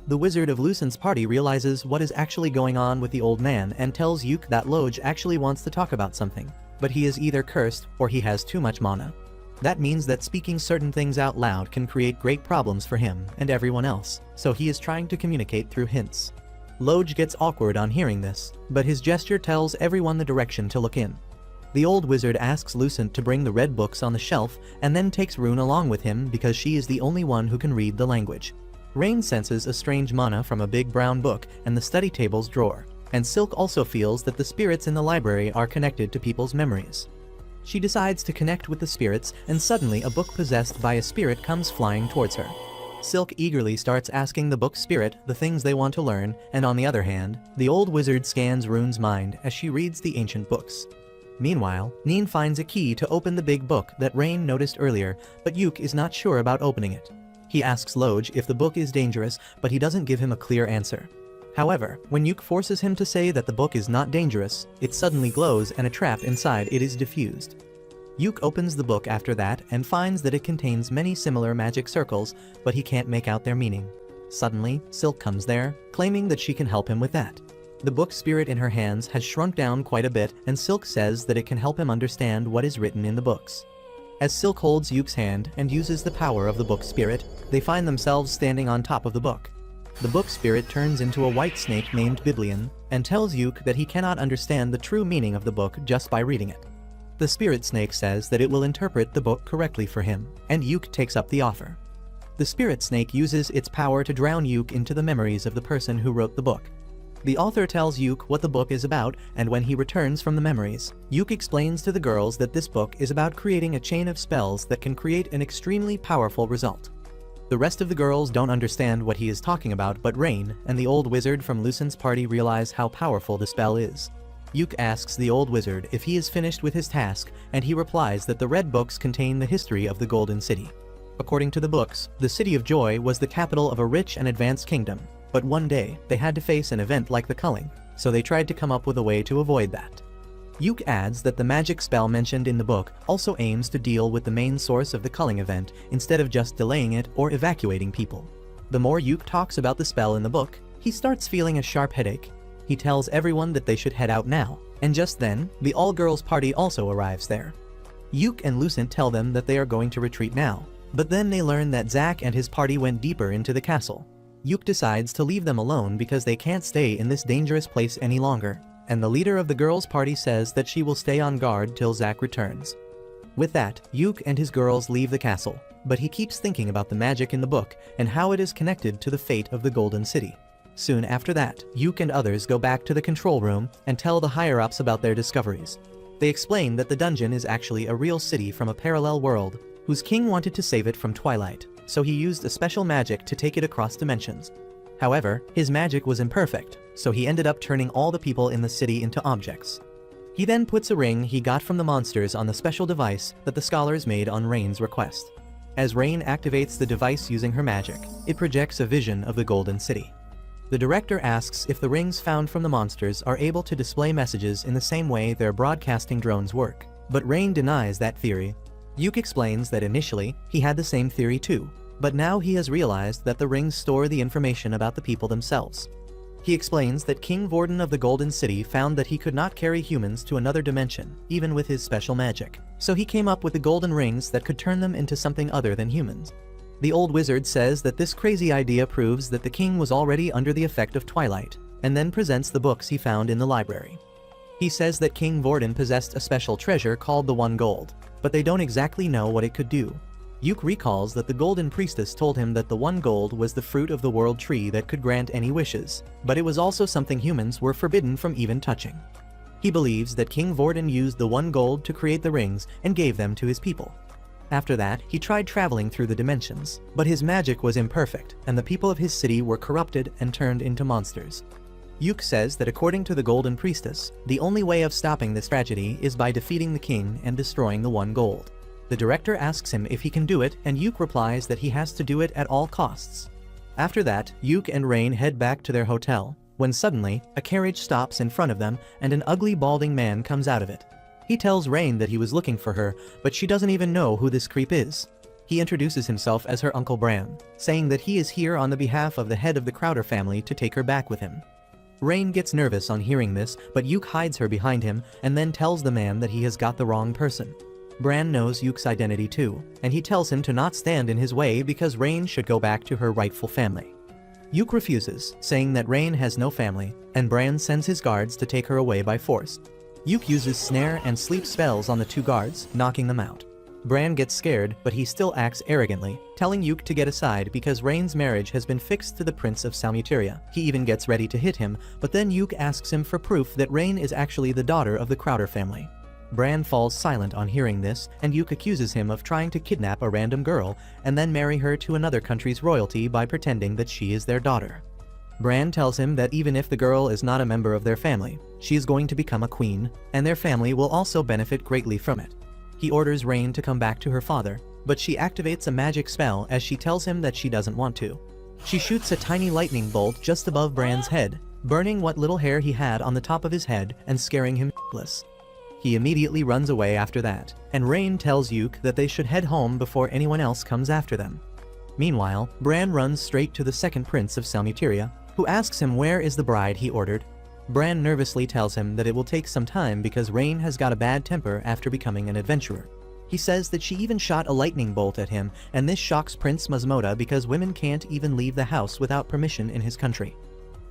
Speaker 1: The wizard of Lucent's party realizes what is actually going on with the old man and tells Yuke that Loge actually wants to talk about something, but he is either cursed or he has too much mana. That means that speaking certain things out loud can create great problems for him and everyone else, so he is trying to communicate through hints. Loge gets awkward on hearing this, but his gesture tells everyone the direction to look in. The old wizard asks Lucent to bring the red books on the shelf and then takes Rune along with him because she is the only one who can read the language. Rain senses a strange mana from a big brown book and the study table's drawer, and Silk also feels that the spirits in the library are connected to people's memories. She decides to connect with the spirits, and suddenly a book possessed by a spirit comes flying towards her. Silk eagerly starts asking the book spirit the things they want to learn, and on the other hand, the old wizard scans Rune's mind as she reads the ancient books. Meanwhile, Neen finds a key to open the big book that Rain noticed earlier, but Yuke is not sure about opening it. He asks Loge if the book is dangerous, but he doesn't give him a clear answer. However, when Yuke forces him to say that the book is not dangerous, it suddenly glows and a trap inside it is diffused. Yuke opens the book after that and finds that it contains many similar magic circles, but he can't make out their meaning. Suddenly, Silk comes there, claiming that she can help him with that. The book spirit in her hands has shrunk down quite a bit, and Silk says that it can help him understand what is written in the books. As Silk holds Yuke's hand and uses the power of the book spirit, they find themselves standing on top of the book. The book spirit turns into a white snake named Biblion, and tells Yuke that he cannot understand the true meaning of the book just by reading it. The spirit snake says that it will interpret the book correctly for him, and Yuke takes up the offer. The spirit snake uses its power to drown Yuke into the memories of the person who wrote the book. The author tells Yuke what the book is about, and when he returns from the memories, Yuke explains to the girls that this book is about creating a chain of spells that can create an extremely powerful result. The rest of the girls don't understand what he is talking about, but Rain and the old wizard from Lucent's party realize how powerful the spell is. Yuke asks the old wizard if he is finished with his task, and he replies that the red books contain the history of the Golden City. According to the books, the City of Joy was the capital of a rich and advanced kingdom, but one day they had to face an event like the culling, so they tried to come up with a way to avoid that. Yuke adds that the magic spell mentioned in the book also aims to deal with the main source of the culling event instead of just delaying it or evacuating people. The more Yuke talks about the spell in the book, he starts feeling a sharp headache. He tells everyone that they should head out now, and just then, the all-girls party also arrives there. Yuke and Lucent tell them that they are going to retreat now, but then they learn that Zack and his party went deeper into the castle. Yuk decides to leave them alone because they can't stay in this dangerous place any longer, and the leader of the girls' party says that she will stay on guard till Zack returns. With that, Yuk and his girls leave the castle, but he keeps thinking about the magic in the book and how it is connected to the fate of the Golden City. Soon after that, Yuk and others go back to the control room and tell the higher-ups about their discoveries. They explain that the dungeon is actually a real city from a parallel world, whose king wanted to save it from twilight, so he used a special magic to take it across dimensions. However, his magic was imperfect, so he ended up turning all the people in the city into objects. He then puts a ring he got from the monsters on the special device that the scholars made on Rain's request. As Rain activates the device using her magic, it projects a vision of the Golden City. The director asks if the rings found from the monsters are able to display messages in the same way their broadcasting drones work, but Rain denies that theory. Yuk explains that initially, he had the same theory too, but now he has realized that the rings store the information about the people themselves. He explains that King Vorden of the Golden City found that he could not carry humans to another dimension, even with his special magic, so he came up with the golden rings that could turn them into something other than humans. The old wizard says that this crazy idea proves that the king was already under the effect of twilight, and then presents the books he found in the library. He says that King Vorden possessed a special treasure called the One Gold, but they don't exactly know what it could do. Yuk recalls that the Golden Priestess told him that the One Gold was the fruit of the world tree that could grant any wishes, but it was also something humans were forbidden from even touching. He believes that King Vorden used the One Gold to create the rings and gave them to his people. After that, he tried traveling through the dimensions, but his magic was imperfect, and the people of his city were corrupted and turned into monsters. Yuk says that according to the Golden Priestess, the only way of stopping this tragedy is by defeating the king and destroying the One Gold. The director asks him if he can do it, and Yuk replies that he has to do it at all costs. After that, Yuk and Rain head back to their hotel, when suddenly, a carriage stops in front of them and an ugly balding man comes out of it. He tells Rain that he was looking for her, but she doesn't even know who this creep is. He introduces himself as her Uncle Bran, saying that he is here on the behalf of the head of the Crowder family to take her back with him. Rain gets nervous on hearing this, but Yuk hides her behind him and then tells the man that he has got the wrong person. Bran knows Yuk's identity too, and he tells him to not stand in his way because Rain should go back to her rightful family. Yuk refuses, saying that Rain has no family, and Bran sends his guards to take her away by force. Yuk uses snare and sleep spells on the two guards, knocking them out. Bran gets scared, but he still acts arrogantly, telling Yuk to get aside because Rain's marriage has been fixed to the Prince of Salmuteria. He even gets ready to hit him, but then Yuk asks him for proof that Rain is actually the daughter of the Crowder family. Bran falls silent on hearing this, and Yuk accuses him of trying to kidnap a random girl and then marry her to another country's royalty by pretending that she is their daughter. Bran tells him that even if the girl is not a member of their family, she is going to become a queen, and their family will also benefit greatly from it. He orders Rain to come back to her father, but she activates a magic spell as she tells him that she doesn't want to. She shoots a tiny lightning bolt just above Bran's head, burning what little hair he had on the top of his head and scaring him shitless. He immediately runs away after that, and Rain tells Yuk that they should head home before anyone else comes after them. Meanwhile, Bran runs straight to the second prince of Salmuteria, who asks him where is the bride he ordered. Bran nervously tells him that it will take some time because Rain has got a bad temper after becoming an adventurer. He says that she even shot a lightning bolt at him, and this shocks Prince Masmoda because women can't even leave the house without permission in his country.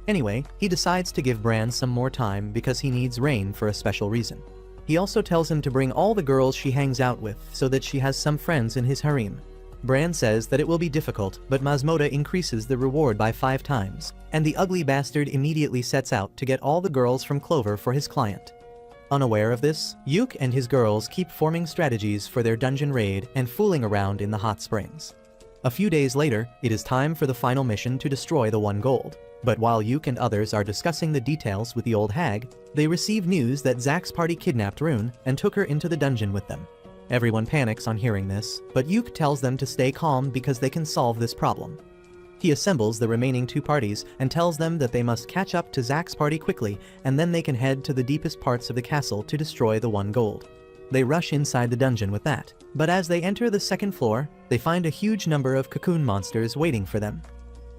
Speaker 1: Anyway, he decides to give Bran some more time because he needs Rain for a special reason. He also tells him to bring all the girls she hangs out with so that she has some friends in his harem. Bran says that it will be difficult, but Masmoda increases the reward by 5 times, and the ugly bastard immediately sets out to get all the girls from Clover for his client. Unaware of this, Yuk and his girls keep forming strategies for their dungeon raid and fooling around in the hot springs. A few days later, it is time for the final mission to destroy the One Gold. But while Yuk and others are discussing the details with the old hag, they receive news that Zack's party kidnapped Rune and took her into the dungeon with them. Everyone panics on hearing this, but Yuk tells them to stay calm because they can solve this problem. He assembles the remaining 2 parties and tells them that they must catch up to Zack's party quickly, and then they can head to the deepest parts of the castle to destroy the One Gold. They rush inside the dungeon with that, but as they enter the 2nd floor, they find a huge number of cocoon monsters waiting for them.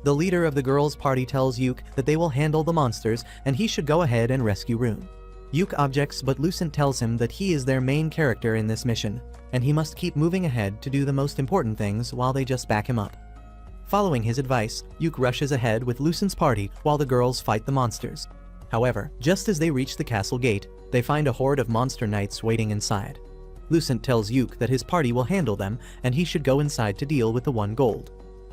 Speaker 1: The leader of the girls' party tells Yuk that they will handle the monsters and he should go ahead and rescue Rune. Yuk objects, but Lucent tells him that he is their main character in this mission, and he must keep moving ahead to do the most important things while they just back him up. Following his advice, Yuk rushes ahead with Lucent's party while the girls fight the monsters. However, just as they reach the castle gate, they find a horde of monster knights waiting inside. Lucent tells Yuk that his party will handle them and he should go inside to deal with the 1 gold.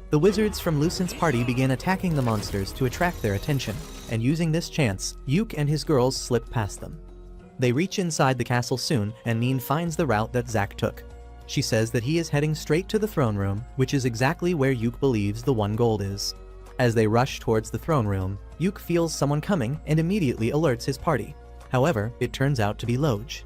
Speaker 1: The wizards from Lucent's party begin attacking the monsters to attract their attention, and using this chance, Yuk and his girls slip past them. They reach inside the castle soon, and Neen finds the route that Zack took. She says that he is heading straight to the throne room, which is exactly where Yuk believes the 1 gold is. As they rush towards the throne room, Yuk feels someone coming and immediately alerts his party. However, it turns out to be Loj.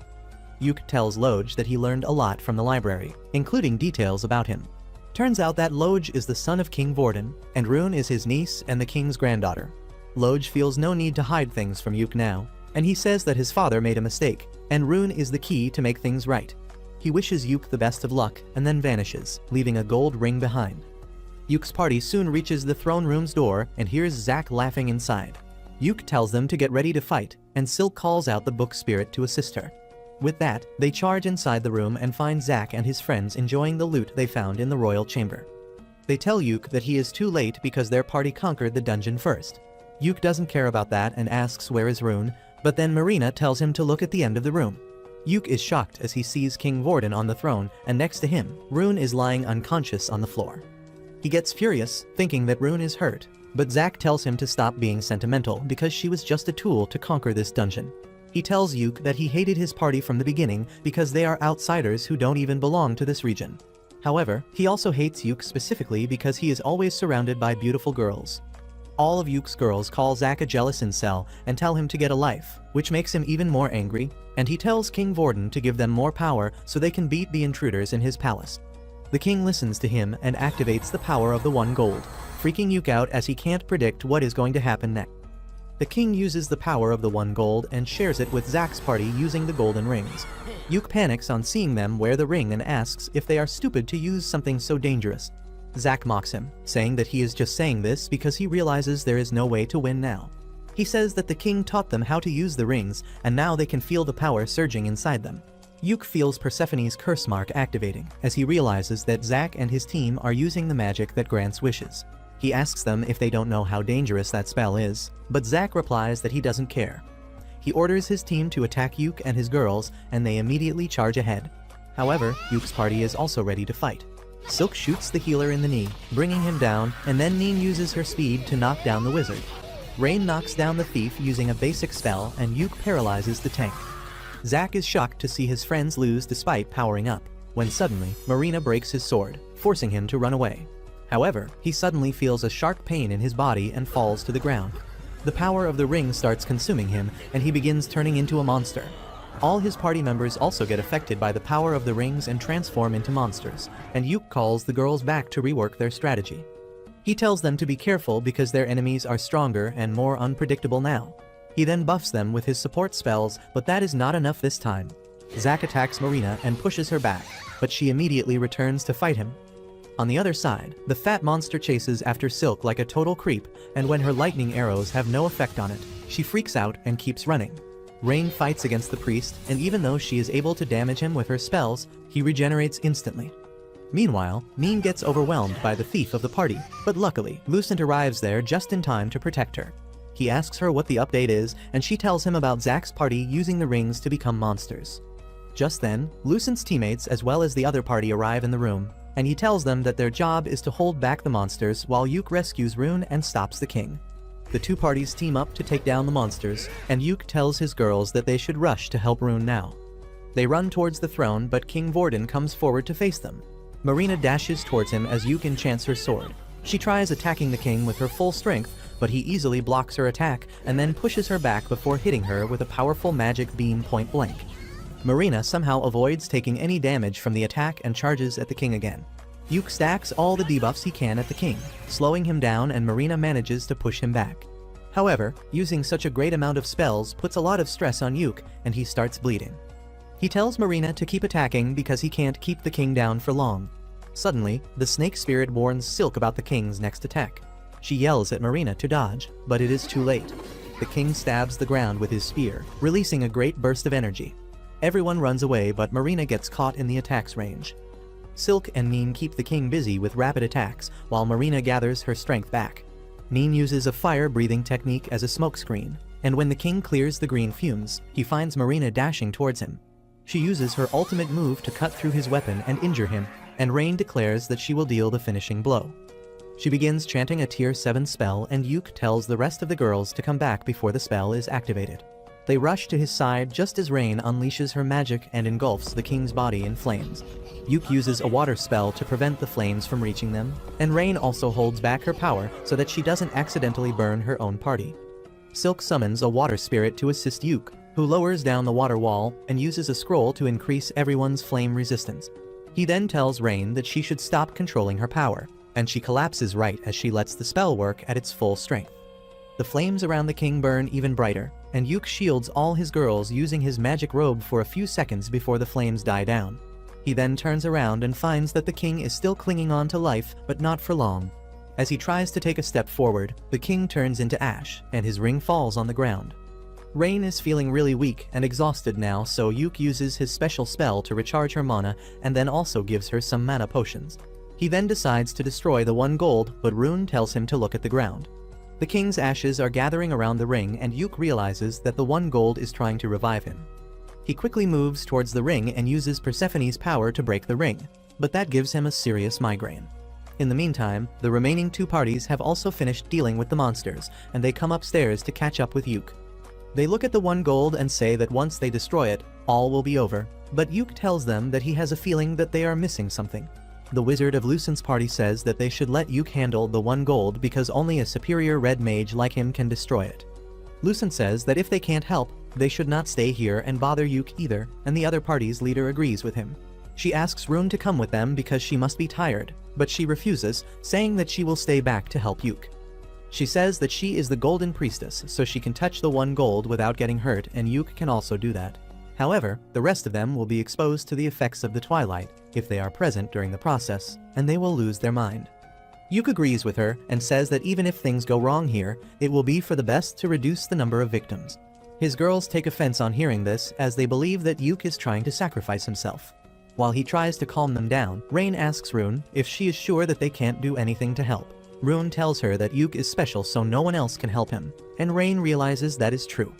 Speaker 1: Yuk tells Loj that he learned a lot from the library, including details about him. Turns out that Loj is the son of King Vorden, and Rune is his niece and the king's granddaughter. Loj feels no need to hide things from Yuk now, and he says that his father made a mistake, and Rune is the key to make things right. He wishes Yuk the best of luck and then vanishes, leaving a gold ring behind. Yuk's party soon reaches the throne room's door and hears Zack laughing inside. Yuk tells them to get ready to fight, and Silk calls out the book spirit to assist her. With that, they charge inside the room and find Zack and his friends enjoying the loot they found in the royal chamber. They tell Yuk that he is too late because their party conquered the dungeon first. Yuk doesn't care about that and asks where is Rune, but then Marina tells him to look at the end of the room. Yuk is shocked as he sees King Vorden on the throne, and next to him, Rune is lying unconscious on the floor. He gets furious, thinking that Rune is hurt, but Zack tells him to stop being sentimental because she was just a tool to conquer this dungeon. He tells Yuk that he hated his party from the beginning because they are outsiders who don't even belong to this region. However, he also hates Yuk specifically because he is always surrounded by beautiful girls. All of Yuk's girls call Zack a jealous incel and tell him to get a life, which makes him even more angry, and he tells King Vorden to give them more power so they can beat the intruders in his palace. The king listens to him and activates the power of the 1 gold, freaking Yuk out as he can't predict what is going to happen next. The king uses the power of the 1 gold and shares it with Zack's party using the golden rings. Yuk panics on seeing them wear the ring and asks if they are stupid to use something so dangerous. Zack mocks him, saying that he is just saying this because he realizes there is no way to win now. He says that the king taught them how to use the rings, and now they can feel the power surging inside them. Yuk feels Persephone's curse mark activating, as he realizes that Zack and his team are using the magic that grants wishes. He asks them if they don't know how dangerous that spell is, but Zack replies that he doesn't care. He orders his team to attack Yuk and his girls, and they immediately charge ahead. However, Yuk's party is also ready to fight. Silk shoots the healer in the knee, bringing him down, and then Neen uses her speed to knock down the wizard. Rain knocks down the thief using a basic spell, and Yuk paralyzes the tank. Zack is shocked to see his friends lose despite powering up, when suddenly, Marina breaks his sword, forcing him to run away. However, he suddenly feels a sharp pain in his body and falls to the ground. The power of the ring starts consuming him, and he begins turning into a monster. All his party members also get affected by the power of the rings and transform into monsters, and Yuk calls the girls back to rework their strategy. He tells them to be careful because their enemies are stronger and more unpredictable now. He then buffs them with his support spells, but that is not enough this time. Zack attacks Marina and pushes her back, but she immediately returns to fight him. On the other side, the fat monster chases after Silk like a total creep, and when her lightning arrows have no effect on it, she freaks out and keeps running. Rain fights against the priest, and even though she is able to damage him with her spells, he regenerates instantly. Meanwhile, Neen gets overwhelmed by the thief of the party, but luckily, Lucent arrives there just in time to protect her. He asks her what the update is, and she tells him about Zack's party using the rings to become monsters. Just then, Lucent's teammates as well as the other party arrive in the room, and he tells them that their job is to hold back the monsters while Yuk rescues Rune and stops the king. The two parties team up to take down the monsters, and Yuk tells his girls that they should rush to help Rune now. They run towards the throne, but King Vorden comes forward to face them. Marina dashes towards him as Yuk enchants her sword. She tries attacking the king with her full strength, but he easily blocks her attack and then pushes her back before hitting her with a powerful magic beam point blank. Marina somehow avoids taking any damage from the attack and charges at the king again. Yuk stacks all the debuffs he can at the king, slowing him down, and Marina manages to push him back. However, using such a great amount of spells puts a lot of stress on Yuk, and he starts bleeding. He tells Marina to keep attacking because he can't keep the king down for long. Suddenly, the snake spirit warns Silk about the king's next attack. She yells at Marina to dodge, but it is too late. The king stabs the ground with his spear, releasing a great burst of energy. Everyone runs away, but Marina gets caught in the attack's range. Silk and Neen keep the king busy with rapid attacks, while Marina gathers her strength back. Neen uses a fire-breathing technique as a smokescreen, and when the king clears the green fumes, he finds Marina dashing towards him. She uses her ultimate move to cut through his weapon and injure him, and Rain declares that she will deal the finishing blow. She begins chanting a tier 7 spell, and Yuk tells the rest of the girls to come back before the spell is activated. They rush to his side just as Rain unleashes her magic and engulfs the king's body in flames. Yuk uses a water spell to prevent the flames from reaching them, and Rain also holds back her power so that she doesn't accidentally burn her own party. Silk summons a water spirit to assist Yuk, who lowers down the water wall and uses a scroll to increase everyone's flame resistance. He then tells Rain that she should stop controlling her power, and she collapses right as she lets the spell work at its full strength. The flames around the king burn even brighter, and Yuk shields all his girls using his magic robe for a few seconds before the flames die down. He then turns around and finds that the king is still clinging on to life, but not for long. As he tries to take a step forward, the king turns into ash, and his ring falls on the ground. Rain is feeling really weak and exhausted now, so Yuk uses his special spell to recharge her mana and then also gives her some mana potions. He then decides to destroy the 1 gold, but Rune tells him to look at the ground. The king's ashes are gathering around the ring, and Yuk realizes that the 1 gold is trying to revive him. He quickly moves towards the ring and uses Persephone's power to break the ring, but that gives him a serious migraine. In the meantime, the remaining 2 parties have also finished dealing with the monsters, and they come upstairs to catch up with Yuk. They look at the 1 gold and say that once they destroy it, all will be over, but Yuk tells them that he has a feeling that they are missing something. The Wizard of Lucent's party says that they should let Yuk handle the 1 gold because only a superior red mage like him can destroy it. Lucent says that if they can't help, they should not stay here and bother Yuk either, and the other party's leader agrees with him. She asks Rune to come with them because she must be tired, but she refuses, saying that she will stay back to help Yuk. She says that she is the Golden Priestess, so she can touch the 1 gold without getting hurt, and Yuk can also do that. However, the rest of them will be exposed to the effects of the Twilight if they are present during the process, and they will lose their mind. Yuk agrees with her and says that even if things go wrong here, it will be for the best to reduce the number of victims. His girls take offense on hearing this, as they believe that Yuk is trying to sacrifice himself. While he tries to calm them down, Rain asks Rune if she is sure that they can't do anything to help. Rune tells her that Yuk is special so no one else can help him, and Rain realizes that is true.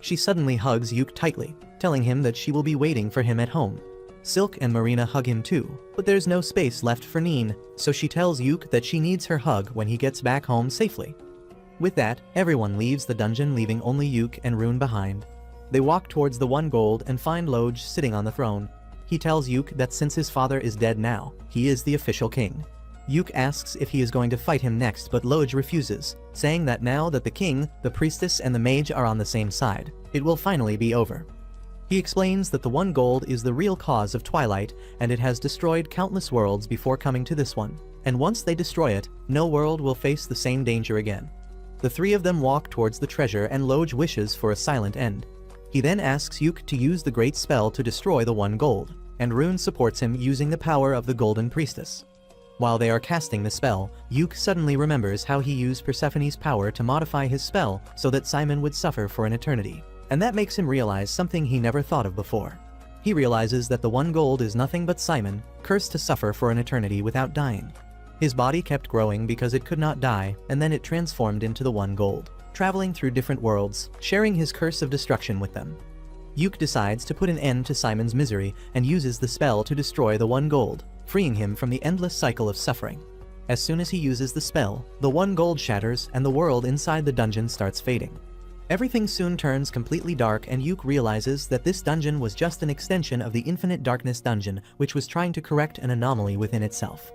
Speaker 1: She suddenly hugs Yuk tightly, telling him that she will be waiting for him at home. Silk and Marina hug him too, but there's no space left for Neen, so she tells Yuk that she needs her hug when he gets back home safely. With that, everyone leaves the dungeon, leaving only Yuk and Rune behind. They walk towards the 1 gold and find Loj sitting on the throne. He tells Yuk that since his father is dead now, he is the official king. Yuk asks if he is going to fight him next, but Loj refuses, saying that now that the king, the priestess, and the mage are on the same side, it will finally be over. He explains that the 1 gold is the real cause of Twilight, and it has destroyed countless worlds before coming to this one, and once they destroy it, no world will face the same danger again. The 3 of them walk towards the treasure, and Loj wishes for a silent end. He then asks Yuk to use the great spell to destroy the 1 gold, and Rune supports him using the power of the Golden Priestess. While they are casting the spell, Yuk suddenly remembers how he used Persephone's power to modify his spell so that Simon would suffer for an eternity, and that makes him realize something he never thought of before. He realizes that the 1 gold is nothing but Simon, cursed to suffer for an eternity without dying. His body kept growing because it could not die, and then it transformed into the 1 gold, traveling through different worlds, sharing his curse of destruction with them. Yuk decides to put an end to Simon's misery and uses the spell to destroy the 1 gold, freeing him from the endless cycle of suffering. As soon as he uses the spell, the 1 gold shatters and the world inside the dungeon starts fading. Everything soon turns completely dark, and Yuk realizes that this dungeon was just an extension of the Infinite Darkness dungeon, which was trying to correct an anomaly within itself.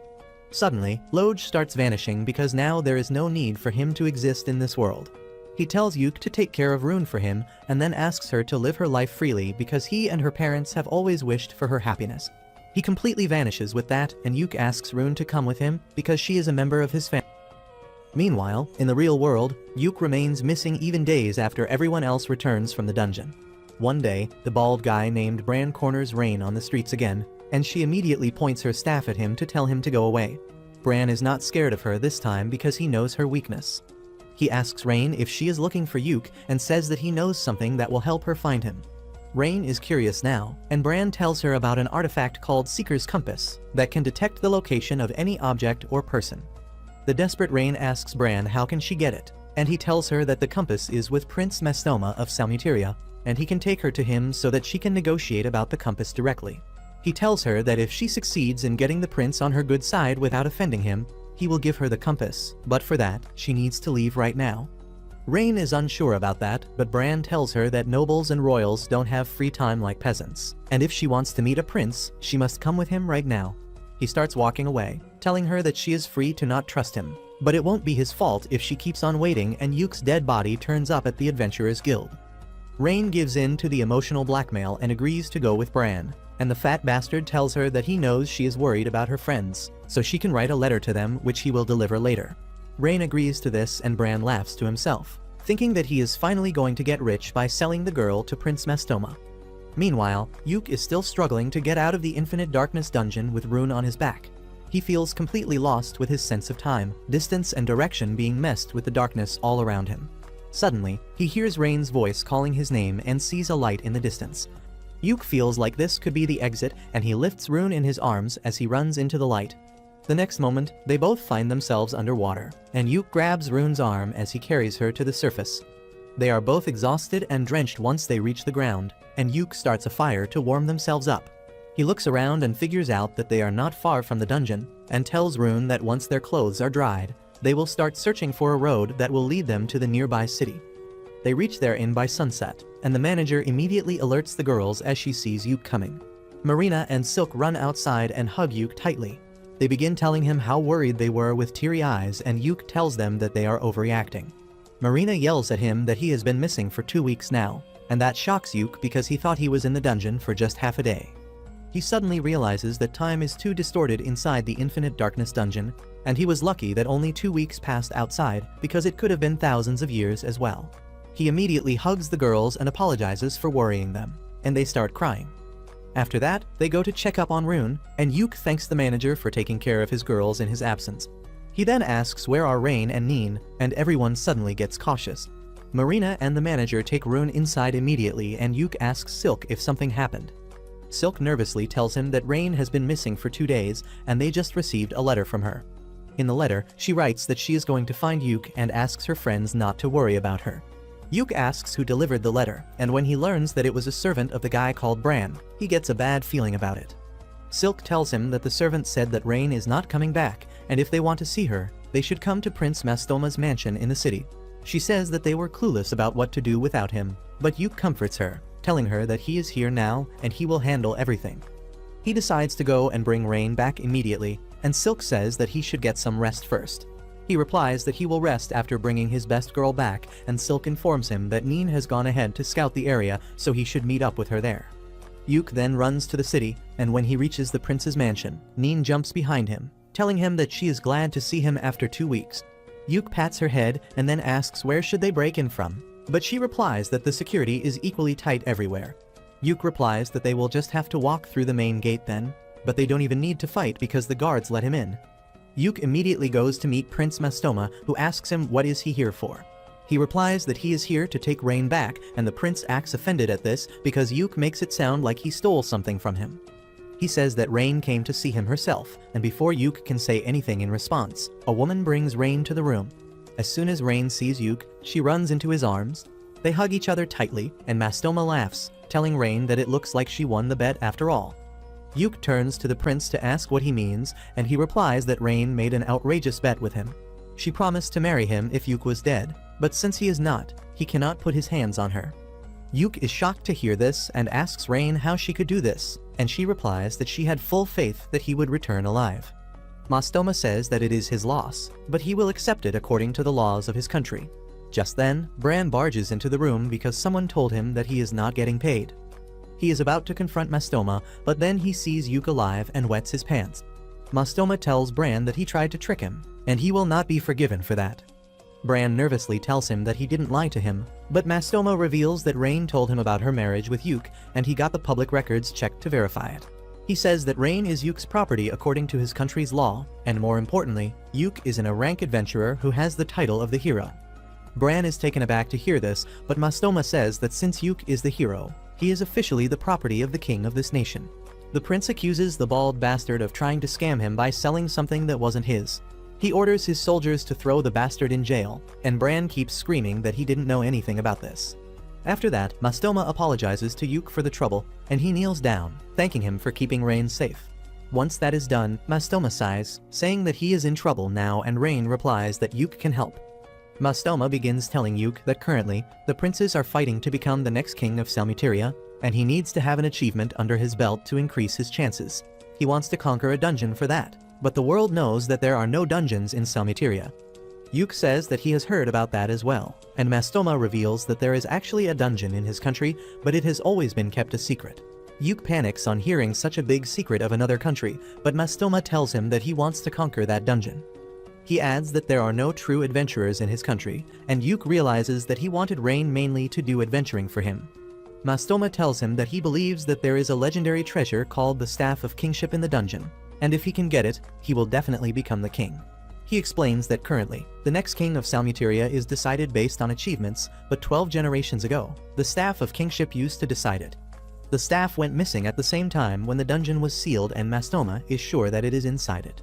Speaker 1: Suddenly, Loj starts vanishing because now there is no need for him to exist in this world. He tells Yuk to take care of Rune for him, and then asks her to live her life freely because he and her parents have always wished for her happiness. He completely vanishes with that, and Yuk asks Rune to come with him because she is a member of his family. Meanwhile, in the real world, Yuk remains missing even days after everyone else returns from the dungeon. One day, the bald guy named Bran corners Rain on the streets again, and she immediately points her staff at him to tell him to go away. Bran is not scared of her this time because he knows her weakness. He asks Rain if she is looking for Yuk and says that he knows something that will help her find him. Rain is curious now, and Bran tells her about an artifact called Seeker's Compass that can detect the location of any object or person. The desperate Rain asks Bran how can she get it, and he tells her that the compass is with Prince Mastoma of Salmuteria, and he can take her to him so that she can negotiate about the compass directly. He tells her that if she succeeds in getting the prince on her good side without offending him, he will give her the compass, but for that, she needs to leave right now. Rain is unsure about that, but Bran tells her that nobles and royals don't have free time like peasants, and if she wants to meet a prince, she must come with him right now. He starts walking away, telling her that she is free to not trust him, but it won't be his fault if she keeps on waiting and Yuke's dead body turns up at the Adventurers Guild. Rain gives in to the emotional blackmail and agrees to go with Bran, and the fat bastard tells her that he knows she is worried about her friends, so she can write a letter to them which he will deliver later. Rain agrees to this and Bran laughs to himself, thinking that he is finally going to get rich by selling the girl to Prince Mastoma. Meanwhile, Yuke is still struggling to get out of the Infinite Darkness dungeon with Rune on his back. He feels completely lost with his sense of time, distance and direction being messed with the darkness all around him. Suddenly, he hears Rain's voice calling his name and sees a light in the distance. Yuke feels like this could be the exit and he lifts Rune in his arms as he runs into the light. The next moment, they both find themselves underwater, and Yuke grabs Rune's arm as he carries her to the surface. They are both exhausted and drenched once they reach the ground, and Yuke starts a fire to warm themselves up. He looks around and figures out that they are not far from the dungeon, and tells Rune that once their clothes are dried, they will start searching for a road that will lead them to the nearby city. They reach their inn by sunset, and the manager immediately alerts the girls as she sees Yuke coming. Marina and Silk run outside and hug Yuke tightly. They begin telling him how worried they were with teary eyes, and Yuke tells them that they are overreacting. Marina yells at him that he has been missing for 2 weeks now, and that shocks Yuke because he thought he was in the dungeon for just half a day. He suddenly realizes that time is too distorted inside the Infinite Darkness dungeon, and he was lucky that only 2 weeks passed outside because it could have been thousands of years as well. He immediately hugs the girls and apologizes for worrying them, and they start crying. After that, they go to check up on Rune, and Yuke thanks the manager for taking care of his girls in his absence. He then asks where are Rain and Neen, and everyone suddenly gets cautious. Marina and the manager take Rune inside immediately, and Yuke asks Silk if something happened. Silk nervously tells him that Rain has been missing for 2 days, and they just received a letter from her. In the letter, she writes that she is going to find Yuke and asks her friends not to worry about her. Yuke asks who delivered the letter, and when he learns that it was a servant of the guy called Bran, he gets a bad feeling about it. Silk tells him that the servant said that Rain is not coming back, and if they want to see her, they should come to Prince Mastoma's mansion in the city. She says that they were clueless about what to do without him, but Yuke comforts her, telling her that he is here now and he will handle everything. He decides to go and bring Rain back immediately, and Silk says that he should get some rest first. He replies that he will rest after bringing his best girl back, and Silk informs him that Neen has gone ahead to scout the area, so he should meet up with her there. Yuke then runs to the city, and when he reaches the prince's mansion, Neen jumps behind him, telling him that she is glad to see him after 2 weeks. Yuke pats her head and then asks where should they break in from, but she replies that the security is equally tight everywhere. Yuke replies that they will just have to walk through the main gate then, but they don't even need to fight because the guards let him in. Yuke immediately goes to meet Prince Mastoma, who asks him what is he here for. He replies that he is here to take Rain back, and the prince acts offended at this because Yuke makes it sound like he stole something from him. He says that Rain came to see him herself, and before Yuke can say anything in response, a woman brings Rain to the room. As soon as Rain sees Yuke, she runs into his arms. They hug each other tightly, and Mastoma laughs, telling Rain that it looks like she won the bet after all. Yuke turns to the prince to ask what he means, and he replies that Rain made an outrageous bet with him. She promised to marry him if Yuke was dead, but since he is not, he cannot put his hands on her. Yuke is shocked to hear this and asks Rain how she could do this, and she replies that she had full faith that he would return alive. Mastoma says that it is his loss, but he will accept it according to the laws of his country. Just then, Bran barges into the room because someone told him that he is not getting paid. He is about to confront Mastoma, but then he sees Yuke alive and wets his pants. Mastoma tells Bran that he tried to trick him, and he will not be forgiven for that. Bran nervously tells him that he didn't lie to him, but Mastoma reveals that Rain told him about her marriage with Yuke, and he got the public records checked to verify it. He says that Rain is Yuke's property according to his country's law, and more importantly, Yuke is a rank adventurer who has the title of the hero. Bran is taken aback to hear this, but Mastoma says that since Yuke is the hero, he is officially the property of the king of this nation. The prince accuses the bald bastard of trying to scam him by selling something that wasn't his. He orders his soldiers to throw the bastard in jail, and Bran keeps screaming that he didn't know anything about this. After that, Mastoma apologizes to Yuke for the trouble, and he kneels down, thanking him for keeping Rain safe. Once that is done, Mastoma sighs, saying that he is in trouble now, and Rain replies that Yuke can help. Mastoma begins telling Yuke that currently, the princes are fighting to become the next king of Salmuteria, and he needs to have an achievement under his belt to increase his chances. He wants to conquer a dungeon for that, but the world knows that there are no dungeons in Salmuteria. Yuke says that he has heard about that as well, and Mastoma reveals that there is actually a dungeon in his country, but it has always been kept a secret. Yuke panics on hearing such a big secret of another country, but Mastoma tells him that he wants to conquer that dungeon. He adds that there are no true adventurers in his country, and Yuke realizes that he wanted Rain mainly to do adventuring for him. Mastoma tells him that he believes that there is a legendary treasure called the Staff of Kingship in the dungeon, and if he can get it, he will definitely become the king. He explains that currently, the next king of Salmuteria is decided based on achievements, but 12 generations ago, the Staff of Kingship used to decide it. The staff went missing at the same time when the dungeon was sealed, and Mastoma is sure that it is inside it.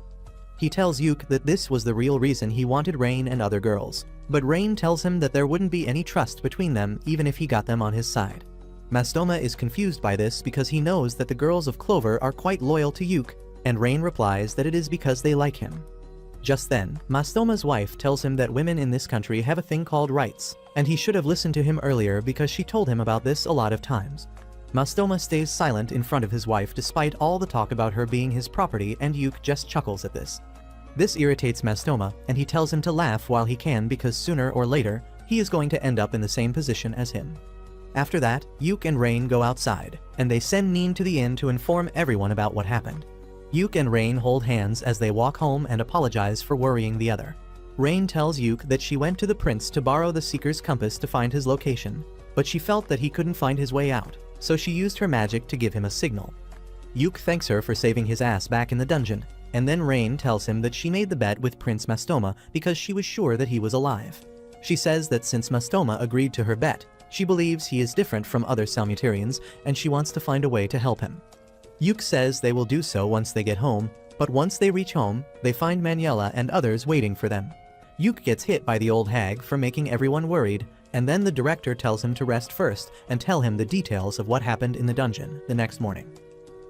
Speaker 1: He tells Yuke that this was the real reason he wanted Rain and other girls, but Rain tells him that there wouldn't be any trust between them even if he got them on his side. Mastoma is confused by this because he knows that the girls of Clover are quite loyal to Yuke, and Rain replies that it is because they like him. Just then, Mastoma's wife tells him that women in this country have a thing called rights, and he should have listened to him earlier because she told him about this a lot of times. Mastoma stays silent in front of his wife despite all the talk about her being his property, and Yuke just chuckles at this. This irritates Mastoma, and he tells him to laugh while he can because sooner or later, he is going to end up in the same position as him. After that, Yuke and Rain go outside, and they send Neen to the inn to inform everyone about what happened. Yuke and Rain hold hands as they walk home and apologize for worrying the other. Rain tells Yuke that she went to the prince to borrow the Seeker's compass to find his location, but she felt that he couldn't find his way out, so she used her magic to give him a signal. Yuke thanks her for saving his ass back in the dungeon, and then Rain tells him that she made the bet with Prince Mastoma because she was sure that he was alive. She says that since Mastoma agreed to her bet, she believes he is different from other Salmutarians, and she wants to find a way to help him. Yuke says they will do so once they get home, but once they reach home, they find Maniela and others waiting for them. Yuke gets hit by the old hag for making everyone worried, and then the director tells him to rest first and tell him the details of what happened in the dungeon the next morning.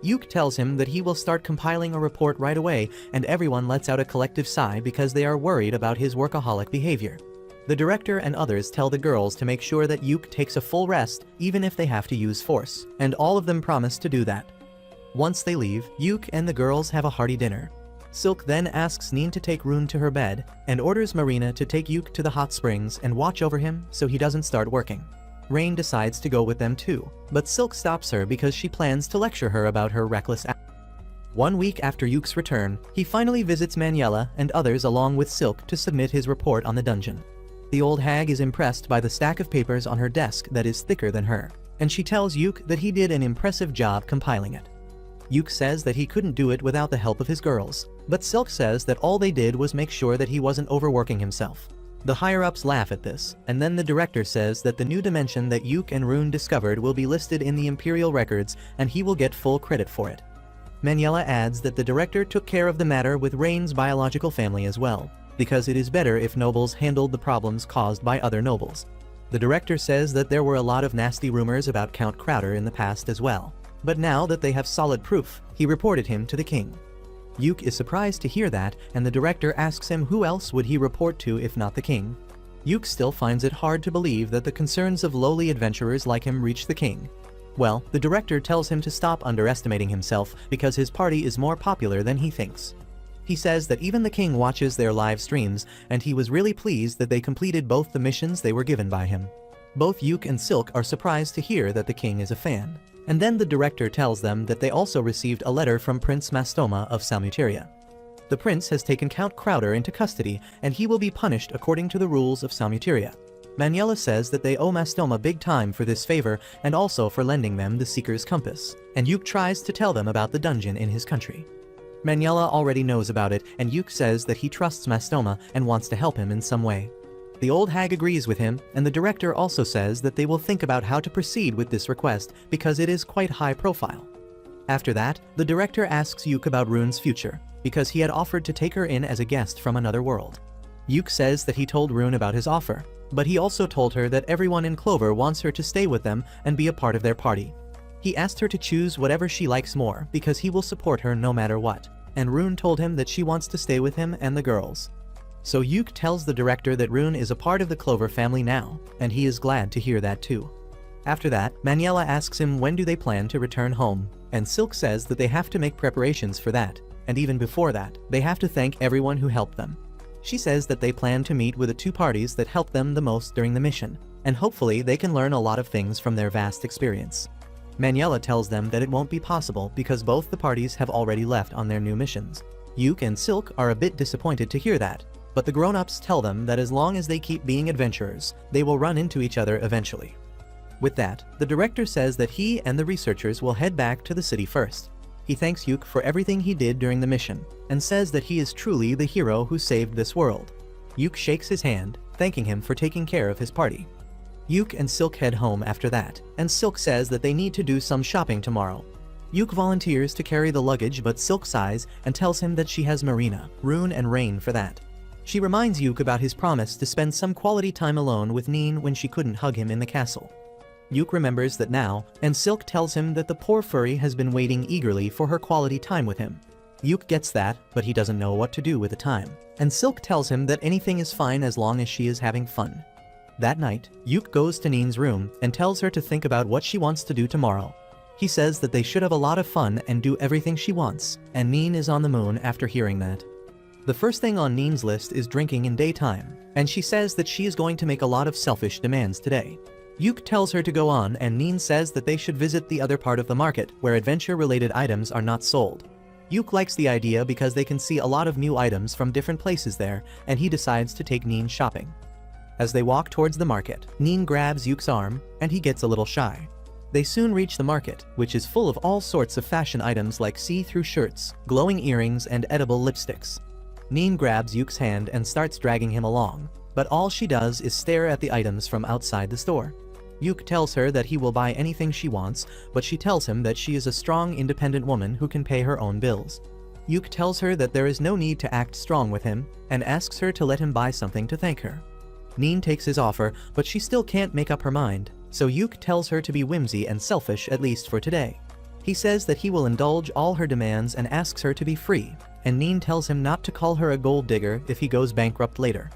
Speaker 1: Yuke tells him that he will start compiling a report right away, and everyone lets out a collective sigh because they are worried about his workaholic behavior. The director and others tell the girls to make sure that Yuke takes a full rest even if they have to use force, and all of them promise to do that. Once they leave, Yuke and the girls have a hearty dinner. Silk then asks Neen to take Rune to her bed, and orders Marina to take Yuke to the hot springs and watch over him so he doesn't start working. Rain decides to go with them too, but Silk stops her because she plans to lecture her about her reckless act. 1 week after Yuke's return, he finally visits Maniela and others along with Silk to submit his report on the dungeon. The old hag is impressed by the stack of papers on her desk that is thicker than her, and she tells Yuke that he did an impressive job compiling it. Yuke says that he couldn't do it without the help of his girls, but Silk says that all they did was make sure that he wasn't overworking himself. The higher-ups laugh at this, and then the director says that the new dimension that Yuke and Rune discovered will be listed in the Imperial records and he will get full credit for it. Maniela adds that the director took care of the matter with Rain's biological family as well, because it is better if nobles handled the problems caused by other nobles. The director says that there were a lot of nasty rumors about Count Crowder in the past as well, but now that they have solid proof, he reported him to the king. Yuke is surprised to hear that, and the director asks him who else would he report to if not the king. Yuke still finds it hard to believe that the concerns of lowly adventurers like him reach the king. Well, the director tells him to stop underestimating himself because his party is more popular than he thinks. He says that even the king watches their live streams, and he was really pleased that they completed both the missions they were given by him. Both Yuke and Silk are surprised to hear that the king is a fan. And then the director tells them that they also received a letter from Prince Mastoma of Salmuteria. The prince has taken Count Crowder into custody, and he will be punished according to the rules of Salmuteria. Maniela says that they owe Mastoma big time for this favor and also for lending them the Seeker's compass, and Yuke tries to tell them about the dungeon in his country. Maniela already knows about it, and Yuke says that he trusts Mastoma and wants to help him in some way. The old hag agrees with him, and the director also says that they will think about how to proceed with this request because it is quite high profile. After that, the director asks Yuke about Rune's future, because he had offered to take her in as a guest from another world. Yuke says that he told Rune about his offer, but he also told her that everyone in Clover wants her to stay with them and be a part of their party. He asked her to choose whatever she likes more because he will support her no matter what, and Rune told him that she wants to stay with him and the girls. So Yuke tells the director that Rune is a part of the Clover family now, and he is glad to hear that too. After that, Maniela asks him when do they plan to return home, and Silk says that they have to make preparations for that, and even before that, they have to thank everyone who helped them. She says that they plan to meet with the two parties that helped them the most during the mission, and hopefully they can learn a lot of things from their vast experience. Maniela tells them that it won't be possible because both the parties have already left on their new missions. Yuke and Silk are a bit disappointed to hear that, but the grown-ups tell them that as long as they keep being adventurers, they will run into each other eventually. With that, the director says that he and the researchers will head back to the city first. He thanks Yuke for everything he did during the mission, and says that he is truly the hero who saved this world. Yuke shakes his hand, thanking him for taking care of his party. Yuke and Silk head home after that, and Silk says that they need to do some shopping tomorrow. Yuke volunteers to carry the luggage, but Silk sighs and tells him that she has Marina, Rune and Rain for that. She reminds Yuke about his promise to spend some quality time alone with Neen when she couldn't hug him in the castle. Yuke remembers that now, and Silk tells him that the poor furry has been waiting eagerly for her quality time with him. Yuke gets that, but he doesn't know what to do with the time, and Silk tells him that anything is fine as long as she is having fun. That night, Yuke goes to Neen's room and tells her to think about what she wants to do tomorrow. He says that they should have a lot of fun and do everything she wants, and Neen is on the moon after hearing that. The first thing on Neen's list is drinking in daytime, and she says that she is going to make a lot of selfish demands today. Yuke tells her to go on, and Neen says that they should visit the other part of the market where adventure-related items are not sold. Yuke likes the idea because they can see a lot of new items from different places there, and he decides to take Neen shopping. As they walk towards the market, Neen grabs Yuke's arm, and he gets a little shy. They soon reach the market, which is full of all sorts of fashion items like see-through shirts, glowing earrings, and edible lipsticks. Neen grabs Yuke's hand and starts dragging him along, but all she does is stare at the items from outside the store. Yuke tells her that he will buy anything she wants, but she tells him that she is a strong, independent woman who can pay her own bills. Yuke tells her that there is no need to act strong with him, and asks her to let him buy something to thank her. Neen takes his offer, but she still can't make up her mind, so Yuke tells her to be whimsy and selfish at least for today. He says that he will indulge all her demands and asks her to be free, and Neen tells him not to call her a gold digger if he goes bankrupt later.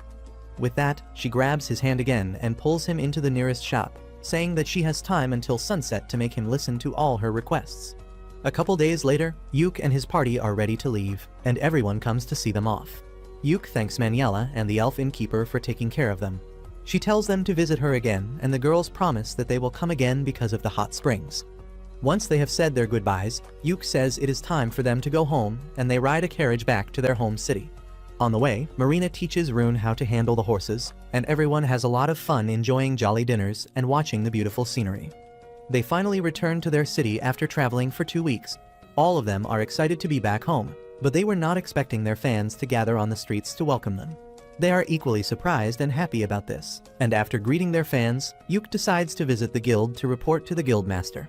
Speaker 1: With that, she grabs his hand again and pulls him into the nearest shop, saying that she has time until sunset to make him listen to all her requests. A couple days later, Yuke and his party are ready to leave, and everyone comes to see them off. Yuke thanks Maniela and the elf innkeeper for taking care of them. She tells them to visit her again, and the girls promise that they will come again because of the hot springs. Once they have said their goodbyes, Yuke says it is time for them to go home, and they ride a carriage back to their home city. On the way, Marina teaches Rune how to handle the horses, and everyone has a lot of fun enjoying jolly dinners and watching the beautiful scenery. They finally return to their city after traveling for 2 weeks. All of them are excited to be back home, but they were not expecting their fans to gather on the streets to welcome them. They are equally surprised and happy about this, and after greeting their fans, Yuke decides to visit the guild to report to the guildmaster.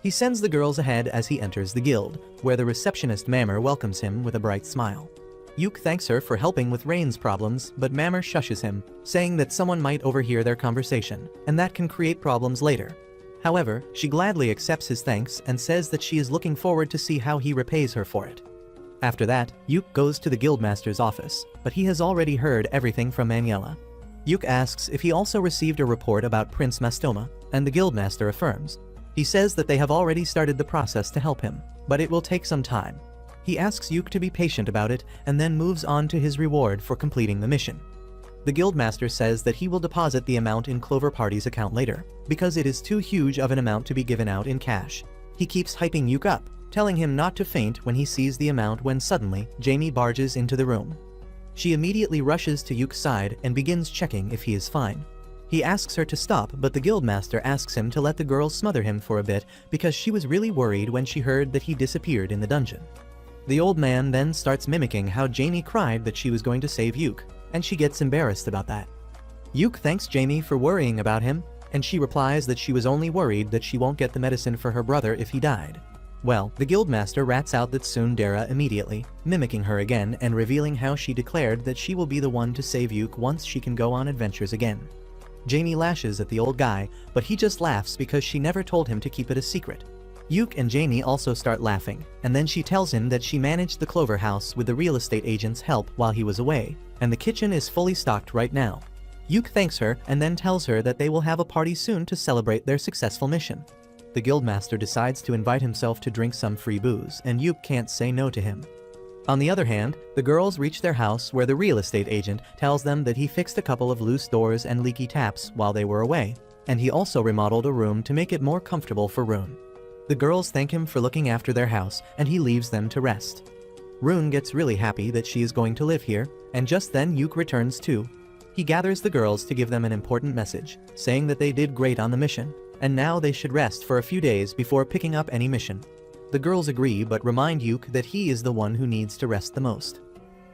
Speaker 1: He sends the girls ahead as he enters the guild, where the receptionist Mammer welcomes him with a bright smile. Yuke thanks her for helping with Rain's problems, but Mammer shushes him, saying that someone might overhear their conversation, and that can create problems later. However, she gladly accepts his thanks and says that she is looking forward to see how he repays her for it. After that, Yuke goes to the guildmaster's office, but he has already heard everything from Maniela. Yuke asks if he also received a report about Prince Mastoma, and the guildmaster affirms. He says that they have already started the process to help him, but it will take some time. He asks Yuke to be patient about it and then moves on to his reward for completing the mission. The guildmaster says that he will deposit the amount in Clover Party's account later, because it is too huge of an amount to be given out in cash. He keeps hyping Yuke up, telling him not to faint when he sees the amount when suddenly, Jamie barges into the room. She immediately rushes to Yuke's side and begins checking if he is fine. He asks her to stop, but the guildmaster asks him to let the girls smother him for a bit because she was really worried when she heard that he disappeared in the dungeon. The old man then starts mimicking how Jamie cried that she was going to save Yuke, and she gets embarrassed about that. Yuke thanks Jamie for worrying about him, and she replies that she was only worried that she won't get the medicine for her brother if he died. Well, the guildmaster rats out that tsundere immediately, mimicking her again and revealing how she declared that she will be the one to save Yuke once she can go on adventures again. Jamie lashes at the old guy, but he just laughs because she never told him to keep it a secret. Yuke and Jamie also start laughing, and then she tells him that she managed the Clover House with the real estate agent's help while he was away, and the kitchen is fully stocked right now. Yuke thanks her and then tells her that they will have a party soon to celebrate their successful mission. The guildmaster decides to invite himself to drink some free booze, and Yuke can't say no to him. On the other hand, the girls reach their house where the real estate agent tells them that he fixed a couple of loose doors and leaky taps while they were away, and he also remodeled a room to make it more comfortable for Rune. The girls thank him for looking after their house, and he leaves them to rest. Rune gets really happy that she is going to live here, and just then Yuke returns too. He gathers the girls to give them an important message, saying that they did great on the mission, and now they should rest for a few days before picking up any mission. The girls agree but remind Yuke that he is the one who needs to rest the most.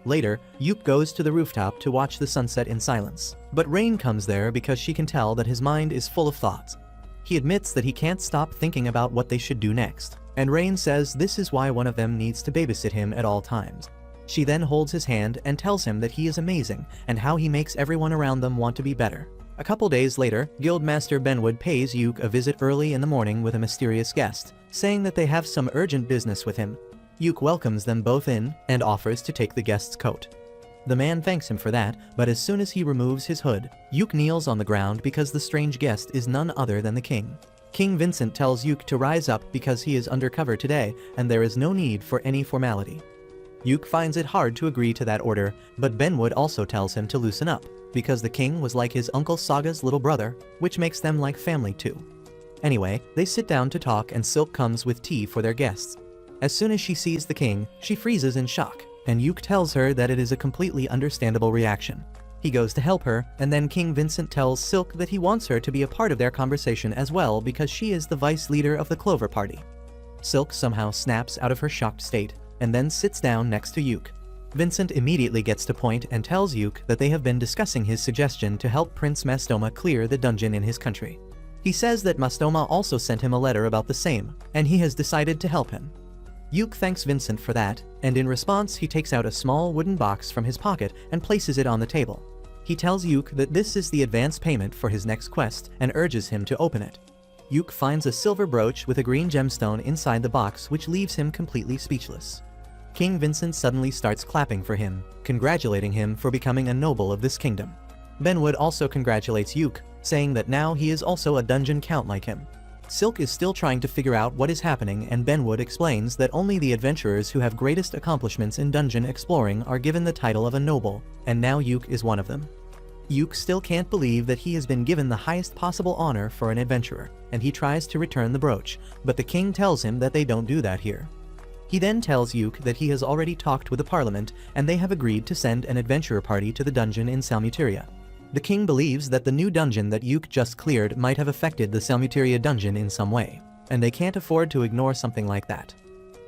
Speaker 1: Later, Yuke goes to the rooftop to watch the sunset in silence, but Rain comes there because she can tell that his mind is full of thoughts. He admits that he can't stop thinking about what they should do next, and Rain says this is why one of them needs to babysit him at all times. She then holds his hand and tells him that he is amazing and how he makes everyone around them want to be better. A couple days later, Guildmaster Benwood pays Yuke a visit early in the morning with a mysterious guest, saying that they have some urgent business with him. Yuke welcomes them both in and offers to take the guest's coat. The man thanks him for that, but as soon as he removes his hood, Yuke kneels on the ground because the strange guest is none other than the king. King Vincent tells Yuke to rise up because he is undercover today and there is no need for any formality. Yuke finds it hard to agree to that order, but Benwood also tells him to loosen up, because the king was like his uncle Saga's little brother, which makes them like family too. Anyway, they sit down to talk and Silk comes with tea for their guests. As soon as she sees the king, she freezes in shock, and Yuke tells her that it is a completely understandable reaction. He goes to help her, and then King Vincent tells Silk that he wants her to be a part of their conversation as well because she is the vice leader of the Clover Party. Silk somehow snaps out of her shocked state, and then sits down next to Yuke. Vincent immediately gets to point and tells Yuke that they have been discussing his suggestion to help Prince Mastoma clear the dungeon in his country. He says that Mastoma also sent him a letter about the same, and he has decided to help him. Yuke thanks Vincent for that, and in response he takes out a small wooden box from his pocket and places it on the table. He tells Yuke that this is the advance payment for his next quest and urges him to open it. Yuke finds a silver brooch with a green gemstone inside the box, which leaves him completely speechless. King Vincent suddenly starts clapping for him, congratulating him for becoming a noble of this kingdom. Benwood also congratulates Yuke, saying that now he is also a dungeon count like him. Silk is still trying to figure out what is happening, and Benwood explains that only the adventurers who have greatest accomplishments in dungeon exploring are given the title of a noble, and now Yuke is one of them. Yuke still can't believe that he has been given the highest possible honor for an adventurer, and he tries to return the brooch, but the king tells him that they don't do that here. He then tells Yuke that he has already talked with the parliament and they have agreed to send an adventurer party to the dungeon in Salmuteria. The king believes that the new dungeon that Yuke just cleared might have affected the Salmuteria dungeon in some way, and they can't afford to ignore something like that.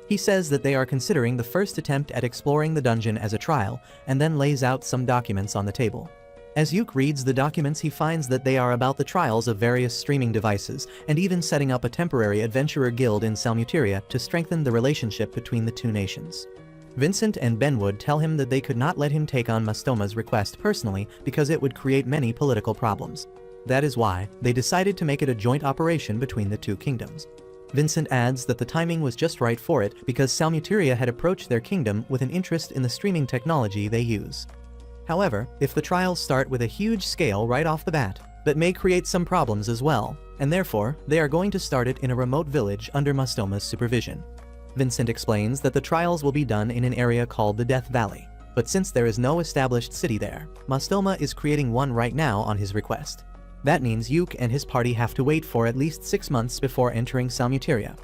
Speaker 1: He says that they are considering the first attempt at exploring the dungeon as a trial, and then lays out some documents on the table. As Yuke reads the documents, he finds that they are about the trials of various streaming devices, and even setting up a temporary adventurer guild in Salmuteria to strengthen the relationship between the two nations. Vincent and Benwood tell him that they could not let him take on Mastoma's request personally because it would create many political problems. That is why they decided to make it a joint operation between the two kingdoms. Vincent adds that the timing was just right for it because Salmuteria had approached their kingdom with an interest in the streaming technology they use. However, if the trials start with a huge scale right off the bat, that may create some problems as well, and therefore, they are going to start it in a remote village under Mastoma's supervision. Vincent explains that the trials will be done in an area called the Death Valley, but since there is no established city there, Mastoma is creating one right now on his request. That means Yuke and his party have to wait for at least 6 months before entering Salmuteria.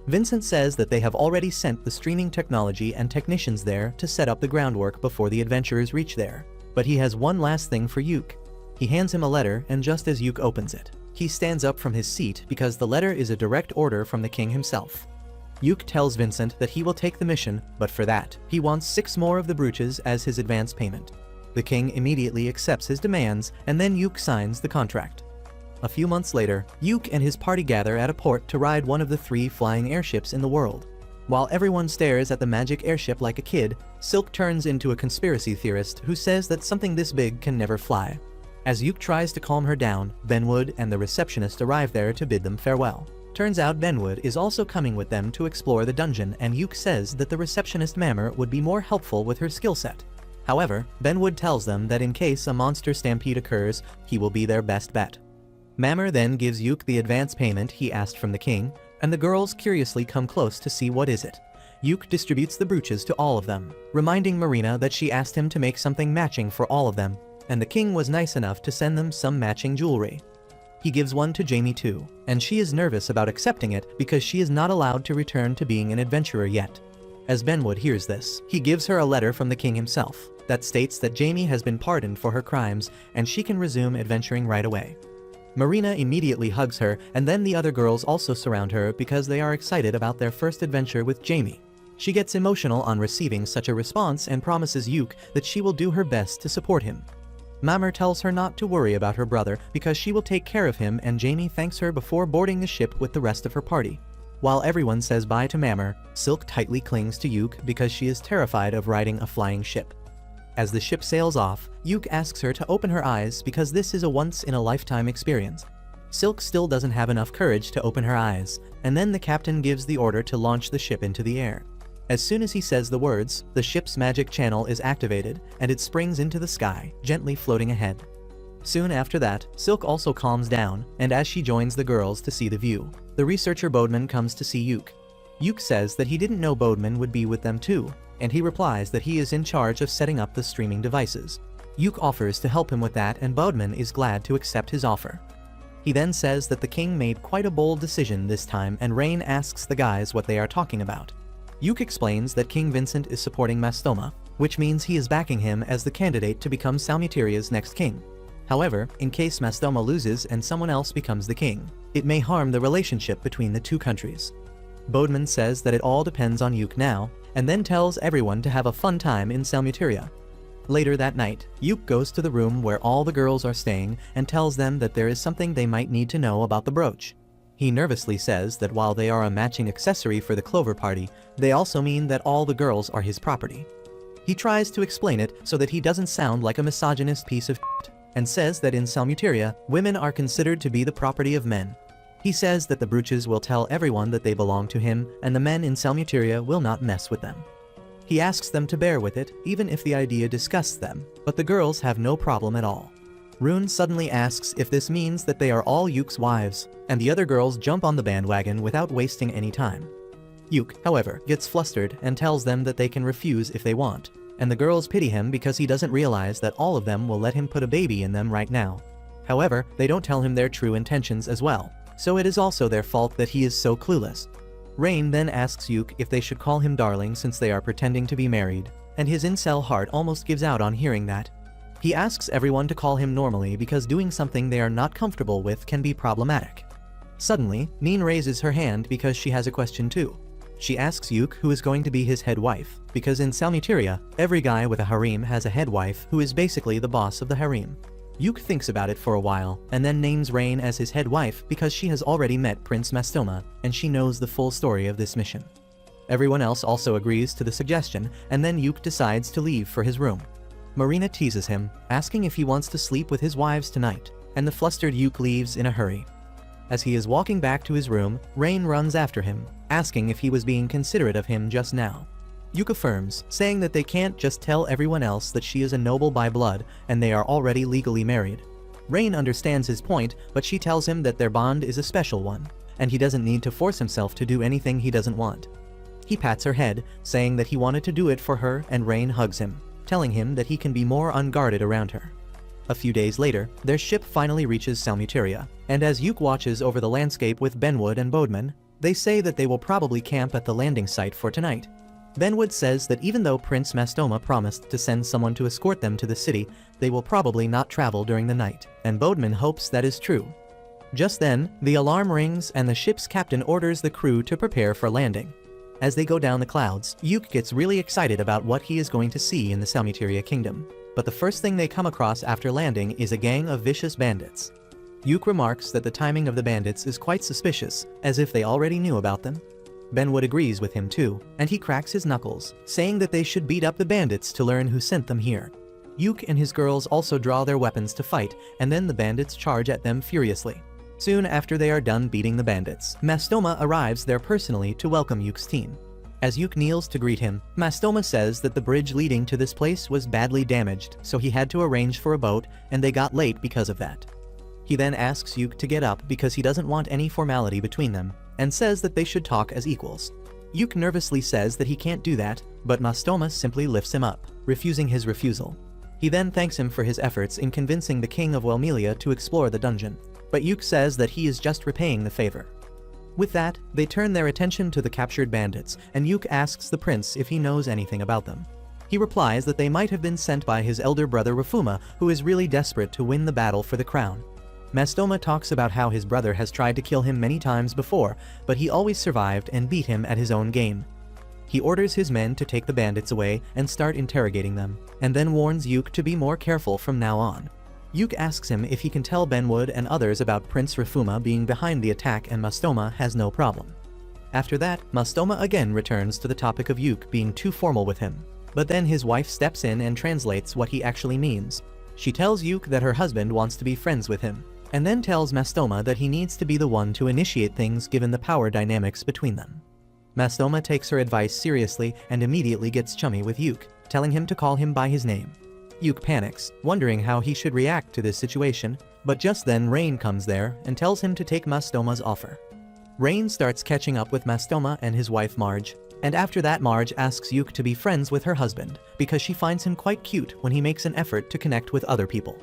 Speaker 1: Vincent says that they have already sent the streaming technology and technicians there to set up the groundwork before the adventurers reach there. But he has one last thing for Yuke. He hands him a letter, and just as Yuke opens it, he stands up from his seat because the letter is a direct order from the king himself. Yuke tells Vincent that he will take the mission, but for that, he wants 6 more of the brooches as his advance payment. The The king immediately accepts his demands, and then Yuke signs the contract. A few months later, Yuke and his party gather at a port to ride one of the 3 flying airships in the world. While everyone stares at the magic airship like a kid, Silk turns into a conspiracy theorist who says that something this big can never fly. As Yuke tries to calm her down, Benwood and the receptionist arrive there to bid them farewell. Turns out Benwood is also coming with them to explore the dungeon, and Yuke says that the receptionist Mammer would be more helpful with her skill set. However, Benwood tells them that in case a monster stampede occurs, he will be their best bet. Mammer then gives Yuke the advance payment he asked from the king, and the girls curiously come close to see what is it. Yuke distributes the brooches to all of them, reminding Marina that she asked him to make something matching for all of them, and the king was nice enough to send them some matching jewelry. He gives one to Jamie too, and she is nervous about accepting it because she is not allowed to return to being an adventurer yet. As Benwood hears this, he gives her a letter from the king himself that states that Jamie has been pardoned for her crimes and she can resume adventuring right away. Marina immediately hugs her, and then the other girls also surround her because they are excited about their first adventure with Jamie. She gets emotional on receiving such a response and promises Yuke that she will do her best to support him. Mammer tells her not to worry about her brother because she will take care of him, and Jamie thanks her before boarding the ship with the rest of her party. While everyone says bye to Mammer, Silk tightly clings to Yuke because she is terrified of riding a flying ship. As the ship sails off, Yuke asks her to open her eyes because this is a once-in-a-lifetime experience. Silk still doesn't have enough courage to open her eyes, and then the captain gives the order to launch the ship into the air. As soon as he says the words, the ship's magic channel is activated, and it springs into the sky, gently floating ahead. Soon after that, Silk also calms down, and as she joins the girls to see the view, the researcher Bodeman comes to see Yuke. Yuke says that he didn't know Bodeman would be with them too, and he replies that he is in charge of setting up the streaming devices. Yuke offers to help him with that, and Bodeman is glad to accept his offer. He then says that the king made quite a bold decision this time, and Rain asks the guys what they are talking about. Yuke explains that King Vincent is supporting Mastoma, which means he is backing him as the candidate to become Salmuteria's next king. However, in case Mastoma loses and someone else becomes the king, it may harm the relationship between the 2 countries. Bodeman says that it all depends on Yuke now, and then tells everyone to have a fun time in Salmuteria. Later that night, Yuke goes to the room where all the girls are staying and tells them that there is something they might need to know about the brooch. He nervously says that while they are a matching accessory for the Clover Party, they also mean that all the girls are his property. He tries to explain it so that he doesn't sound like a misogynist piece of shit, and says that in Salmuteria, women are considered to be the property of men. He says that the brooches will tell everyone that they belong to him, and the men in Salmuteria will not mess with them. He asks them to bear with it, even if the idea disgusts them, but the girls have no problem at all. Rune suddenly asks if this means that they are all Yuke's wives, and the other girls jump on the bandwagon without wasting any time. Yuke, however, gets flustered and tells them that they can refuse if they want, and the girls pity him because he doesn't realize that all of them will let him put a baby in them right now. However, they don't tell him their true intentions as well, so it is also their fault that he is so clueless. Rain then asks Yuke if they should call him darling since they are pretending to be married, and his incel heart almost gives out on hearing that. He asks everyone to call him normally because doing something they are not comfortable with can be problematic. Suddenly, Neen raises her hand because she has a question too. She asks Yuke who is going to be his head wife, because in Salmuteria, every guy with a harem has a head wife who is basically the boss of the harem. Yuke thinks about it for a while, and then names Rain as his head wife because she has already met Prince Mastoma, and she knows the full story of this mission. Everyone else also agrees to the suggestion, and then Yuke decides to leave for his room. Marina teases him, asking if he wants to sleep with his wives tonight, and the flustered Yuke leaves in a hurry. As he is walking back to his room, Rain runs after him, asking if he was being considerate of him just now. Yuke affirms, saying that they can't just tell everyone else that she is a noble by blood and they are already legally married. Rain understands his point, but she tells him that their bond is a special one, and he doesn't need to force himself to do anything he doesn't want. He pats her head, saying that he wanted to do it for her, and Rain hugs him, telling him that he can be more unguarded around her. A few days later, their ship finally reaches Salmuteria, and as Yuke watches over the landscape with Benwood and Bodeman, they say that they will probably camp at the landing site for tonight. Benwood says that even though Prince Mastoma promised to send someone to escort them to the city, they will probably not travel during the night, and Bodeman hopes that is true. Just then, the alarm rings and the ship's captain orders the crew to prepare for landing. As they go down the clouds, Yuke gets really excited about what he is going to see in the Salmuteria kingdom. But the first thing they come across after landing is a gang of vicious bandits. Yuk remarks that the timing of the bandits is quite suspicious, as if they already knew about them. Benwood agrees with him too, and he cracks his knuckles, saying that they should beat up the bandits to learn who sent them here. Yuk and his girls also draw their weapons to fight, and then the bandits charge at them furiously. Soon after they are done beating the bandits, Mastoma arrives there personally to welcome Yuk's team. As Yuk kneels to greet him, Mastoma says that the bridge leading to this place was badly damaged, so he had to arrange for a boat, and they got late because of that. He then asks Yuk to get up because he doesn't want any formality between them, and says that they should talk as equals. Yuk nervously says that he can't do that, but Mastoma simply lifts him up, refusing his refusal. He then thanks him for his efforts in convincing the king of Welmelia to explore the dungeon, but Yuk says that he is just repaying the favor. With that, they turn their attention to the captured bandits, and Yuk asks the prince if he knows anything about them. He replies that they might have been sent by his elder brother Rafuma, who is really desperate to win the battle for the crown. Mastoma talks about how his brother has tried to kill him many times before, but he always survived and beat him at his own game. He orders his men to take the bandits away and start interrogating them, and then warns Yuk to be more careful from now on. Yuk asks him if he can tell Benwood and others about Prince Rafuma being behind the attack, and Mastoma has no problem. After that, Mastoma again returns to the topic of Yuk being too formal with him. But then his wife steps in and translates what he actually means. She tells Yuk that her husband wants to be friends with him, and then tells Mastoma that he needs to be the one to initiate things given the power dynamics between them. Mastoma takes her advice seriously and immediately gets chummy with Yuk, telling him to call him by his name. Yuk panics, wondering how he should react to this situation, but just then Rain comes there and tells him to take Mastoma's offer. Rain starts catching up with Mastoma and his wife Marge, and after that Marge asks Yuk to be friends with her husband because she finds him quite cute when he makes an effort to connect with other people.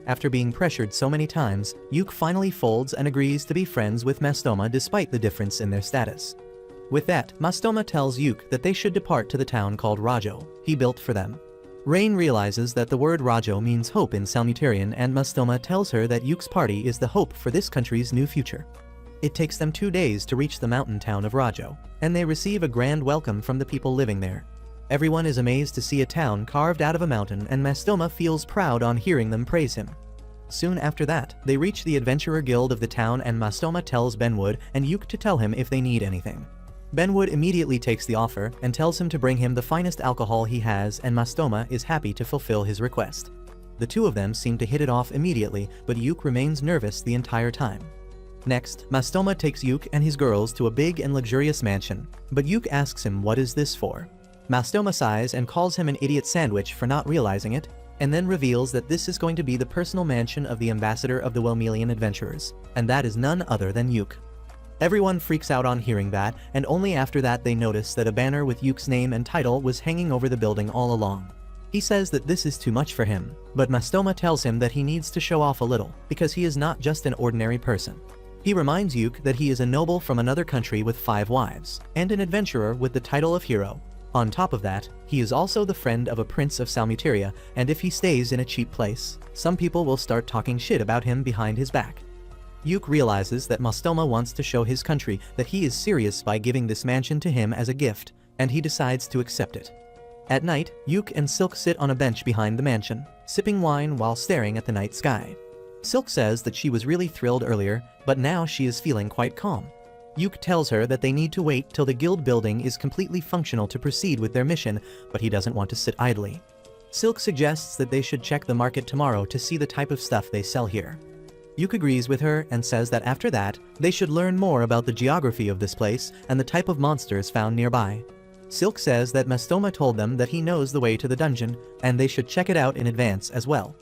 Speaker 1: After being pressured so many times, Yuk finally folds and agrees to be friends with Mastoma despite the difference in their status. With that, Mastoma tells Yuk that they should depart to the town called Rajo, he built for them. Rain realizes that the word Rajo means hope in Salmutarian, and Mastoma tells her that Yuk's party is the hope for this country's new future. It takes them 2 days to reach the mountain town of Rajo, and they receive a grand welcome from the people living there. Everyone is amazed to see a town carved out of a mountain, and Mastoma feels proud on hearing them praise him. Soon after that, they reach the adventurer guild of the town, and Mastoma tells Benwood and Yuk to tell him if they need anything. Benwood immediately takes the offer and tells him to bring him the finest alcohol he has, and Mastoma is happy to fulfill his request. The two of them seem to hit it off immediately, but Yuk remains nervous the entire time. Next, Mastoma takes Yuk and his girls to a big and luxurious mansion, but Yuk asks him what is this for. Mastoma sighs and calls him an idiot sandwich for not realizing it, and then reveals that this is going to be the personal mansion of the ambassador of the Welmelian adventurers, and that is none other than Yuk. Everyone freaks out on hearing that, and only after that they notice that a banner with Yuk's name and title was hanging over the building all along. He says that this is too much for him, but Mastoma tells him that he needs to show off a little, because he is not just an ordinary person. He reminds Yuk that he is a noble from another country with 5 wives, and an adventurer with the title of hero. On top of that, he is also the friend of a prince of Salmutaria, and if he stays in a cheap place, some people will start talking shit about him behind his back. Yuk realizes that Mastoma wants to show his country that he is serious by giving this mansion to him as a gift, and he decides to accept it. At night, Yuk and Silk sit on a bench behind the mansion, sipping wine while staring at the night sky. Silk says that she was really thrilled earlier, but now she is feeling quite calm. Yuk tells her that they need to wait till the guild building is completely functional to proceed with their mission, but he doesn't want to sit idly. Silk suggests that they should check the market tomorrow to see the type of stuff they sell here. Yuk agrees with her and says that after that, they should learn more about the geography of this place and the type of monsters found nearby. Silk says that Mastoma told them that he knows the way to the dungeon, and they should check it out in advance as well.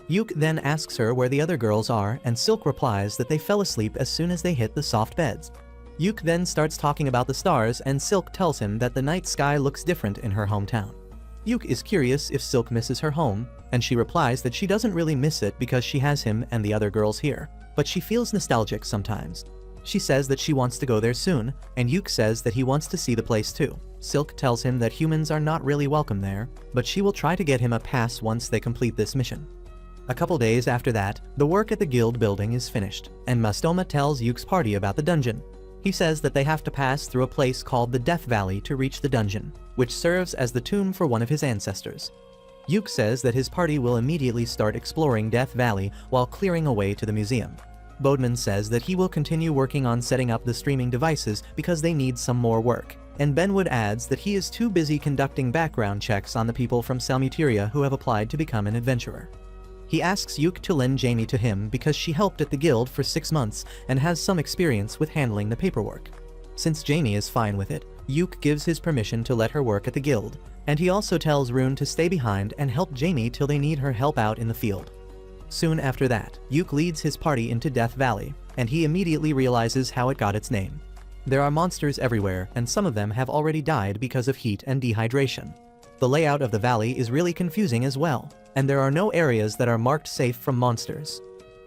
Speaker 1: Yuk then asks her where the other girls are, and Silk replies that they fell asleep as soon as they hit the soft beds. Yuk then starts talking about the stars, and Silk tells him that the night sky looks different in her hometown. Yuk is curious if Silk misses her home, and she replies that she doesn't really miss it because she has him and the other girls here, but she feels nostalgic sometimes. She says that she wants to go there soon, and Yuk says that he wants to see the place too. Silk tells him that humans are not really welcome there, but she will try to get him a pass once they complete this mission. A couple days after that, the work at the guild building is finished, and Mastoma tells Yuk's party about the dungeon. He says that they have to pass through a place called the Death Valley to reach the dungeon, which serves as the tomb for one of his ancestors. Yuke says that his party will immediately start exploring Death Valley while clearing a way to the museum. Bodeman says that he will continue working on setting up the streaming devices because they need some more work. And Benwood adds that he is too busy conducting background checks on the people from Salmuteria who have applied to become an adventurer. He asks Yuke to lend Jamie to him because she helped at the guild for 6 months and has some experience with handling the paperwork. Since Jamie is fine with it, Yuke gives his permission to let her work at the guild, and he also tells Rune to stay behind and help Jamie till they need her help out in the field. Soon after that, Yuke leads his party into Death Valley, and he immediately realizes how it got its name. There are monsters everywhere, and some of them have already died because of heat and dehydration. The layout of the valley is really confusing as well, and there are no areas that are marked safe from monsters.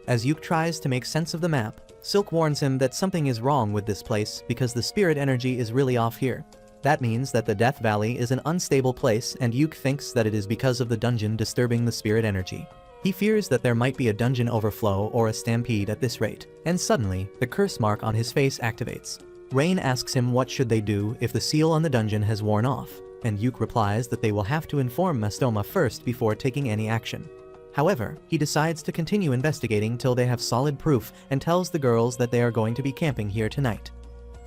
Speaker 1: As Yuke tries to make sense of the map, Silk warns him that something is wrong with this place because the spirit energy is really off here. That means that the Death Valley is an unstable place, and Yuke thinks that it is because of the dungeon disturbing the spirit energy. He fears that there might be a dungeon overflow or a stampede at this rate, and suddenly, the curse mark on his face activates. Rain asks him what should they do if the seal on the dungeon has worn off, and Yuke replies that they will have to inform Mastoma first before taking any action. However, he decides to continue investigating till they have solid proof and tells the girls that they are going to be camping here tonight.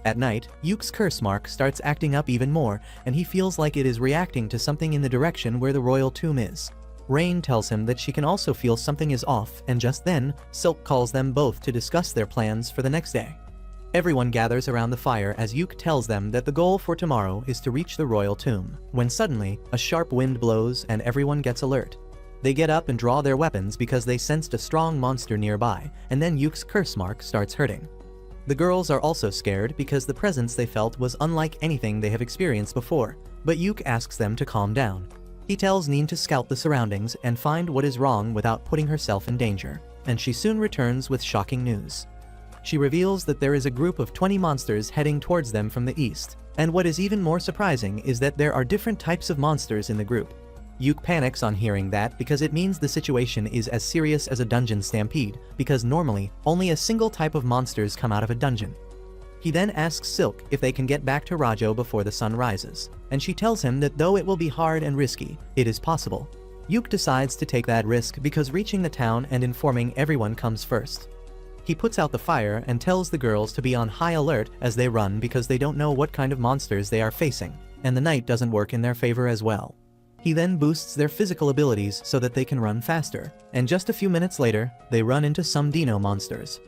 Speaker 1: At night, Yuke's curse mark starts acting up even more, and he feels like it is reacting to something in the direction where the royal tomb is. Rain tells him that she can also feel something is off, and just then, Silk calls them both to discuss their plans for the next day. Everyone gathers around the fire as Yuke tells them that the goal for tomorrow is to reach the royal tomb, when suddenly, a sharp wind blows and everyone gets alert. They get up and draw their weapons because they sensed a strong monster nearby, and then Yuke's curse mark starts hurting. The girls are also scared because the presence they felt was unlike anything they have experienced before, but Yuke asks them to calm down. He tells Neen to scout the surroundings and find what is wrong without putting herself in danger, and she soon returns with shocking news. She reveals that there is a group of 20 monsters heading towards them from the east, and what is even more surprising is that there are different types of monsters in the group. Yuke panics on hearing that because it means the situation is as serious as a dungeon stampede, because normally, only a single type of monsters come out of a dungeon. He then asks Silk if they can get back to Rajo before the sun rises, and she tells him that though it will be hard and risky, it is possible. Yuke decides to take that risk because reaching the town and informing everyone comes first. He puts out the fire and tells the girls to be on high alert as they run because they don't know what kind of monsters they are facing, and the night doesn't work in their favor as well. He then boosts their physical abilities so that they can run faster, and just a few minutes later, they run into some dino monsters.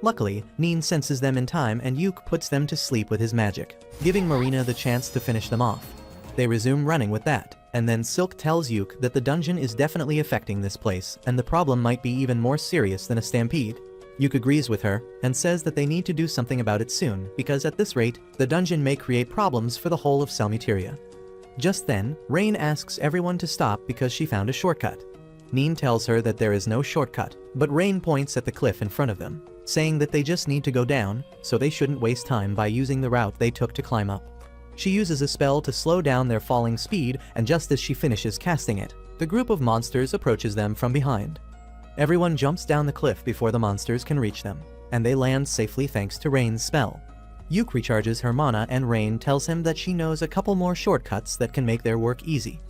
Speaker 1: Luckily, Neen senses them in time and Yuke puts them to sleep with his magic, giving Marina the chance to finish them off. They resume running with that, and then Silk tells Yuke that the dungeon is definitely affecting this place, and the problem might be even more serious than a stampede. Yuke agrees with her, and says that they need to do something about it soon, because at this rate, the dungeon may create problems for the whole of Salmuteria. Just then, Rain asks everyone to stop because she found a shortcut. Neen tells her that there is no shortcut, but Rain points at the cliff in front of them, saying that they just need to go down, so they shouldn't waste time by using the route they took to climb up. She uses a spell to slow down their falling speed, and just as she finishes casting it, the group of monsters approaches them from behind. Everyone jumps down the cliff before the monsters can reach them, and they land safely thanks to Rain's spell. Yuke recharges her mana and Rain tells him that she knows a couple more shortcuts that can make their work easy.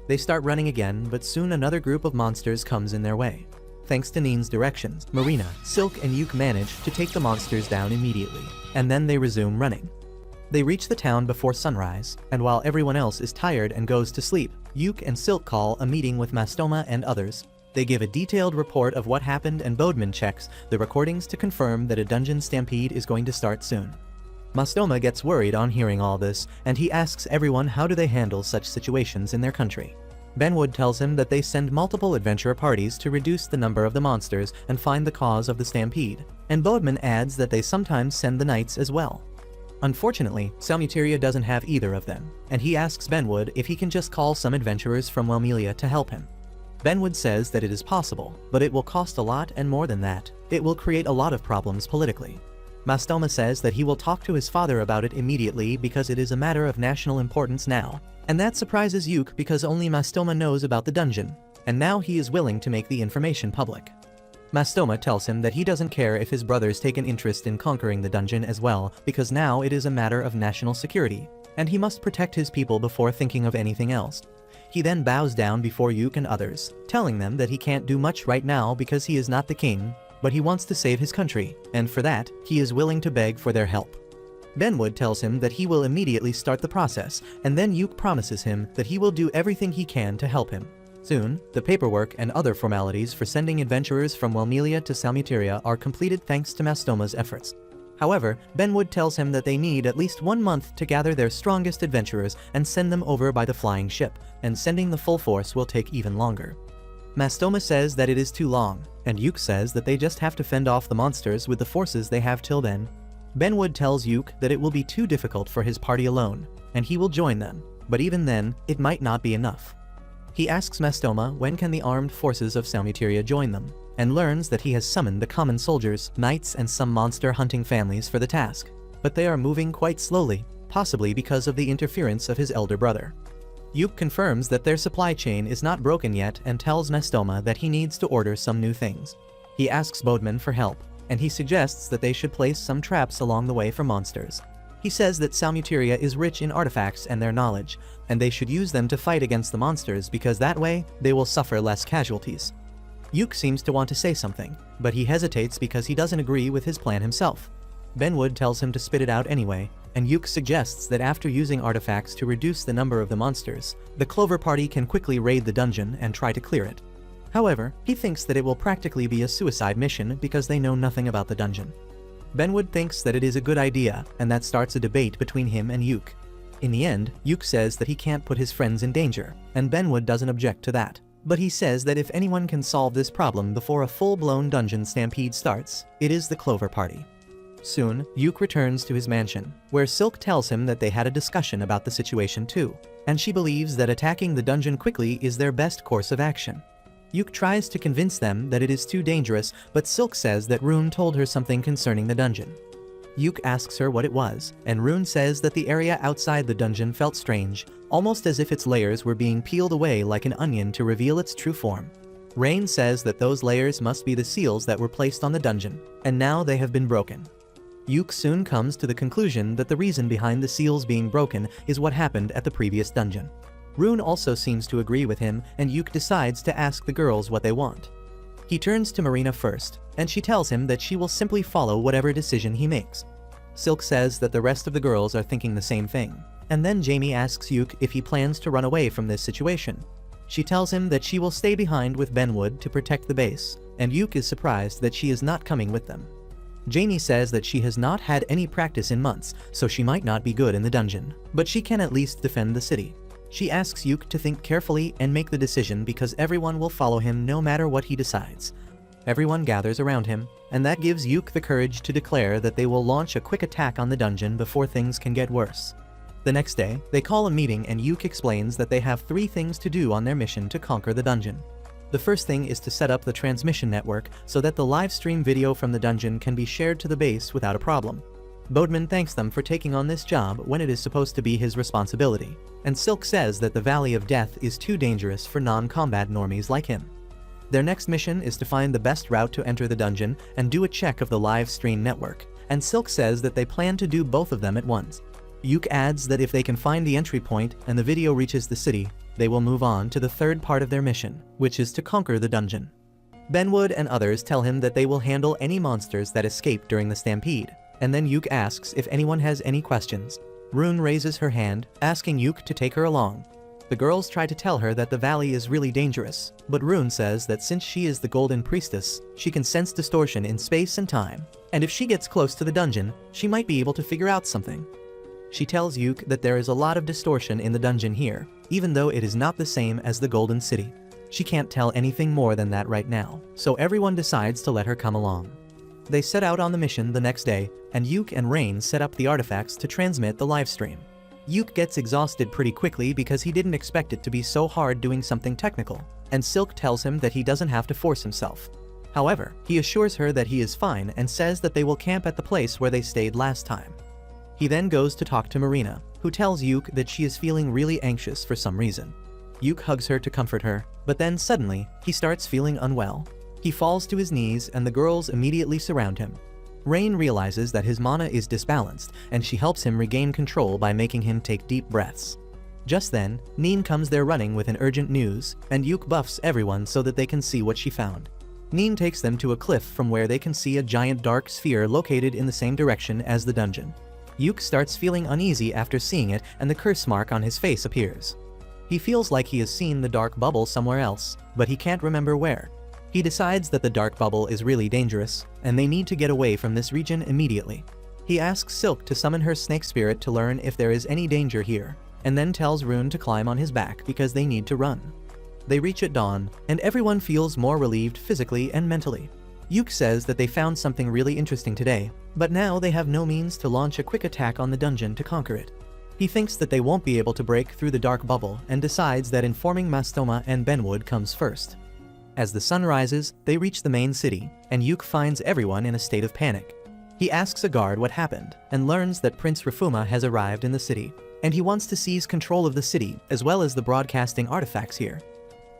Speaker 1: They start running again, but soon another group of monsters comes in their way. Thanks to Neen's directions, Marina, Silk, and Yuke manage to take the monsters down immediately, and then they resume running. They reach the town before sunrise, and while everyone else is tired and goes to sleep, Yuke and Silk call a meeting with Mastoma and others. They give a detailed report of what happened and Bodeman checks the recordings to confirm that a dungeon stampede is going to start soon. Mastoma gets worried on hearing all this, and he asks everyone how do they handle such situations in their country. Benwood tells him that they send multiple adventurer parties to reduce the number of the monsters and find the cause of the stampede, and Bodeman adds that they sometimes send the knights as well. Unfortunately, Salmuteria doesn't have either of them, and he asks Benwood if he can just call some adventurers from Wellmelia to help him. Benwood says that it is possible, but it will cost a lot, and more than that, it will create a lot of problems politically. Mastoma says that he will talk to his father about it immediately because it is a matter of national importance now, and that surprises Yuke because only Mastoma knows about the dungeon, and now he is willing to make the information public. Mastoma tells him that he doesn't care if his brothers take an interest in conquering the dungeon as well, because now it is a matter of national security, and he must protect his people before thinking of anything else. He then bows down before Yuk and others, telling them that he can't do much right now because he is not the king, but he wants to save his country, and for that, he is willing to beg for their help. Benwood tells him that he will immediately start the process, and then Yuk promises him that he will do everything he can to help him. Soon, the paperwork and other formalities for sending adventurers from Welmelia to Salmuteria are completed thanks to Mastoma's efforts. However, Benwood tells him that they need at least 1 month to gather their strongest adventurers and send them over by the flying ship, and sending the full force will take even longer. Mastoma says that it is too long, and Yuk says that they just have to fend off the monsters with the forces they have till then. Benwood tells Yuk that it will be too difficult for his party alone, and he will join them, but even then, it might not be enough. He asks Mastoma when can the armed forces of Salmuteria join them, and learns that he has summoned the common soldiers, knights and some monster-hunting families for the task, but they are moving quite slowly, possibly because of the interference of his elder brother. Yuk confirms that their supply chain is not broken yet and tells Mastoma that he needs to order some new things. He asks Bodman for help, and he suggests that they should place some traps along the way for monsters. He says that Salmuteria is rich in artifacts and their knowledge, and they should use them to fight against the monsters because that way, they will suffer less casualties. Yuk seems to want to say something, but he hesitates because he doesn't agree with his plan himself. Benwood tells him to spit it out anyway, and Yuk suggests that after using artifacts to reduce the number of the monsters, the Clover Party can quickly raid the dungeon and try to clear it. However, he thinks that it will practically be a suicide mission because they know nothing about the dungeon. Benwood thinks that it is a good idea, and that starts a debate between him and Yuk. In the end, Yuk says that he can't put his friends in danger, and Benwood doesn't object to that. But he says that if anyone can solve this problem before a full-blown dungeon stampede starts, it is the Clover Party. Soon, Yuk returns to his mansion, where Silk tells him that they had a discussion about the situation too, and she believes that attacking the dungeon quickly is their best course of action. Yuk tries to convince them that it is too dangerous, but Silk says that Rune told her something concerning the dungeon. Yuk asks her what it was, and Rune says that the area outside the dungeon felt strange, almost as if its layers were being peeled away like an onion to reveal its true form. Rain says that those layers must be the seals that were placed on the dungeon, and now they have been broken. Yuk soon comes to the conclusion that the reason behind the seals being broken is what happened at the previous dungeon. Rune also seems to agree with him, and Yuk decides to ask the girls what they want. He turns to Marina first, and she tells him that she will simply follow whatever decision he makes. Silk says that the rest of the girls are thinking the same thing, and then Jamie asks Yuk if he plans to run away from this situation. She tells him that she will stay behind with Benwood to protect the base, and Yuk is surprised that she is not coming with them. Jamie says that she has not had any practice in months, so she might not be good in the dungeon, but she can at least defend the city. She asks Yuk to think carefully and make the decision because everyone will follow him no matter what he decides. Everyone gathers around him, and that gives Yuk the courage to declare that they will launch a quick attack on the dungeon before things can get worse. The next day, they call a meeting and Yuk explains that they have 3 things to do on their mission to conquer the dungeon. The first thing is to set up the transmission network so that the live stream video from the dungeon can be shared to the base without a problem. Bodman thanks them for taking on this job when it is supposed to be his responsibility, and Silk says that the Valley of Death is too dangerous for non-combat normies like him. Their next mission is to find the best route to enter the dungeon and do a check of the live stream network, and Silk says that they plan to do both of them at once. Yuk adds that if they can find the entry point and the video reaches the city, they will move on to the third part of their mission, which is to conquer the dungeon. Benwood and others tell him that they will handle any monsters that escape during the stampede, and then Yuk asks if anyone has any questions. Rune raises her hand, asking Yuk to take her along. The girls try to tell her that the valley is really dangerous, but Rune says that since she is the Golden Priestess, she can sense distortion in space and time, and if she gets close to the dungeon, she might be able to figure out something. She tells Yuk that there is a lot of distortion in the dungeon here, even though it is not the same as the Golden City. She can't tell anything more than that right now, so everyone decides to let her come along. They set out on the mission the next day, and Yuk and Rain set up the artifacts to transmit the livestream. Yuk gets exhausted pretty quickly because he didn't expect it to be so hard doing something technical, and Silk tells him that he doesn't have to force himself. However, he assures her that he is fine and says that they will camp at the place where they stayed last time. He then goes to talk to Marina, who tells Yuk that she is feeling really anxious for some reason. Yuk hugs her to comfort her, but then suddenly, he starts feeling unwell. He falls to his knees and the girls immediately surround him. Rain realizes that his mana is disbalanced, and she helps him regain control by making him take deep breaths. Just then, Neen comes there running with an urgent news, and Yuke buffs everyone so that they can see what she found. Neen takes them to a cliff from where they can see a giant dark sphere located in the same direction as the dungeon. Yuke starts feeling uneasy after seeing it, and the curse mark on his face appears. He feels like he has seen the dark bubble somewhere else, but he can't remember where. He decides that the dark bubble is really dangerous, and they need to get away from this region immediately. He asks Silk to summon her snake spirit to learn if there is any danger here, and then tells Rune to climb on his back because they need to run. They reach at dawn, and everyone feels more relieved physically and mentally. Yuke says that they found something really interesting today, but now they have no means to launch a quick attack on the dungeon to conquer it. He thinks that they won't be able to break through the dark bubble and decides that informing Mastoma and Benwood comes first. As the sun rises, they reach the main city, and Yuke finds everyone in a state of panic. He asks a guard what happened, and learns that Prince Rafuma has arrived in the city, and he wants to seize control of the city as well as the broadcasting artifacts here.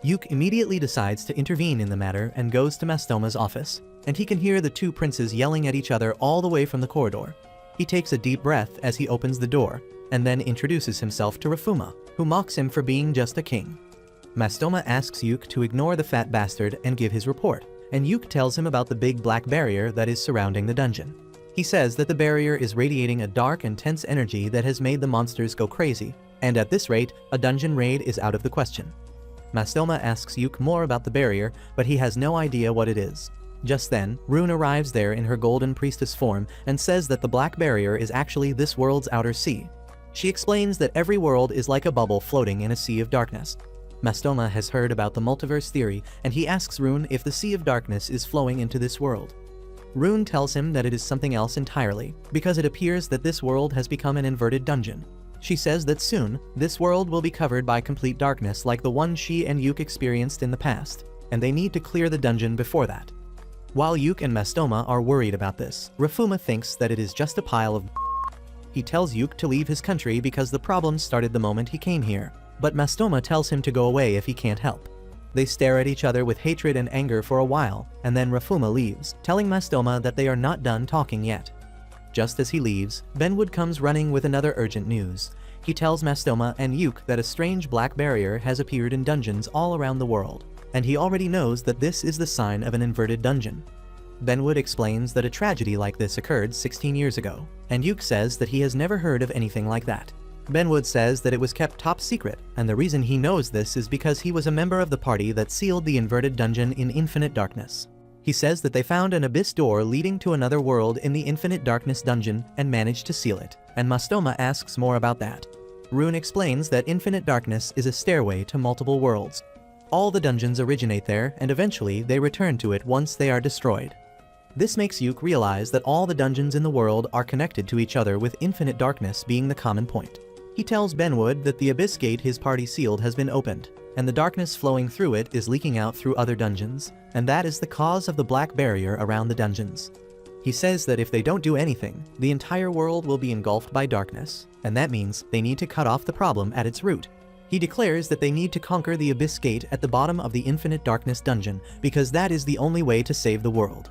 Speaker 1: Yuke immediately decides to intervene in the matter and goes to Mastoma's office, and he can hear the two princes yelling at each other all the way from the corridor. He takes a deep breath as he opens the door, and then introduces himself to Rafuma, who mocks him for being just a king. Mastoma asks Yuke to ignore the fat bastard and give his report, and Yuke tells him about the big black barrier that is surrounding the dungeon. He says that the barrier is radiating a dark and tense energy that has made the monsters go crazy, and at this rate, a dungeon raid is out of the question. Mastoma asks Yuke more about the barrier, but he has no idea what it is. Just then, Rune arrives there in her golden priestess form and says that the black barrier is actually this world's outer sea. She explains that every world is like a bubble floating in a sea of darkness. Mastoma has heard about the multiverse theory, and he asks Rune if the sea of darkness is flowing into this world. Rune tells him that it is something else entirely, because it appears that this world has become an inverted dungeon. She says that soon, this world will be covered by complete darkness like the one she and Yuke experienced in the past, and they need to clear the dungeon before that. While Yuke and Mastoma are worried about this, Rafuma thinks that it is just a pile of He tells Yuke to leave his country because the problem started the moment he came here, but Mastoma tells him to go away if he can't help. They stare at each other with hatred and anger for a while, and then Rafuma leaves, telling Mastoma that they are not done talking yet. Just as he leaves, Benwood comes running with another urgent news. He tells Mastoma and Yuke that a strange black barrier has appeared in dungeons all around the world, and he already knows that this is the sign of an inverted dungeon. Benwood explains that a tragedy like this occurred 16 years ago, and Yuke says that he has never heard of anything like that. Benwood says that it was kept top secret, and the reason he knows this is because he was a member of the party that sealed the inverted dungeon in infinite darkness. He says that they found an abyss door leading to another world in the infinite darkness dungeon and managed to seal it, and Mastoma asks more about that. Rune explains that infinite darkness is a stairway to multiple worlds. All the dungeons originate there, and eventually they return to it once they are destroyed. This makes Yuke realize that all the dungeons in the world are connected to each other, with infinite darkness being the common point. He tells Benwood that the abyss gate his party sealed has been opened, and the darkness flowing through it is leaking out through other dungeons, and that is the cause of the black barrier around the dungeons. He says that if they don't do anything, the entire world will be engulfed by darkness, and that means they need to cut off the problem at its root. He declares that they need to conquer the abyss gate at the bottom of the infinite darkness dungeon, because that is the only way to save the world.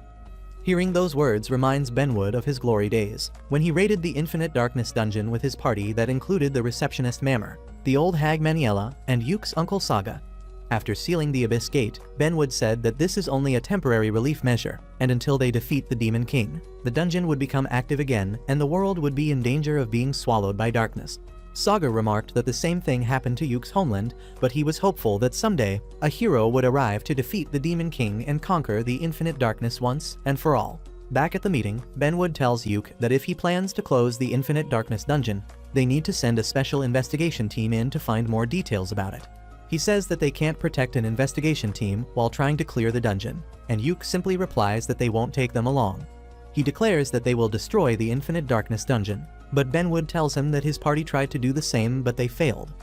Speaker 1: Hearing those words reminds Benwood of his glory days, when he raided the infinite darkness dungeon with his party that included the receptionist Mammer, the old hag Maniela, and Yuke's uncle Saga. After sealing the abyss gate, Benwood said that this is only a temporary relief measure, and until they defeat the Demon King, the dungeon would become active again and the world would be in danger of being swallowed by darkness. Saga remarked that the same thing happened to Yuke's homeland, but he was hopeful that someday, a hero would arrive to defeat the Demon King and conquer the infinite darkness once and for all. Back at the meeting, Benwood tells Yuke that if he plans to close the infinite darkness dungeon, they need to send a special investigation team in to find more details about it. He says that they can't protect an investigation team while trying to clear the dungeon, and Yuke simply replies that they won't take them along. He declares that they will destroy the infinite darkness dungeon, but Benwood tells him that his party tried to do the same but they failed.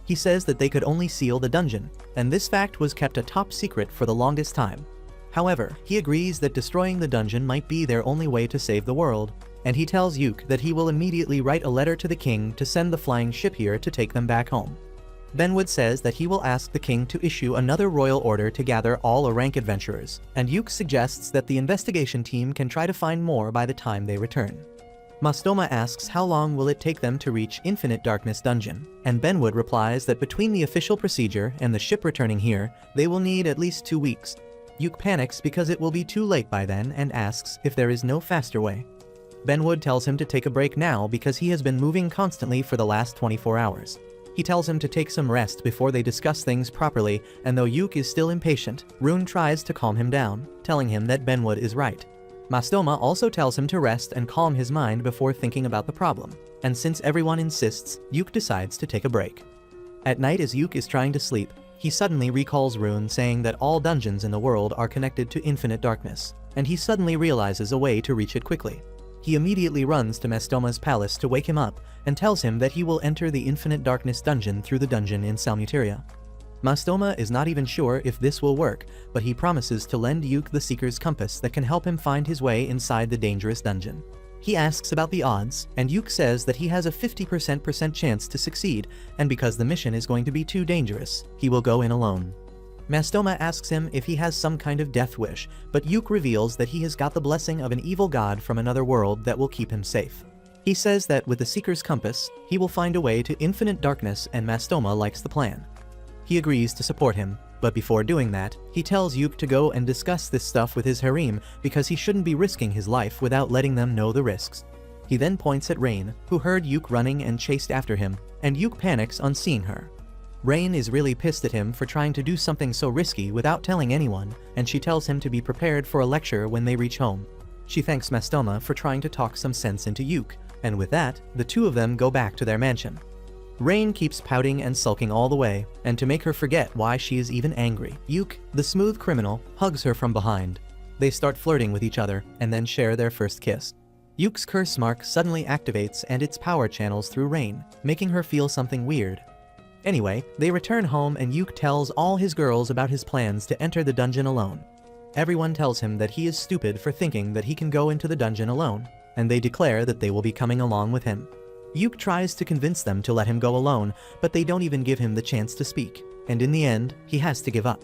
Speaker 1: He says that they could only seal the dungeon, and this fact was kept a top secret for the longest time. However, he agrees that destroying the dungeon might be their only way to save the world, and he tells Yuke that he will immediately write a letter to the king to send the flying ship here to take them back home. Benwood says that he will ask the king to issue another royal order to gather all rank adventurers, and Yuke suggests that the investigation team can try to find more by the time they return. Mastoma asks how long will it take them to reach Infinite Darkness Dungeon, and Benwood replies that between the official procedure and the ship returning here, they will need at least 2 weeks. Yuke panics because it will be too late by then and asks if there is no faster way. Benwood tells him to take a break now because he has been moving constantly for the last 24 hours. He tells him to take some rest before they discuss things properly, and though Yuke is still impatient, Rune tries to calm him down, telling him that Benwood is right. Mastoma also tells him to rest and calm his mind before thinking about the problem, and since everyone insists, Yuke decides to take a break. At night as Yuke is trying to sleep, he suddenly recalls Rune saying that all dungeons in the world are connected to infinite darkness, and he suddenly realizes a way to reach it quickly. He immediately runs to Mastoma's palace to wake him up and tells him that he will enter the Infinite Darkness dungeon through the dungeon in Salmuteria. Mastoma is not even sure if this will work, but he promises to lend Yuke the Seeker's Compass that can help him find his way inside the dangerous dungeon. He asks about the odds, and Yuke says that he has a 50% chance to succeed, and because the mission is going to be too dangerous, he will go in alone. Mastoma asks him if he has some kind of death wish, but Yuke reveals that he has got the blessing of an evil god from another world that will keep him safe. He says that with the Seeker's Compass, he will find a way to infinite darkness, and Mastoma likes the plan. He agrees to support him, but before doing that, he tells Yuke to go and discuss this stuff with his harem because he shouldn't be risking his life without letting them know the risks. He then points at Rain, who heard Yuke running and chased after him, and Yuke panics on seeing her. Rain is really pissed at him for trying to do something so risky without telling anyone, and she tells him to be prepared for a lecture when they reach home. She thanks Mastoma for trying to talk some sense into Yuke, and with that, the two of them go back to their mansion. Rain keeps pouting and sulking all the way, and to make her forget why she is even angry, Yuke, the smooth criminal, hugs her from behind. They start flirting with each other, and then share their first kiss. Yuke's curse mark suddenly activates and its power channels through Rain, making her feel something weird. Anyway, they return home and Yuke tells all his girls about his plans to enter the dungeon alone. Everyone tells him that he is stupid for thinking that he can go into the dungeon alone, and they declare that they will be coming along with him. Yuke tries to convince them to let him go alone, but they don't even give him the chance to speak, and in the end, he has to give up.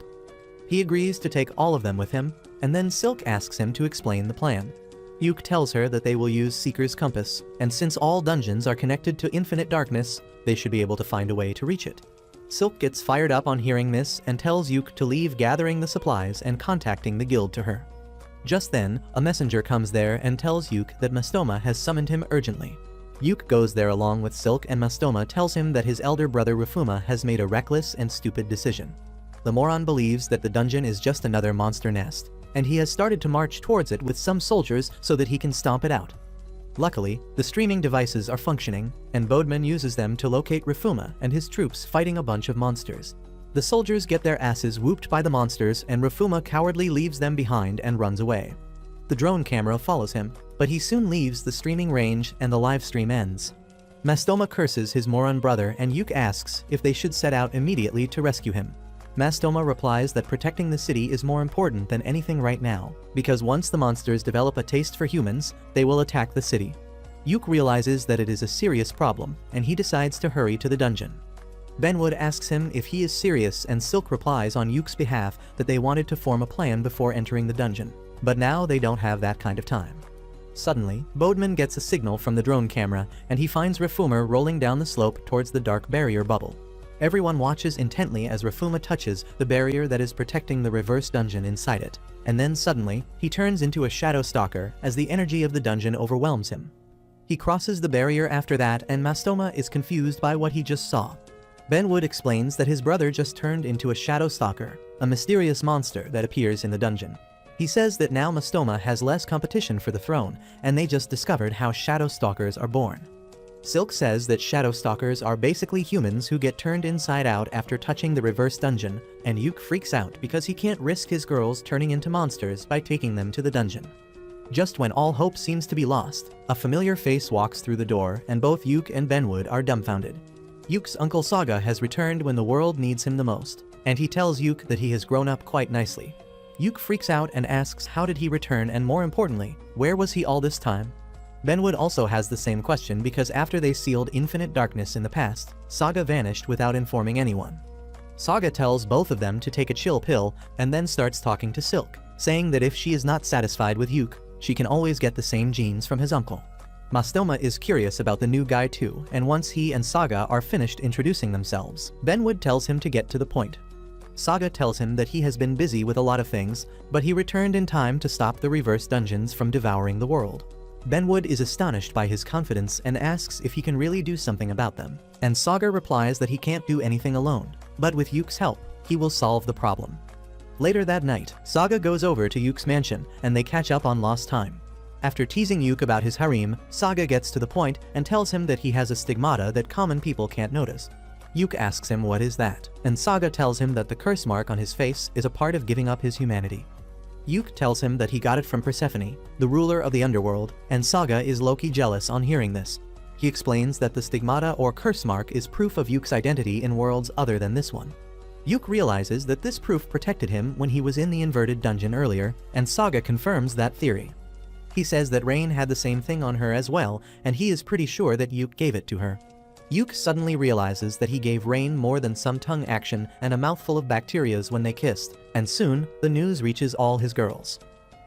Speaker 1: He agrees to take all of them with him, and then Silk asks him to explain the plan. Yuke tells her that they will use Seeker's Compass, and since all dungeons are connected to infinite darkness, they should be able to find a way to reach it. Silk gets fired up on hearing this and tells Yuke to leave gathering the supplies and contacting the guild to her. Just then, a messenger comes there and tells Yuke that Mastoma has summoned him urgently. Yuke goes there along with Silk, and Mastoma tells him that his elder brother Rifuma has made a reckless and stupid decision. The moron believes that the dungeon is just another monster nest, and he has started to march towards it with some soldiers so that he can stomp it out. Luckily, the streaming devices are functioning, and Bodman uses them to locate Rifuma and his troops fighting a bunch of monsters. The soldiers get their asses whooped by the monsters, and Rifuma cowardly leaves them behind and runs away. The drone camera follows him, but he soon leaves the streaming range and the live stream ends. Mastoma curses his moron brother, and Yuke asks if they should set out immediately to rescue him. Mastoma replies that protecting the city is more important than anything right now, because once the monsters develop a taste for humans, they will attack the city. Yuke realizes that it is a serious problem, and he decides to hurry to the dungeon. Benwood asks him if he is serious, and Silk replies on Yuke's behalf that they wanted to form a plan before entering the dungeon, but now they don't have that kind of time. Suddenly, Bodman gets a signal from the drone camera, and he finds Rifuma rolling down the slope towards the dark barrier bubble. Everyone watches intently as Rifuma touches the barrier that is protecting the reverse dungeon inside it, and then suddenly, he turns into a shadow stalker as the energy of the dungeon overwhelms him. He crosses the barrier after that, and Mastoma is confused by what he just saw. Benwood explains that his brother just turned into a shadow stalker, a mysterious monster that appears in the dungeon. He says that now Mastoma has less competition for the throne, and they just discovered how shadow stalkers are born. Silk says that shadow stalkers are basically humans who get turned inside out after touching the reverse dungeon, and Yuke freaks out because he can't risk his girls turning into monsters by taking them to the dungeon. Just when all hope seems to be lost, a familiar face walks through the door, and both Yuke and Benwood are dumbfounded. Yuke's Uncle Saga has returned when the world needs him the most, and he tells Yuke that he has grown up quite nicely. Yuke freaks out and asks how did he return, and more importantly, where was he all this time? Benwood also has the same question because after they sealed infinite darkness in the past, Saga vanished without informing anyone. Saga tells both of them to take a chill pill and then starts talking to Silk, saying that if she is not satisfied with Yuke, she can always get the same genes from his uncle. Mastoma is curious about the new guy too, and once he and Saga are finished introducing themselves, Benwood tells him to get to the point. Saga tells him that he has been busy with a lot of things, but he returned in time to stop the reverse dungeons from devouring the world. Benwood is astonished by his confidence and asks if he can really do something about them, and Saga replies that he can't do anything alone, but with Yuke's help, he will solve the problem. Later that night, Saga goes over to Yuke's mansion, and they catch up on lost time. After teasing Yuke about his harem, Saga gets to the point and tells him that he has a stigmata that common people can't notice. Yuke asks him what is that, and Saga tells him that the curse mark on his face is a part of giving up his humanity. Yuke tells him that he got it from Persephone, the ruler of the underworld, and Saga is low-key jealous on hearing this. He explains that the stigmata or curse mark is proof of Yuke's identity in worlds other than this one. Yuke realizes that this proof protected him when he was in the inverted dungeon earlier, and Saga confirms that theory. He says that Rain had the same thing on her as well, and he is pretty sure that Yuke gave it to her. Yuke suddenly realizes that he gave Rain more than some tongue action and a mouthful of bacterias when they kissed, and soon, the news reaches all his girls.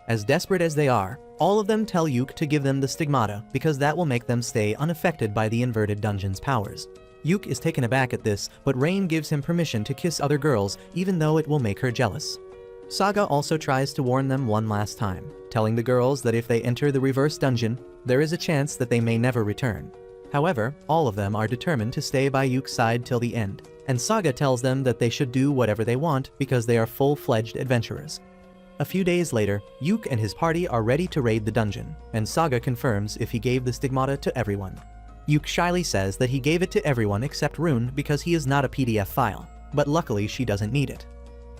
Speaker 1: As desperate as they are, all of them tell Yuke to give them the stigmata because that will make them stay unaffected by the inverted dungeon's powers. Yuke is taken aback at this, but Rain gives him permission to kiss other girls even though it will make her jealous. Saga also tries to warn them one last time, telling the girls that if they enter the reverse dungeon, there is a chance that they may never return. However, all of them are determined to stay by Yuke's side till the end, and Saga tells them that they should do whatever they want because they are full-fledged adventurers. A few days later, Yuke and his party are ready to raid the dungeon, and Saga confirms if he gave the stigmata to everyone. Yuke shyly says that he gave it to everyone except Rune because he is not a PDF file, but luckily she doesn't need it.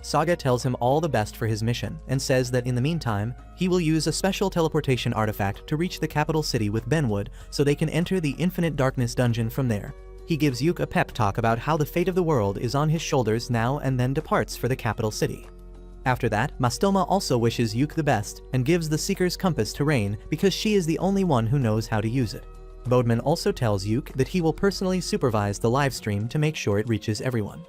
Speaker 1: Saga tells him all the best for his mission and says that in the meantime, he will use a special teleportation artifact to reach the capital city with Benwood so they can enter the Infinite Darkness dungeon from there. He gives Yuke a pep talk about how the fate of the world is on his shoulders now and then departs for the capital city. After that, Mastoma also wishes Yuke the best and gives the Seeker's Compass to Rain because she is the only one who knows how to use it. Bodman also tells Yuke that he will personally supervise the livestream to make sure it reaches everyone.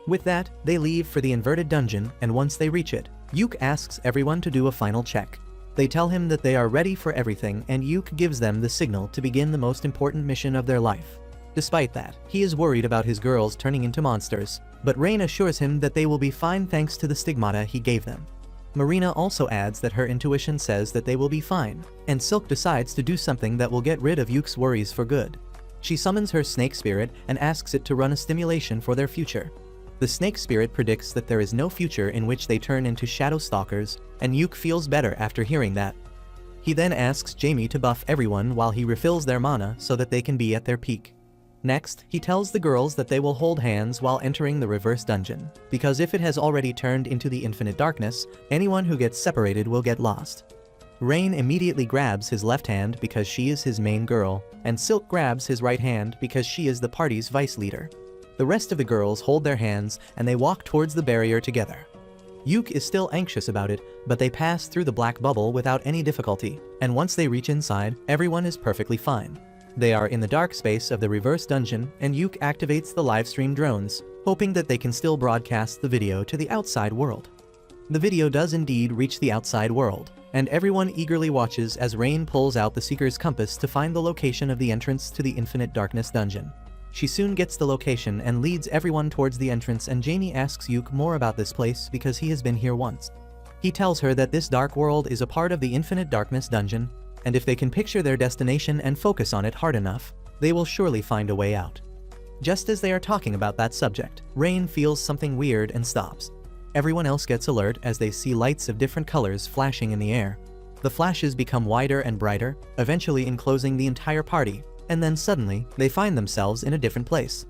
Speaker 1: With that, they leave for the inverted dungeon, and once they reach it, Yuke asks everyone to do a final check. They tell him that they are ready for everything, and Yuke gives them the signal to begin the most important mission of their life. Despite that, he is worried about his girls turning into monsters, but Rain assures him that they will be fine thanks to the stigmata he gave them. Marina also adds that her intuition says that they will be fine, and Silk decides to do something that will get rid of Yuke's worries for good. She summons her snake spirit and asks it to run a stimulation for their future. The snake spirit predicts that there is no future in which they turn into shadow stalkers, and Yuke feels better after hearing that. He then asks Jamie to buff everyone while he refills their mana so that they can be at their peak. Next, he tells the girls that they will hold hands while entering the reverse dungeon, because if it has already turned into the infinite darkness, anyone who gets separated will get lost. Rain immediately grabs his left hand because she is his main girl, and Silk grabs his right hand because she is the party's vice leader. The rest of the girls hold their hands and they walk towards the barrier together. Yuke is still anxious about it, but they pass through the black bubble without any difficulty, and once they reach inside, everyone is perfectly fine. They are in the dark space of the reverse dungeon, and Yuke activates the livestream drones, hoping that they can still broadcast the video to the outside world. The video does indeed reach the outside world, and everyone eagerly watches as Rain pulls out the Seeker's Compass to find the location of the entrance to the Infinite Darkness dungeon. She soon gets the location and leads everyone towards the entrance, and Jamie asks Yuke more about this place because he has been here once. He tells her that this dark world is a part of the Infinite Darkness dungeon, and if they can picture their destination and focus on it hard enough, they will surely find a way out. Just as they are talking about that subject, Rain feels something weird and stops. Everyone else gets alert as they see lights of different colors flashing in the air. The flashes become wider and brighter, eventually enclosing the entire party, and then suddenly, they find themselves in a different place.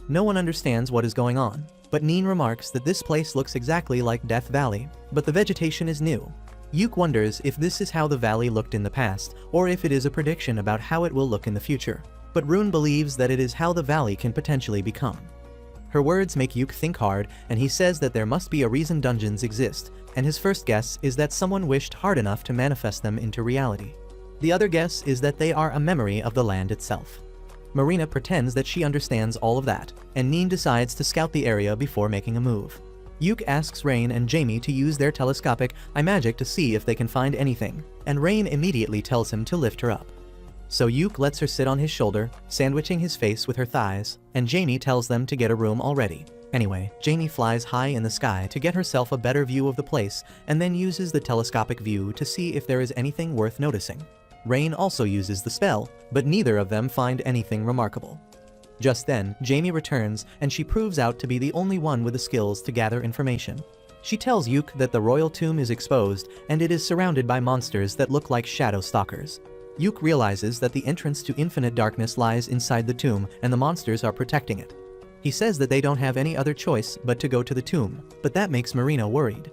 Speaker 1: No one understands what is going on, but Neen remarks that this place looks exactly like Death Valley, but the vegetation is new. Yuke wonders if this is how the valley looked in the past, or if it is a prediction about how it will look in the future, but Rune believes that it is how the valley can potentially become. Her words make Yuke think hard, and he says that there must be a reason dungeons exist, and his first guess is that someone wished hard enough to manifest them into reality. The other guess is that they are a memory of the land itself. Marina pretends that she understands all of that, and Neen decides to scout the area before making a move. Yuke asks Rain and Jamie to use their telescopic eye magic to see if they can find anything, and Rain immediately tells him to lift her up. So Yuke lets her sit on his shoulder, sandwiching his face with her thighs, and Jamie tells them to get a room already. Anyway, Jamie flies high in the sky to get herself a better view of the place and then uses the telescopic view to see if there is anything worth noticing. Rain also uses the spell, but neither of them find anything remarkable. Just then, Jamie returns and she proves out to be the only one with the skills to gather information. She tells Yuke that the royal tomb is exposed and it is surrounded by monsters that look like shadow stalkers. Yuke realizes that the entrance to infinite darkness lies inside the tomb and the monsters are protecting it. He says that they don't have any other choice but to go to the tomb, but that makes Marina worried.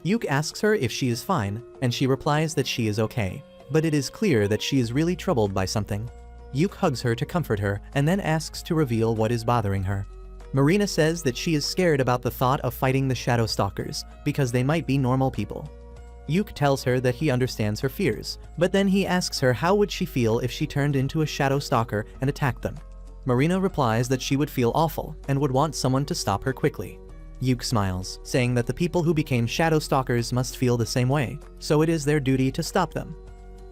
Speaker 1: Yuke asks her if she is fine, and she replies that she is okay, but it is clear that she is really troubled by something. Yuke hugs her to comfort her and then asks to reveal what is bothering her. Marina says that she is scared about the thought of fighting the shadow stalkers because they might be normal people. Yuke tells her that he understands her fears, but then he asks her how would she feel if she turned into a shadow stalker and attacked them. Marina replies that she would feel awful and would want someone to stop her quickly. Yuke smiles, saying that the people who became shadow stalkers must feel the same way, so it is their duty to stop them.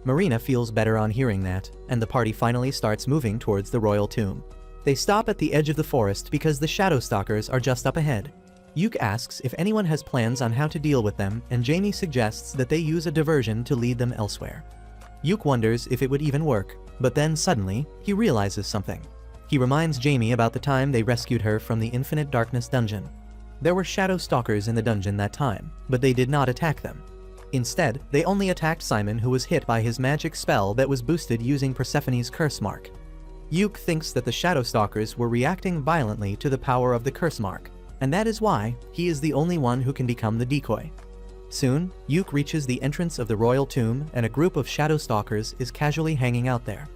Speaker 1: Marina feels better on hearing that, and the party finally starts moving towards the royal tomb. They stop at the edge of the forest because the shadow stalkers are just up ahead. Yuke asks if anyone has plans on how to deal with them, and Jamie suggests that they use a diversion to lead them elsewhere. Yuke wonders if it would even work, but then suddenly, he realizes something. He reminds Jamie about the time they rescued her from the Infinite Darkness dungeon. There were shadow stalkers in the dungeon that time, but they did not attack them. Instead, they only attacked Simon, who was hit by his magic spell that was boosted using Persephone's curse mark. Yuke thinks that the shadow stalkers were reacting violently to the power of the curse mark, and that is why he is the only one who can become the decoy. Soon, Yuke reaches the entrance of the royal tomb and a group of shadow stalkers is casually hanging out there.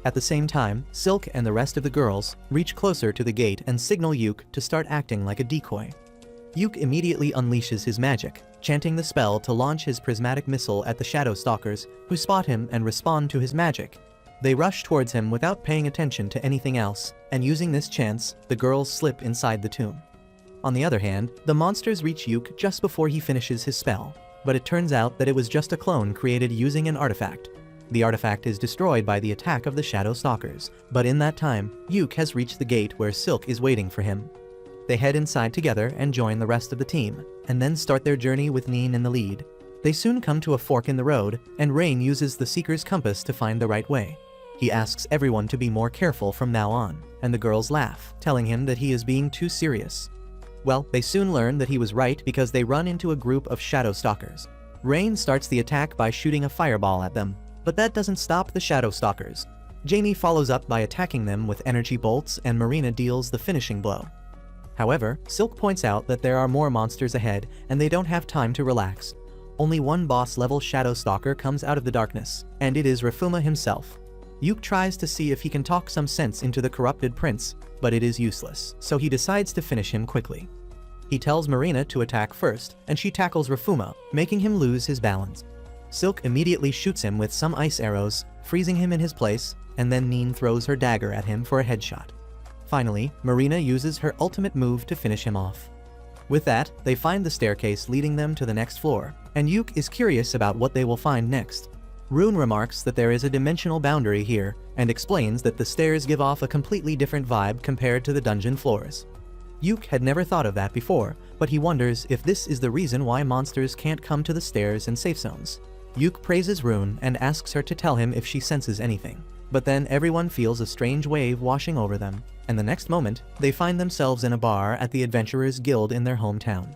Speaker 1: At the same time, Silk and the rest of the girls reach closer to the gate and signal Yuke to start acting like a decoy. Yuke immediately unleashes his magic, chanting the spell to launch his prismatic missile at the shadow stalkers, who spot him and respond to his magic. They rush towards him without paying attention to anything else, and using this chance, the girls slip inside the tomb. On the other hand, the monsters reach Yuke just before he finishes his spell, but it turns out that it was just a clone created using an artifact. The artifact is destroyed by the attack of the shadow stalkers, but in that time, Yuke has reached the gate where Silk is waiting for him. They head inside together and join the rest of the team, and then start their journey with Neen in the lead. They soon come to a fork in the road, and Rain uses the Seeker's compass to find the right way. He asks everyone to be more careful from now on, and the girls laugh, telling him that he is being too serious. Well, they soon learn that he was right because they run into a group of shadow stalkers. Rain starts the attack by shooting a fireball at them, but that doesn't stop the shadow stalkers. Jamie follows up by attacking them with energy bolts and Marina deals the finishing blow. However, Silk points out that there are more monsters ahead and they don't have time to relax. Only one boss-level shadow stalker comes out of the darkness, and it is Rafuma himself. Yuke tries to see if he can talk some sense into the corrupted prince, but it is useless, so he decides to finish him quickly. He tells Marina to attack first, and she tackles Rafuma, making him lose his balance. Silk immediately shoots him with some ice arrows, freezing him in his place, and then Neen throws her dagger at him for a headshot. Finally, Marina uses her ultimate move to finish him off. With that, they find the staircase leading them to the next floor, and Yuke is curious about what they will find next. Rune remarks that there is a dimensional boundary here, and explains that the stairs give off a completely different vibe compared to the dungeon floors. Yuke had never thought of that before, but he wonders if this is the reason why monsters can't come to the stairs in safe zones. Yuke praises Rune and asks her to tell him if she senses anything. But then everyone feels a strange wave washing over them, and the next moment, they find themselves in a bar at the Adventurers Guild in their hometown.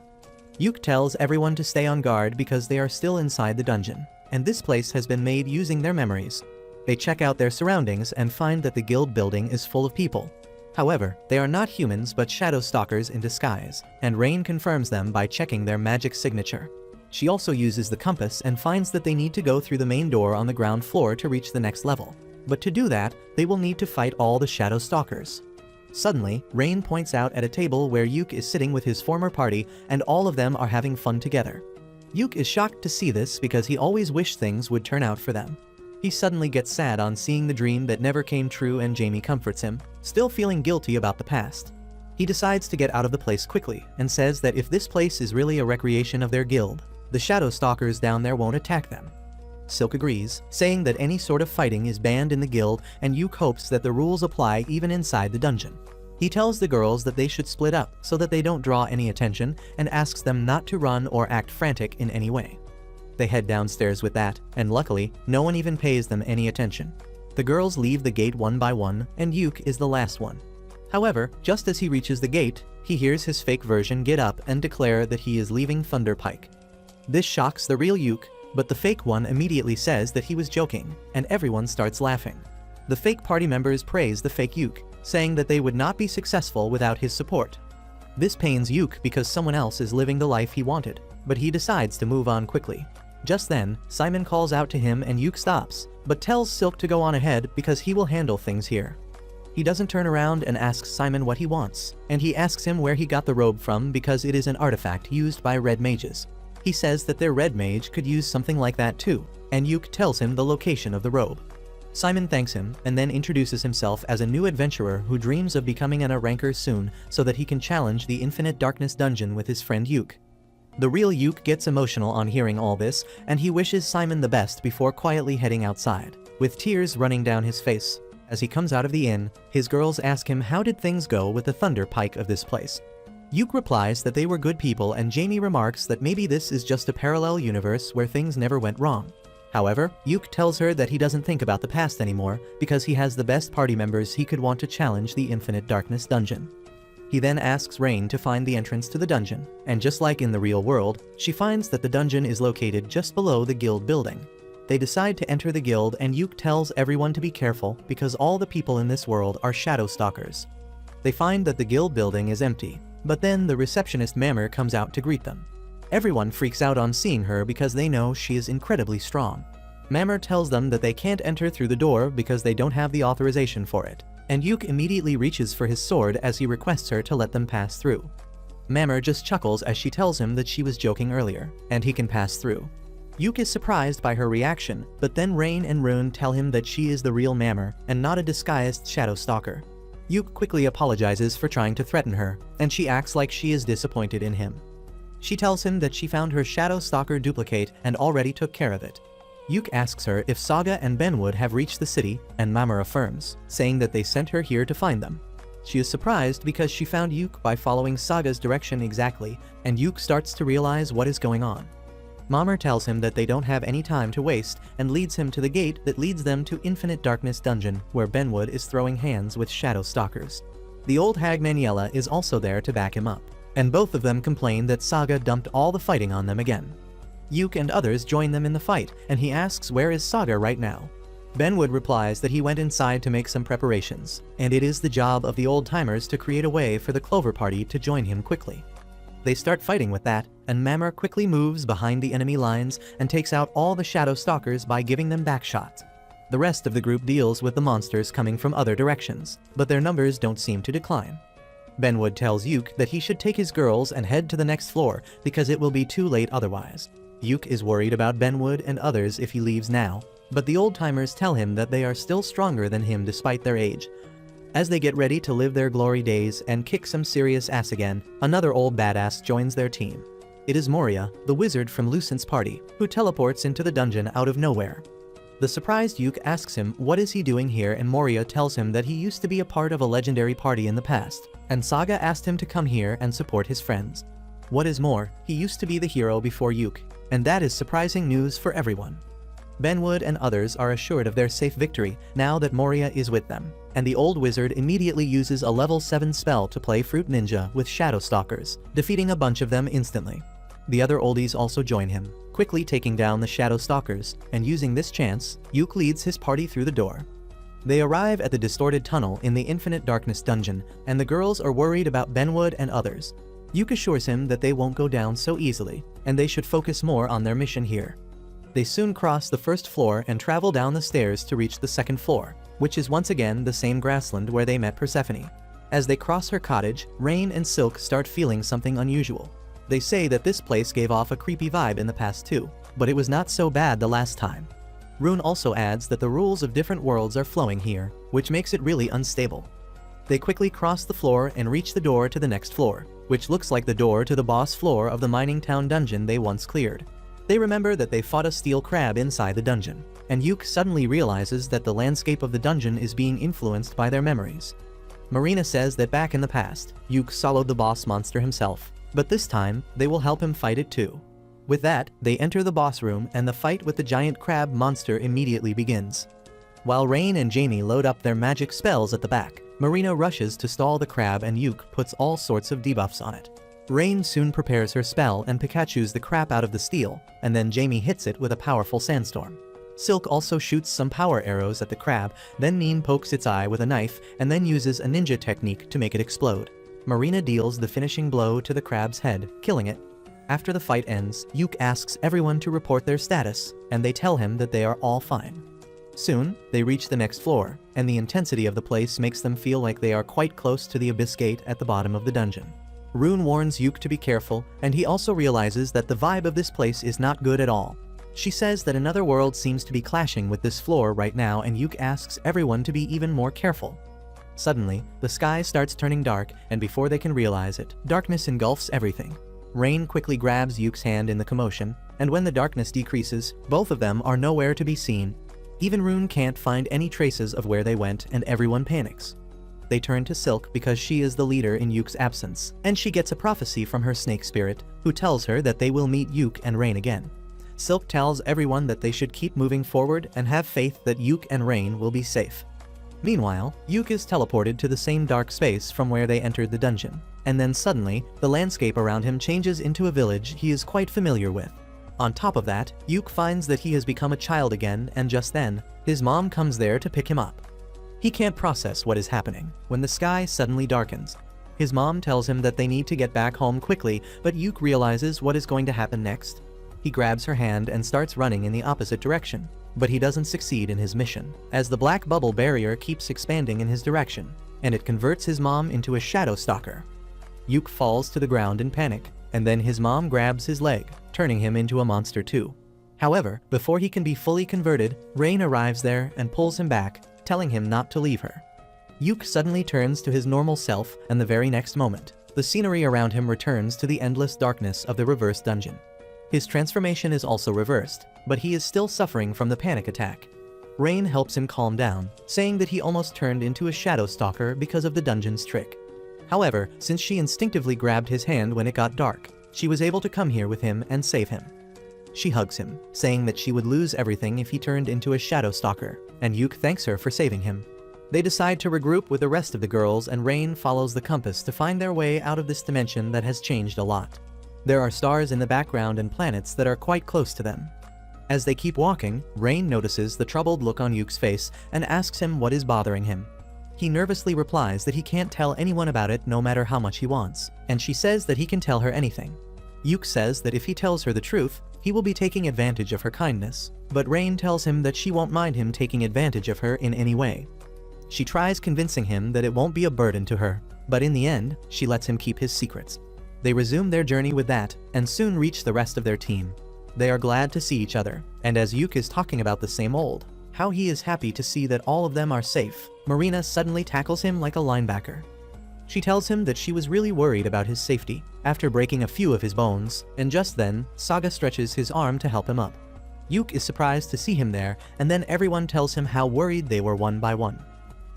Speaker 1: Yuke tells everyone to stay on guard because they are still inside the dungeon, and this place has been made using their memories. They check out their surroundings and find that the guild building is full of people. However, they are not humans but shadow stalkers in disguise, and Rain confirms them by checking their magic signature. She also uses the compass and finds that they need to go through the main door on the ground floor to reach the next level. But to do that, they will need to fight all the shadow stalkers. Suddenly, Rain points out at a table where Yuke is sitting with his former party and all of them are having fun together. Yuke is shocked to see this because he always wished things would turn out for them. He suddenly gets sad on seeing the dream that never came true and Jamie comforts him, still feeling guilty about the past. He decides to get out of the place quickly and says that if this place is really a recreation of their guild, the shadow stalkers down there won't attack them. Silk agrees, saying that any sort of fighting is banned in the guild, and Yuke hopes that the rules apply even inside the dungeon. He tells the girls that they should split up so that they don't draw any attention, and asks them not to run or act frantic in any way. They head downstairs with that, and luckily, no one even pays them any attention. The girls leave the gate one by one, and Yuke is the last one. However, just as he reaches the gate, he hears his fake version get up and declare that he is leaving Thunder Pike. This shocks the real Yuke, but the fake one immediately says that he was joking, and everyone starts laughing. The fake party members praise the fake Yuke, saying that they would not be successful without his support. This pains Yuke because someone else is living the life he wanted, but he decides to move on quickly. Just then, Simon calls out to him and Yuke stops, but tells Silk to go on ahead because he will handle things here. He doesn't turn around and asks Simon what he wants, and he asks him where he got the robe from because it is an artifact used by red mages. He says that their red mage could use something like that too, and Yuke tells him the location of the robe. Simon thanks him and then introduces himself as a new adventurer who dreams of becoming an A-ranker soon so that he can challenge the Infinite Darkness dungeon with his friend Yuke. The real Yuke gets emotional on hearing all this, and he wishes Simon the best before quietly heading outside, with tears running down his face. As he comes out of the inn, his girls ask him how did things go with the Thunder Pike of this place. Yuke replies that they were good people, and Jamie remarks that maybe this is just a parallel universe where things never went wrong. However, Yuke tells her that he doesn't think about the past anymore because he has the best party members he could want to challenge the Infinite Darkness dungeon. He then asks Rain to find the entrance to the dungeon, and just like in the real world, she finds that the dungeon is located just below the guild building. They decide to enter the guild, and Yuke tells everyone to be careful because all the people in this world are shadow stalkers. They find that the guild building is empty, but then the receptionist Mammer comes out to greet them. Everyone freaks out on seeing her because they know she is incredibly strong. Mammer tells them that they can't enter through the door because they don't have the authorization for it, and Yuke immediately reaches for his sword as he requests her to let them pass through. Mammer just chuckles as she tells him that she was joking earlier, and he can pass through. Yuke is surprised by her reaction, but then Rain and Rune tell him that she is the real Mammer and not a disguised shadow stalker. Yuke quickly apologizes for trying to threaten her, and she acts like she is disappointed in him. She tells him that she found her shadow stalker duplicate and already took care of it. Yuke asks her if Saga and Benwood have reached the city, and Mammer affirms, saying that they sent her here to find them. She is surprised because she found Yuke by following Saga's direction exactly, and Yuke starts to realize what is going on. Mammer tells him that they don't have any time to waste and leads him to the gate that leads them to Infinite Darkness dungeon, where Benwood is throwing hands with shadow stalkers. The old hag Maniela is also there to back him up, and both of them complain that Saga dumped all the fighting on them again. Yuke and others join them in the fight, and he asks where is Saga right now. Benwood replies that he went inside to make some preparations, and it is the job of the old-timers to create a way for the Clover Party to join him quickly. They start fighting with that, and Mammer quickly moves behind the enemy lines and takes out all the shadow stalkers by giving them back shots. The rest of the group deals with the monsters coming from other directions, but their numbers don't seem to decline. Benwood tells Yuke that he should take his girls and head to the next floor because it will be too late otherwise. Yuke is worried about Benwood and others if he leaves now, but the old-timers tell him that they are still stronger than him despite their age. As they get ready to live their glory days and kick some serious ass again, another old badass joins their team. It is Moria, the wizard from Lucent's party, who teleports into the dungeon out of nowhere. The surprised Yuke asks him what is he doing here, and Moria tells him that he used to be a part of a legendary party in the past, and Saga asked him to come here and support his friends. What is more, he used to be the hero before Yuke, and that is surprising news for everyone. Benwood and others are assured of their safe victory now that Moria is with them, and the old wizard immediately uses a level 7 spell to play Fruit Ninja with Shadow Stalkers, defeating a bunch of them instantly. The other oldies also join him, quickly taking down the Shadow Stalkers, and using this chance, Yuke leads his party through the door. They arrive at the distorted tunnel in the Infinite Darkness dungeon, and the girls are worried about Benwood and others. Yuke assures him that they won't go down so easily, and they should focus more on their mission here. They soon cross the first floor and travel down the stairs to reach the second floor, which is once again the same grassland where they met Persephone. As they cross her cottage, Rain and Silk start feeling something unusual. They say that this place gave off a creepy vibe in the past too, but it was not so bad the last time. Rune also adds that the rules of different worlds are flowing here, which makes it really unstable. They quickly cross the floor and reach the door to the next floor, which looks like the door to the boss floor of the mining town dungeon they once cleared. They remember that they fought a steel crab inside the dungeon, and Yuke suddenly realizes that the landscape of the dungeon is being influenced by their memories. Marina says that back in the past, Yuke swallowed the boss monster himself, but this time, they will help him fight it too. With that, they enter the boss room and the fight with the giant crab monster immediately begins. While Rain and Jamie load up their magic spells at the back, Marina rushes to stall the crab and Yuke puts all sorts of debuffs on it. Rain soon prepares her spell and Pikachu's the crap out of the steel, and then Jamie hits it with a powerful sandstorm. Silk also shoots some power arrows at the crab, then Neem pokes its eye with a knife and then uses a ninja technique to make it explode. Marina deals the finishing blow to the crab's head, killing it. After the fight ends, Yuke asks everyone to report their status, and they tell him that they are all fine. Soon, they reach the next floor, and the intensity of the place makes them feel like they are quite close to the abyss gate at the bottom of the dungeon. Rune warns Yuke to be careful, and he also realizes that the vibe of this place is not good at all. She says that another world seems to be clashing with this floor right now, and Yuke asks everyone to be even more careful. Suddenly, the sky starts turning dark, and before they can realize it, darkness engulfs everything. Rain quickly grabs Yuke's hand in the commotion, and when the darkness decreases, both of them are nowhere to be seen. Even Rune can't find any traces of where they went, and everyone panics. They turn to Silk because she is the leader in Yuke's absence, and she gets a prophecy from her snake spirit, who tells her that they will meet Yuke and Rain again. Silk tells everyone that they should keep moving forward and have faith that Yuke and Rain will be safe. Meanwhile, Yuke is teleported to the same dark space from where they entered the dungeon, and then suddenly, the landscape around him changes into a village he is quite familiar with. On top of that, Yuke finds that he has become a child again, and just then, his mom comes there to pick him up. He can't process what is happening when the sky suddenly darkens. His mom tells him that they need to get back home quickly, but Yuke realizes what is going to happen next. He grabs her hand and starts running in the opposite direction, but he doesn't succeed in his mission, as the black bubble barrier keeps expanding in his direction, and it converts his mom into a shadow stalker. Yuke falls to the ground in panic, and then his mom grabs his leg, turning him into a monster too. However, before he can be fully converted, Rain arrives there and pulls him back, telling him not to leave her. Yuke suddenly turns to his normal self, and the very next moment, the scenery around him returns to the endless darkness of the reverse dungeon. His transformation is also reversed, but he is still suffering from the panic attack. Rain helps him calm down, saying that he almost turned into a shadow stalker because of the dungeon's trick. However, since she instinctively grabbed his hand when it got dark, she was able to come here with him and save him. She hugs him, saying that she would lose everything if he turned into a shadow stalker, and Yuke thanks her for saving him. They decide to regroup with the rest of the girls, and Rain follows the compass to find their way out of this dimension that has changed a lot. There are stars in the background and planets that are quite close to them. As they keep walking, Rain notices the troubled look on Yuke's face and asks him what is bothering him. He nervously replies that he can't tell anyone about it no matter how much he wants, and she says that he can tell her anything. Yuke says that if he tells her the truth, he will be taking advantage of her kindness, but Rain tells him that she won't mind him taking advantage of her in any way. She tries convincing him that it won't be a burden to her, but in the end, she lets him keep his secrets. They resume their journey with that, and soon reach the rest of their team. They are glad to see each other, and as Yuke is talking about the same old, how he is happy to see that all of them are safe, Marina suddenly tackles him like a linebacker. She tells him that she was really worried about his safety, after breaking a few of his bones, and just then, Saga stretches his arm to help him up. Yuke is surprised to see him there, and then everyone tells him how worried they were one by one.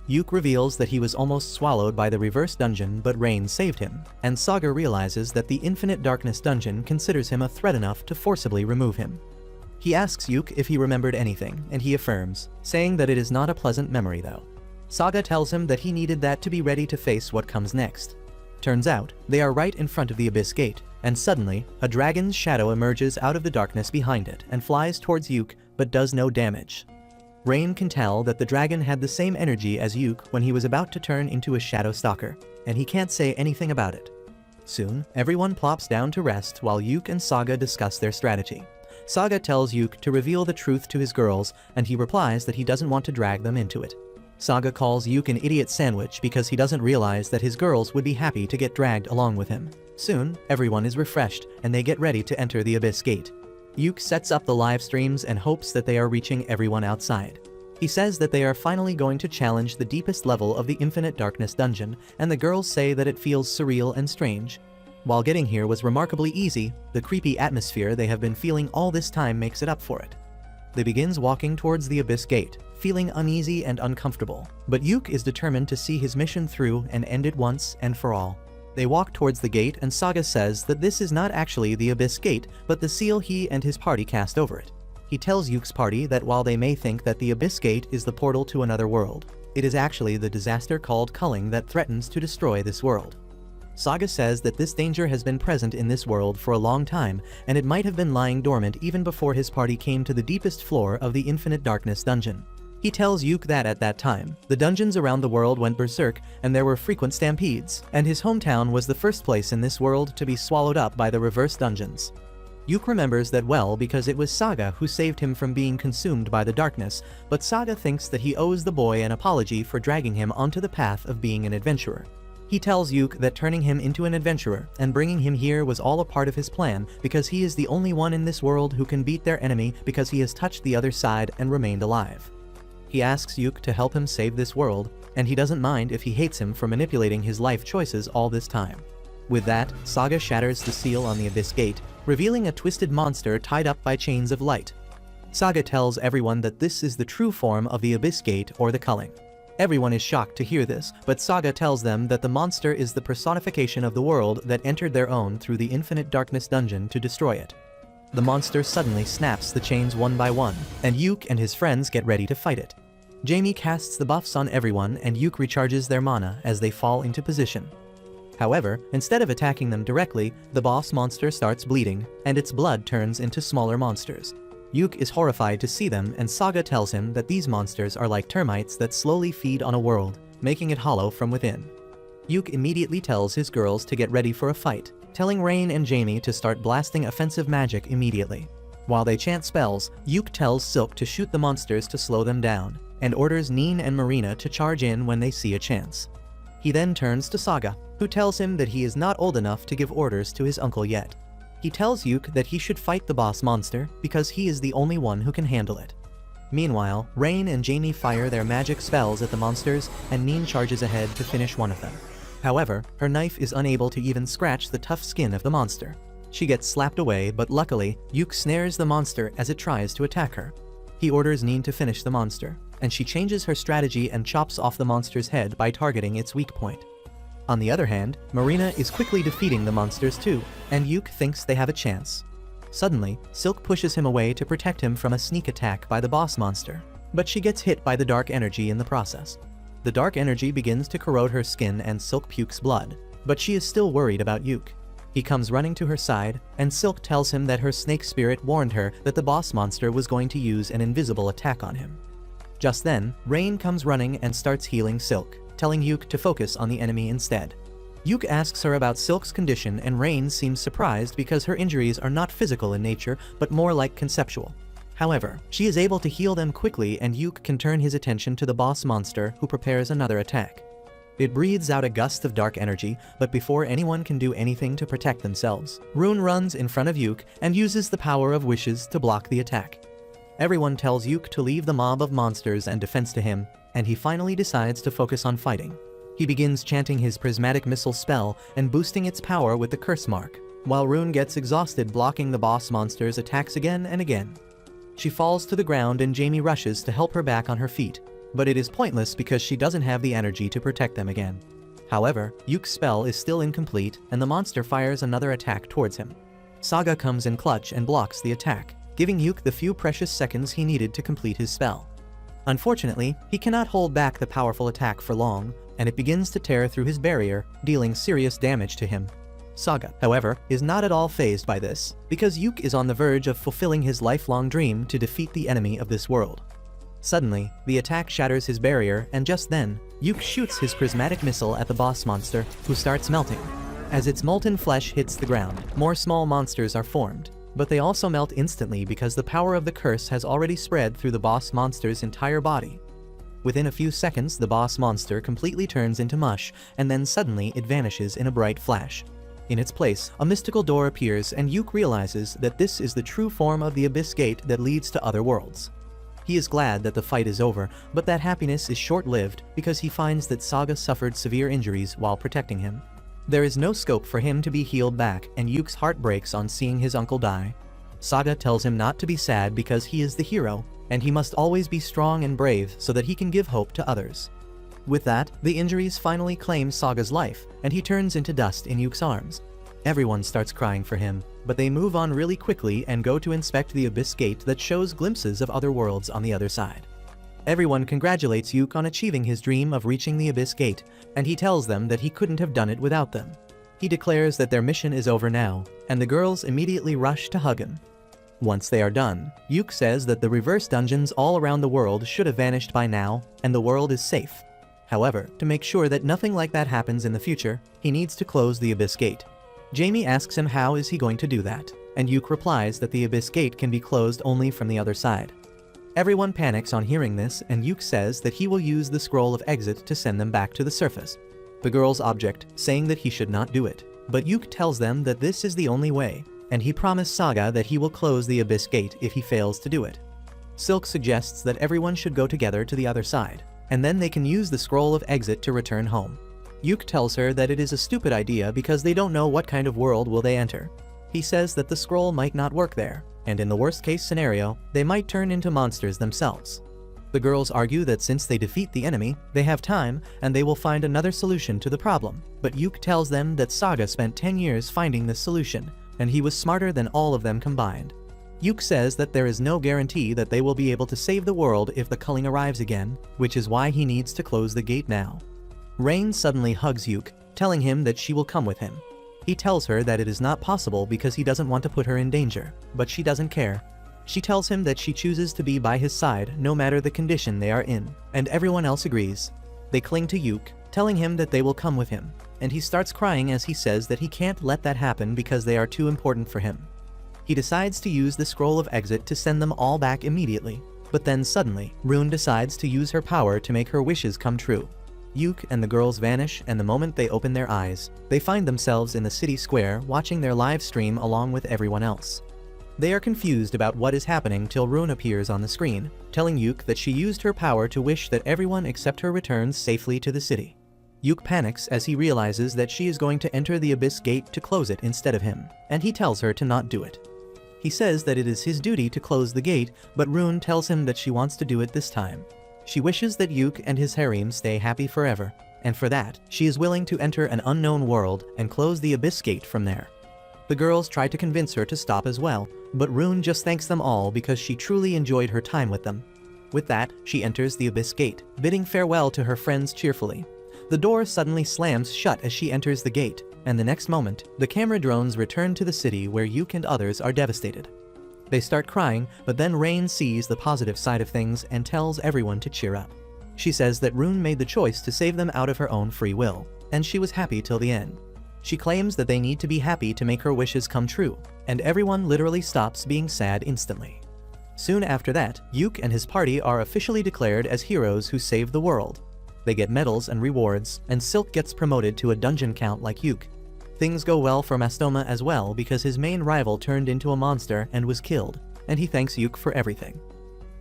Speaker 1: Yuke reveals that he was almost swallowed by the reverse dungeon, but Rain saved him, and Saga realizes that the Infinite Darkness dungeon considers him a threat enough to forcibly remove him. He asks Yuke if he remembered anything, and he affirms, saying that it is not a pleasant memory though. Saga tells him that he needed that to be ready to face what comes next. Turns out, they are right in front of the Abyss Gate, and suddenly, a dragon's shadow emerges out of the darkness behind it and flies towards Yuke, but does no damage. Rain can tell that the dragon had the same energy as Yuke when he was about to turn into a shadow stalker, and he can't say anything about it. Soon, everyone plops down to rest while Yuke and Saga discuss their strategy. Saga tells Yuke to reveal the truth to his girls, and he replies that he doesn't want to drag them into it. Saga calls Yuke an idiot sandwich because he doesn't realize that his girls would be happy to get dragged along with him. Soon, everyone is refreshed, and they get ready to enter the Abyss Gate. Yuke sets up the live streams and hopes that they are reaching everyone outside. He says that they are finally going to challenge the deepest level of the Infinite Darkness dungeon, and the girls say that it feels surreal and strange. While getting here was remarkably easy, the creepy atmosphere they have been feeling all this time makes it up for it. They begins walking towards the Abyss Gate, feeling uneasy and uncomfortable, but Yuke is determined to see his mission through and end it once and for all. They walk towards the gate and Saga says that this is not actually the Abyss Gate, but the seal he and his party cast over it. He tells Yuke's party that while they may think that the Abyss Gate is the portal to another world, it is actually the disaster called culling that threatens to destroy this world. Saga says that this danger has been present in this world for a long time, and it might have been lying dormant even before his party came to the deepest floor of the Infinite Darkness dungeon. He tells Yuke that at that time, the dungeons around the world went berserk and there were frequent stampedes, and his hometown was the first place in this world to be swallowed up by the reverse dungeons. Yuke remembers that well because it was Saga who saved him from being consumed by the darkness, but Saga thinks that he owes the boy an apology for dragging him onto the path of being an adventurer. He tells Yuke that turning him into an adventurer and bringing him here was all a part of his plan because he is the only one in this world who can beat their enemy because he has touched the other side and remained alive. He asks Yuke to help him save this world, and he doesn't mind if he hates him for manipulating his life choices all this time. With that, Saga shatters the seal on the Abyss Gate, revealing a twisted monster tied up by chains of light. Saga tells everyone that this is the true form of the Abyss Gate or the culling. Everyone is shocked to hear this, but Saga tells them that the monster is the personification of the world that entered their own through the Infinite Darkness dungeon to destroy it. The monster suddenly snaps the chains one by one, and Yuke and his friends get ready to fight it. Jamie casts the buffs on everyone and Yuke recharges their mana as they fall into position. However, instead of attacking them directly, the boss monster starts bleeding, and its blood turns into smaller monsters. Yuke is horrified to see them and Saga tells him that these monsters are like termites that slowly feed on a world, making it hollow from within. Yuke immediately tells his girls to get ready for a fight, telling Rain and Jamie to start blasting offensive magic immediately. While they chant spells, Yuke tells Silk to shoot the monsters to slow them down, and orders Neen and Marina to charge in when they see a chance. He then turns to Saga, who tells him that he is not old enough to give orders to his uncle yet. He tells Yuke that he should fight the boss monster because he is the only one who can handle it. Meanwhile, Rain and Jamie fire their magic spells at the monsters and Neen charges ahead to finish one of them. However, her knife is unable to even scratch the tough skin of the monster. She gets slapped away, but luckily, Yuke snares the monster as it tries to attack her. He orders Neen to finish the monster, and she changes her strategy and chops off the monster's head by targeting its weak point. On the other hand, Marina is quickly defeating the monsters too, and Yuke thinks they have a chance. Suddenly, Silk pushes him away to protect him from a sneak attack by the boss monster, but she gets hit by the dark energy in the process. The dark energy begins to corrode her skin and Silk pukes blood, but she is still worried about Yuke. He comes running to her side, and Silk tells him that her snake spirit warned her that the boss monster was going to use an invisible attack on him. Just then, Rain comes running and starts healing Silk, telling Yuke to focus on the enemy instead. Yuke asks her about Silk's condition and Rain seems surprised because her injuries are not physical in nature but more like conceptual. However, she is able to heal them quickly and Yuke can turn his attention to the boss monster who prepares another attack. It breathes out a gust of dark energy, but before anyone can do anything to protect themselves, Rune runs in front of Yuke and uses the power of wishes to block the attack. Everyone tells Yuke to leave the mob of monsters and defense to him, and he finally decides to focus on fighting. He begins chanting his prismatic missile spell and boosting its power with the curse mark, while Rune gets exhausted blocking the boss monster's attacks again and again. She falls to the ground and Jamie rushes to help her back on her feet, but it is pointless because she doesn't have the energy to protect them again. However, Yuke's spell is still incomplete and the monster fires another attack towards him. Saga comes in clutch and blocks the attack, giving Yuke the few precious seconds he needed to complete his spell. Unfortunately, he cannot hold back the powerful attack for long, and it begins to tear through his barrier, dealing serious damage to him. Saga, however, is not at all fazed by this, because Yuke is on the verge of fulfilling his lifelong dream to defeat the enemy of this world. Suddenly, the attack shatters his barrier, and just then, Yuke shoots his prismatic missile at the boss monster, who starts melting. As its molten flesh hits the ground, more small monsters are formed, but they also melt instantly because the power of the curse has already spread through the boss monster's entire body. Within a few seconds, the boss monster completely turns into mush, and then suddenly it vanishes in a bright flash. In its place, a mystical door appears and Yuke realizes that this is the true form of the Abyss Gate that leads to other worlds. He is glad that the fight is over, but that happiness is short-lived because he finds that Saga suffered severe injuries while protecting him. There is no scope for him to be healed back, and Yuke's heart breaks on seeing his uncle die. Saga tells him not to be sad because he is the hero, and he must always be strong and brave so that he can give hope to others. With that, the injuries finally claim Saga's life, and he turns into dust in Yuke's arms. Everyone starts crying for him, but they move on really quickly and go to inspect the Abyss Gate that shows glimpses of other worlds on the other side. Everyone congratulates Yuke on achieving his dream of reaching the Abyss Gate, and he tells them that he couldn't have done it without them. He declares that their mission is over now, and the girls immediately rush to hug him. Once they are done, Yuke says that the reverse dungeons all around the world should have vanished by now, and the world is safe. However, to make sure that nothing like that happens in the future, he needs to close the Abyss Gate. Jamie asks him how is he going to do that, and Yuke replies that the Abyss Gate can be closed only from the other side. Everyone panics on hearing this, and Yuke says that he will use the scroll of exit to send them back to the surface. The girls object, saying that he should not do it, but Yuke tells them that this is the only way, and he promised Saga that he will close the Abyss Gate if he fails to do it. Silk suggests that everyone should go together to the other side, and then they can use the scroll of exit to return home. Yuke tells her that it is a stupid idea because they don't know what kind of world will they enter. He says that the scroll might not work there, and in the worst case scenario, they might turn into monsters themselves. The girls argue that since they defeat the enemy, they have time and they will find another solution to the problem, but Yuke tells them that Saga spent 10 years finding this solution, and he was smarter than all of them combined. Yuke says that there is no guarantee that they will be able to save the world if the culling arrives again, which is why he needs to close the gate now. Rain suddenly hugs Yuke, telling him that she will come with him. He tells her that it is not possible because he doesn't want to put her in danger, but she doesn't care. She tells him that she chooses to be by his side no matter the condition they are in, and everyone else agrees. They cling to Yuke, telling him that they will come with him, and he starts crying as he says that he can't let that happen because they are too important for him. He decides to use the scroll of exit to send them all back immediately, but then suddenly, Rune decides to use her power to make her wishes come true. Yuke and the girls vanish, and the moment they open their eyes, they find themselves in the city square watching their live stream along with everyone else. They are confused about what is happening till Rune appears on the screen, telling Yuke that she used her power to wish that everyone except her returns safely to the city. Yuke panics as he realizes that she is going to enter the Abyss Gate to close it instead of him, and he tells her to not do it. He says that it is his duty to close the gate, but Rune tells him that she wants to do it this time. She wishes that Yuke and his harem stay happy forever, and for that, she is willing to enter an unknown world and close the Abyss Gate from there. The girls try to convince her to stop as well, but Rune just thanks them all because she truly enjoyed her time with them. With that, she enters the Abyss Gate, bidding farewell to her friends cheerfully. The door suddenly slams shut as she enters the gate, and the next moment, the camera drones return to the city where Yuke and others are devastated. They start crying, but then Rain sees the positive side of things and tells everyone to cheer up. She says that Rune made the choice to save them out of her own free will, and she was happy till the end. She claims that they need to be happy to make her wishes come true, and everyone literally stops being sad instantly. Soon after that, Yuke and his party are officially declared as heroes who saved the world. They get medals and rewards, and Silk gets promoted to a dungeon count like Yuke. Things go well for Mastoma as well because his main rival turned into a monster and was killed, and he thanks Yuke for everything.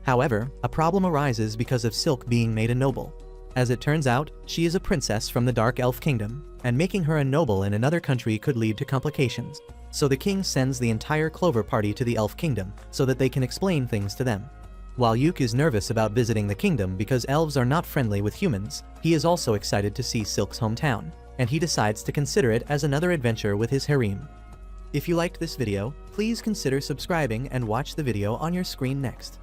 Speaker 1: However, a problem arises because of Silk being made a noble. As it turns out, she is a princess from the Dark Elf Kingdom, and making her a noble in another country could lead to complications. So the king sends the entire Clover party to the Elf Kingdom so that they can explain things to them. While Yuke is nervous about visiting the kingdom because elves are not friendly with humans, he is also excited to see Silk's hometown, and he decides to consider it as another adventure with his harem. If you liked this video, please consider subscribing and watch the video on your screen next.